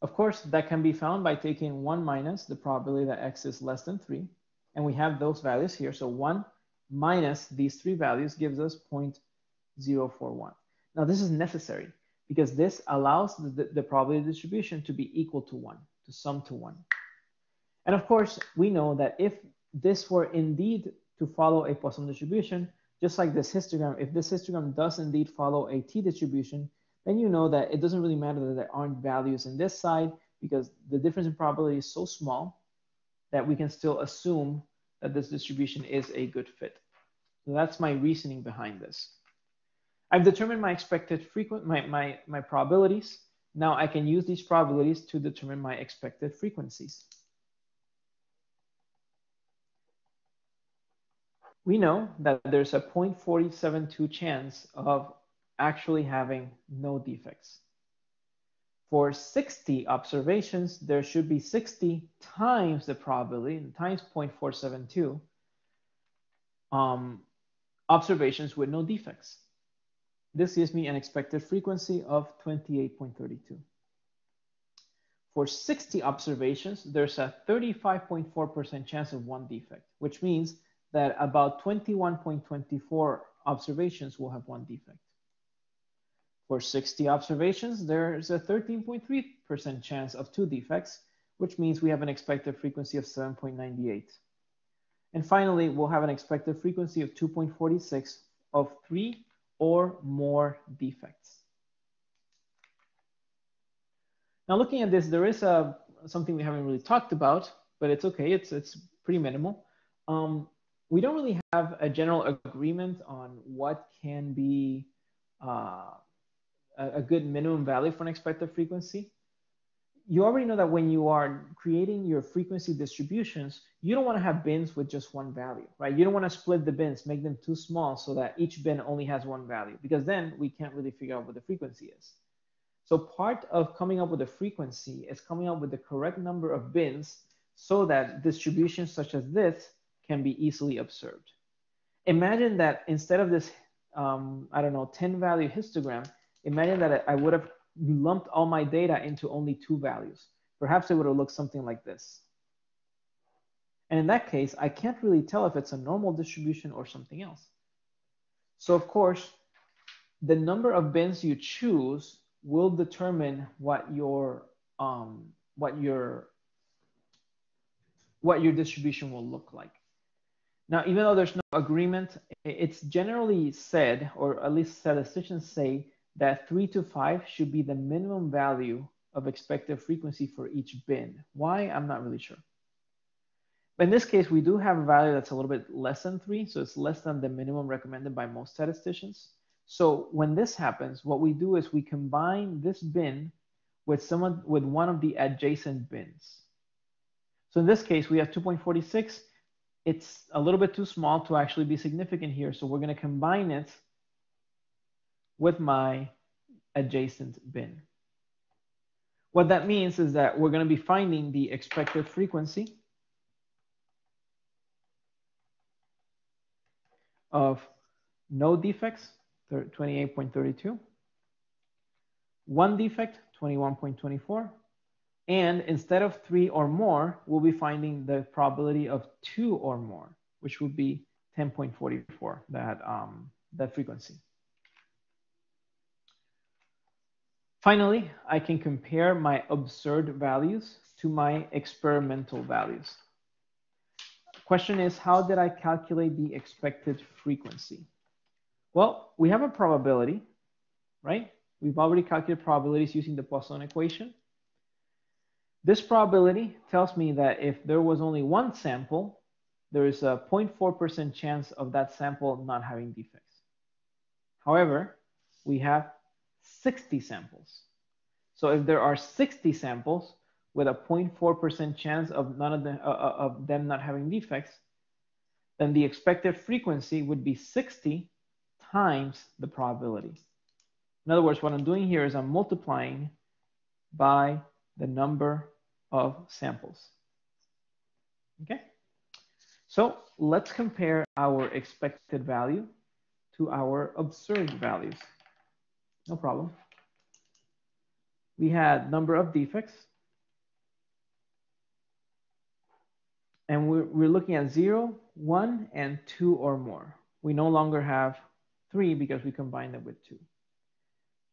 A: Of course, that can be found by taking 1 minus the probability that x is less than 3. And we have those values here. So 1 minus these 3 values gives us 0.041. Now, this is necessary because this allows the probability distribution to be equal to 1, to sum to 1. And of course, we know that if this were indeed to follow a Poisson distribution, just like this histogram, if this histogram does indeed follow a t distribution, then you know that it doesn't really matter that there aren't values in this side, because the difference in probability is so small that we can still assume that this distribution is a good fit. So that's my reasoning behind this. I've determined my expected my probabilities. Now I can use these probabilities to determine my expected frequencies. We know that there's a 0.472 chance of actually having no defects. For 60 observations, there should be 60 times the probability, times 0.472 observations with no defects. This gives me an expected frequency of 28.32. For 60 observations, there's a 35.4% chance of one defect, which means that about 21.24 observations will have one defect. For 60 observations, there's a 13.3% chance of two defects, which means we have an expected frequency of 7.98. And finally, we'll have an expected frequency of 2.46 of 3 or more defects. Now, looking at this, there is something we haven't really talked about, but it's okay. It's pretty minimal. We don't really have a general agreement on what can be a good minimum value for an expected frequency. You already know that when you are creating your frequency distributions, you don't want to have bins with just one value, right? You don't want to split the bins, make them too small so that each bin only has one value, because then we can't really figure out what the frequency is. So part of coming up with a frequency is coming up with the correct number of bins so that distributions such as this can be easily observed. Imagine that instead of this, I don't know, 10 value histogram, imagine that I would have lumped all my data into only 2 values. Perhaps it would have looked something like this. And in that case, I can't really tell if it's a normal distribution or something else. So of course, the number of bins you choose will determine what your distribution will look like. Now, even though there's no agreement, it's generally said, or at least statisticians say, that 3 to 5 should be the minimum value of expected frequency for each bin. Why? I'm not really sure. But in this case, we do have a value that's a little bit less than 3, so it's less than the minimum recommended by most statisticians. So when this happens, what we do is we combine this bin with one of the adjacent bins. So in this case, we have 2.46. It's a little bit too small to actually be significant here, so we're going to combine it with my adjacent bin. What that means is that we're going to be finding the expected frequency of no defects, 28.32, one defect, 21.24, and instead of 3 or more, we'll be finding the probability of 2 or more, which would be 10.44, that frequency. Finally, I can compare my observed values to my experimental values. The question is, how did I calculate the expected frequency? Well, we have a probability, right? We've already calculated probabilities using the Poisson equation. This probability tells me that if there was only one sample, there is a 0.4% chance of that sample not having defects. However, we have 60 samples. So if there are 60 samples with a 0.4% chance of none of them not having defects, then the expected frequency would be 60 times the probability. In other words, what I'm doing here is I'm multiplying by the number of samples. Okay? So let's compare our expected value to our observed values. No problem. We had number of defects, and we're looking at 0, 1, and 2 or more. We no longer have 3 because we combined it with 2.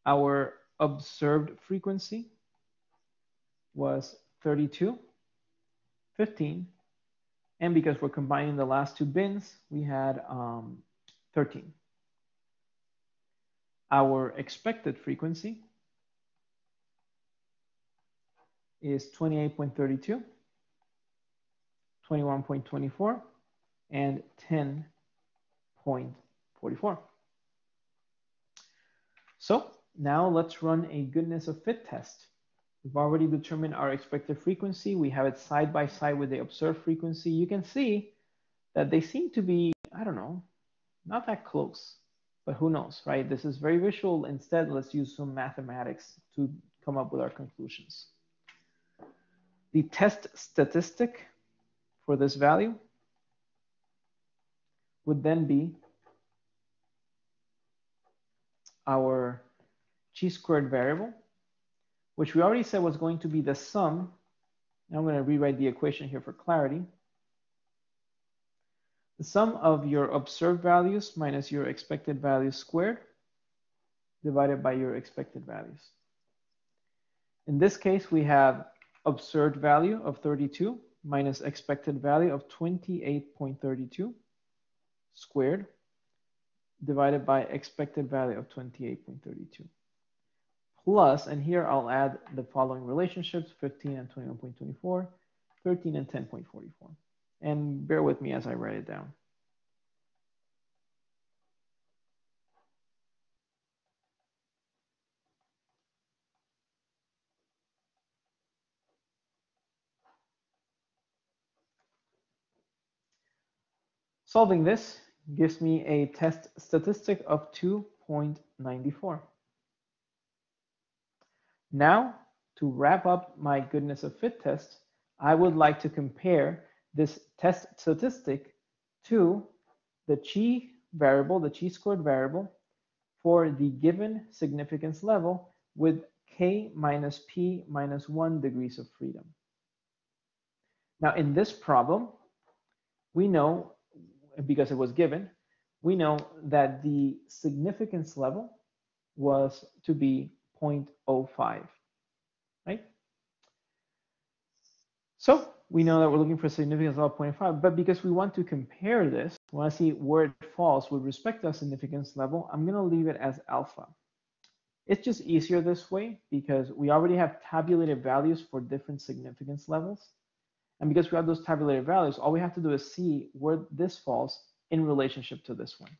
A: Our observed frequency was 32, 15, and because we're combining the last 2 bins, we had 13. Our expected frequency is 28.32, 21.24, and 10.44. So now let's run a goodness of fit test. We've already determined our expected frequency. We have it side by side with the observed frequency. You can see that they seem to be, I don't know, not that close, but who knows, right? This is very visual. Instead, let's use some mathematics to come up with our conclusions. The test statistic for this value would then be our chi-squared variable, which we already said was going to be the sum. Now I'm going to rewrite the equation here for clarity. The sum of your observed values minus your expected values squared divided by your expected values. In this case, we have observed value of 32 minus expected value of 28.32 squared divided by expected value of 28.32. Plus, and here I'll add the following relationships, 15 and 21.24, 13 and 10.44. And bear with me as I write it down. Solving this gives me a test statistic of 2.94. Now, to wrap up my goodness of fit test, I would like to compare this test statistic to the chi variable, the chi-squared variable, for the given significance level with k minus p minus 1 degrees of freedom. Now, in this problem, we know, because it was given, we know that the significance level was to be 0.05, right? So we know that we're looking for a significance level of 0.5, but because we want to compare this, we want to see where it falls with respect to a significance level, I'm going to leave it as alpha. It's just easier this way because we already have tabulated values for different significance levels. And because we have those tabulated values, all we have to do is see where this falls in relationship to this one.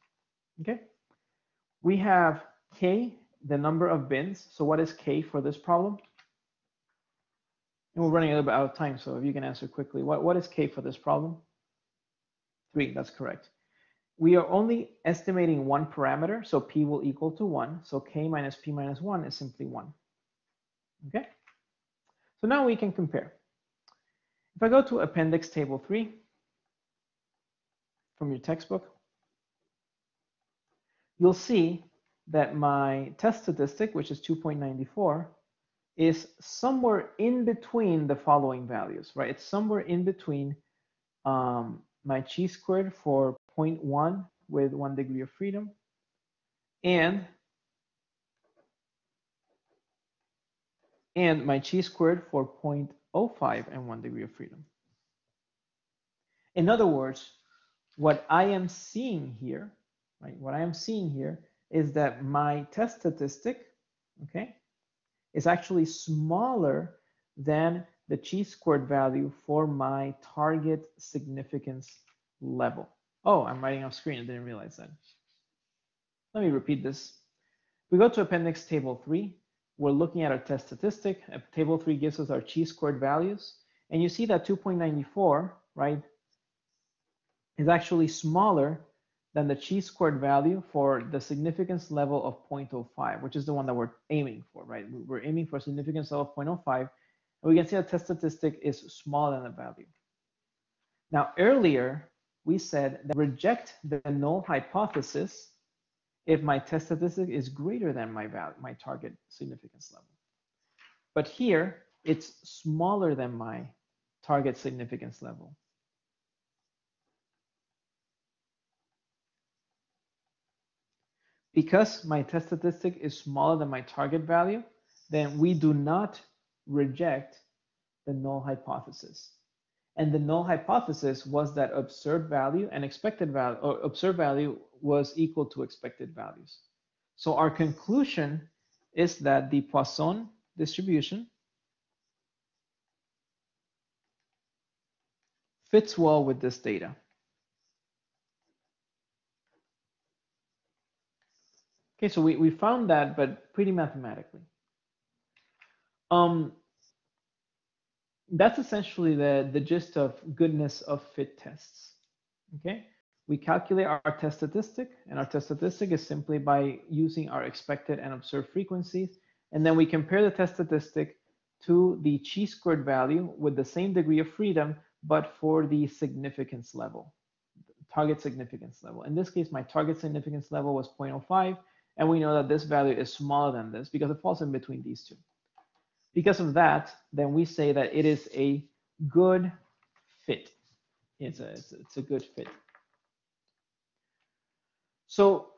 A: Okay? We have k, the number of bins. So what is k for this problem? And we're running a little bit out of time, so if you can answer quickly. What is k for this problem? 3, that's correct. We are only estimating one parameter, so p will equal to 1. So k minus p minus 1 is simply 1. Okay? So now we can compare. If I go to Appendix Table 3 from your textbook, you'll see that my test statistic, which is 2.94, is somewhere in between the following values, right? It's somewhere in between my chi-squared for 0.1 with 1 degree of freedom and my chi-squared for 0.05 and 1 degree of freedom. In other words, what I am seeing here, right? What I am seeing here is that my test statistic, okay, is actually smaller than the chi-squared value for my target significance level. Oh, I'm writing off screen. I didn't realize that. Let me repeat this. We go to Appendix Table 3. we're looking at our test statistic. Table 3 gives us our chi-squared values. And you see that 2.94, right, is actually smaller than the chi-squared value for the significance level of 0.05, which is the one that we're aiming for, right? We're aiming for a significance level of 0.05. And we can see the test statistic is smaller than the value. Now, earlier, we said that reject the null hypothesis if my test statistic is greater than my target significance level. But here, it's smaller than my target significance level. Because my test statistic is smaller than my target value, then we do not reject the null hypothesis. And the null hypothesis was that observed value and expected value, or observed value was equal to expected values. So our conclusion is that the Poisson distribution fits well with this data. Okay, so we found that, but pretty mathematically. That's essentially the gist of goodness of fit tests. Okay, we calculate our test statistic, and our test statistic is simply by using our expected and observed frequencies, and then we compare the test statistic to the chi-squared value with the same degree of freedom, but for the significance level, target significance level. In this case, my target significance level was 0.05, and we know that this value is smaller than this because it falls in between these two. Because of that, then we say that it is a good fit. It's a good fit. So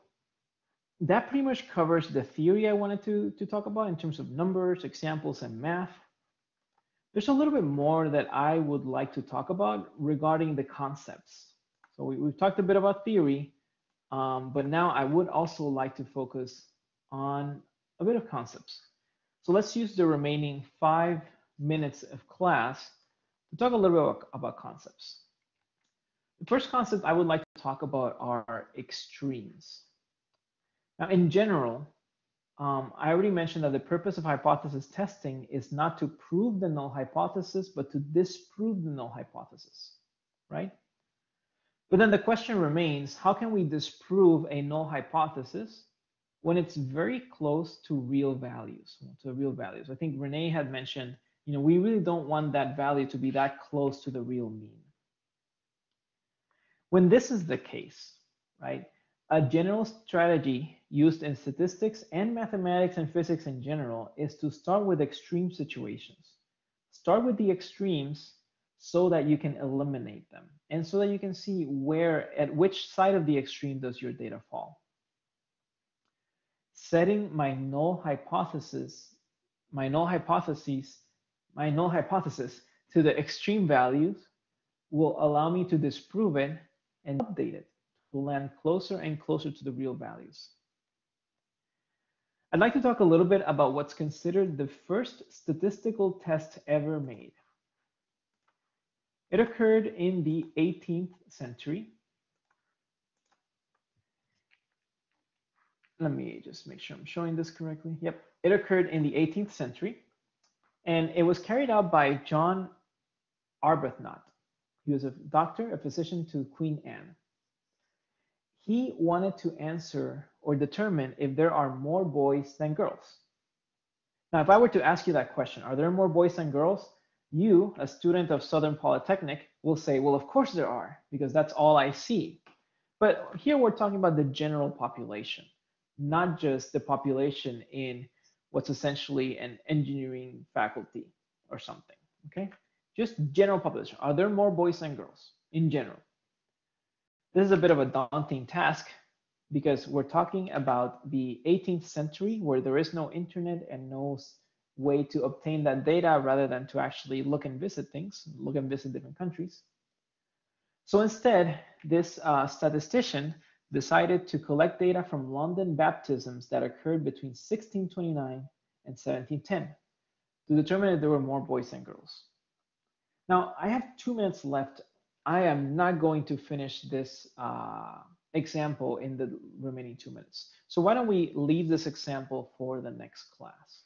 A: that pretty much covers the theory I wanted to talk about in terms of numbers, examples, and math. There's a little bit more that I would like to talk about regarding the concepts. So we've talked a bit about theory, but now I would also like to focus on a bit of concepts. So let's use the remaining 5 minutes of class to talk a little bit about concepts. The first concept I would like to talk about are extremes. Now, in general, I already mentioned that the purpose of hypothesis testing is not to prove the null hypothesis, but to disprove the null hypothesis, right? But then the question remains, how can we disprove a null hypothesis when it's very close to real values, I think Renee had mentioned, we really don't want that value to be that close to the real mean. When this is the case, right, a general strategy used in statistics and mathematics and physics in general is to start with extreme situations. Start with the extremes so that you can eliminate them and so that you can see at which side of the extreme does your data fall. Setting my null hypothesis to the extreme values will allow me to disprove it and update it to land closer and closer to the real values. I'd like to talk a little bit about what's considered the first statistical test ever made. It occurred in the 18th century. Let me just make sure I'm showing this correctly. Yep, it occurred in the 18th century, and it was carried out by John Arbuthnot. He was a doctor, a physician to Queen Anne. He wanted to answer or determine if there are more boys than girls. Now, if I were to ask you that question, are there more boys than girls? You, a student of Southern Polytechnic, will say, well, of course there are, because that's all I see. But here we're talking about the general population, not just the population in what's essentially an engineering faculty or something, okay? Just general population. Are there more boys than girls in general? This is a bit of a daunting task because we're talking about the 18th century where there is no internet and no way to obtain that data rather than to actually look and visit things, look and visit different countries. So instead, this statistician decided to collect data from London baptisms that occurred between 1629 and 1710 to determine if there were more boys than girls. Now, I have 2 minutes left. I am not going to finish this example in the remaining 2 minutes. So why don't we leave this example for the next class?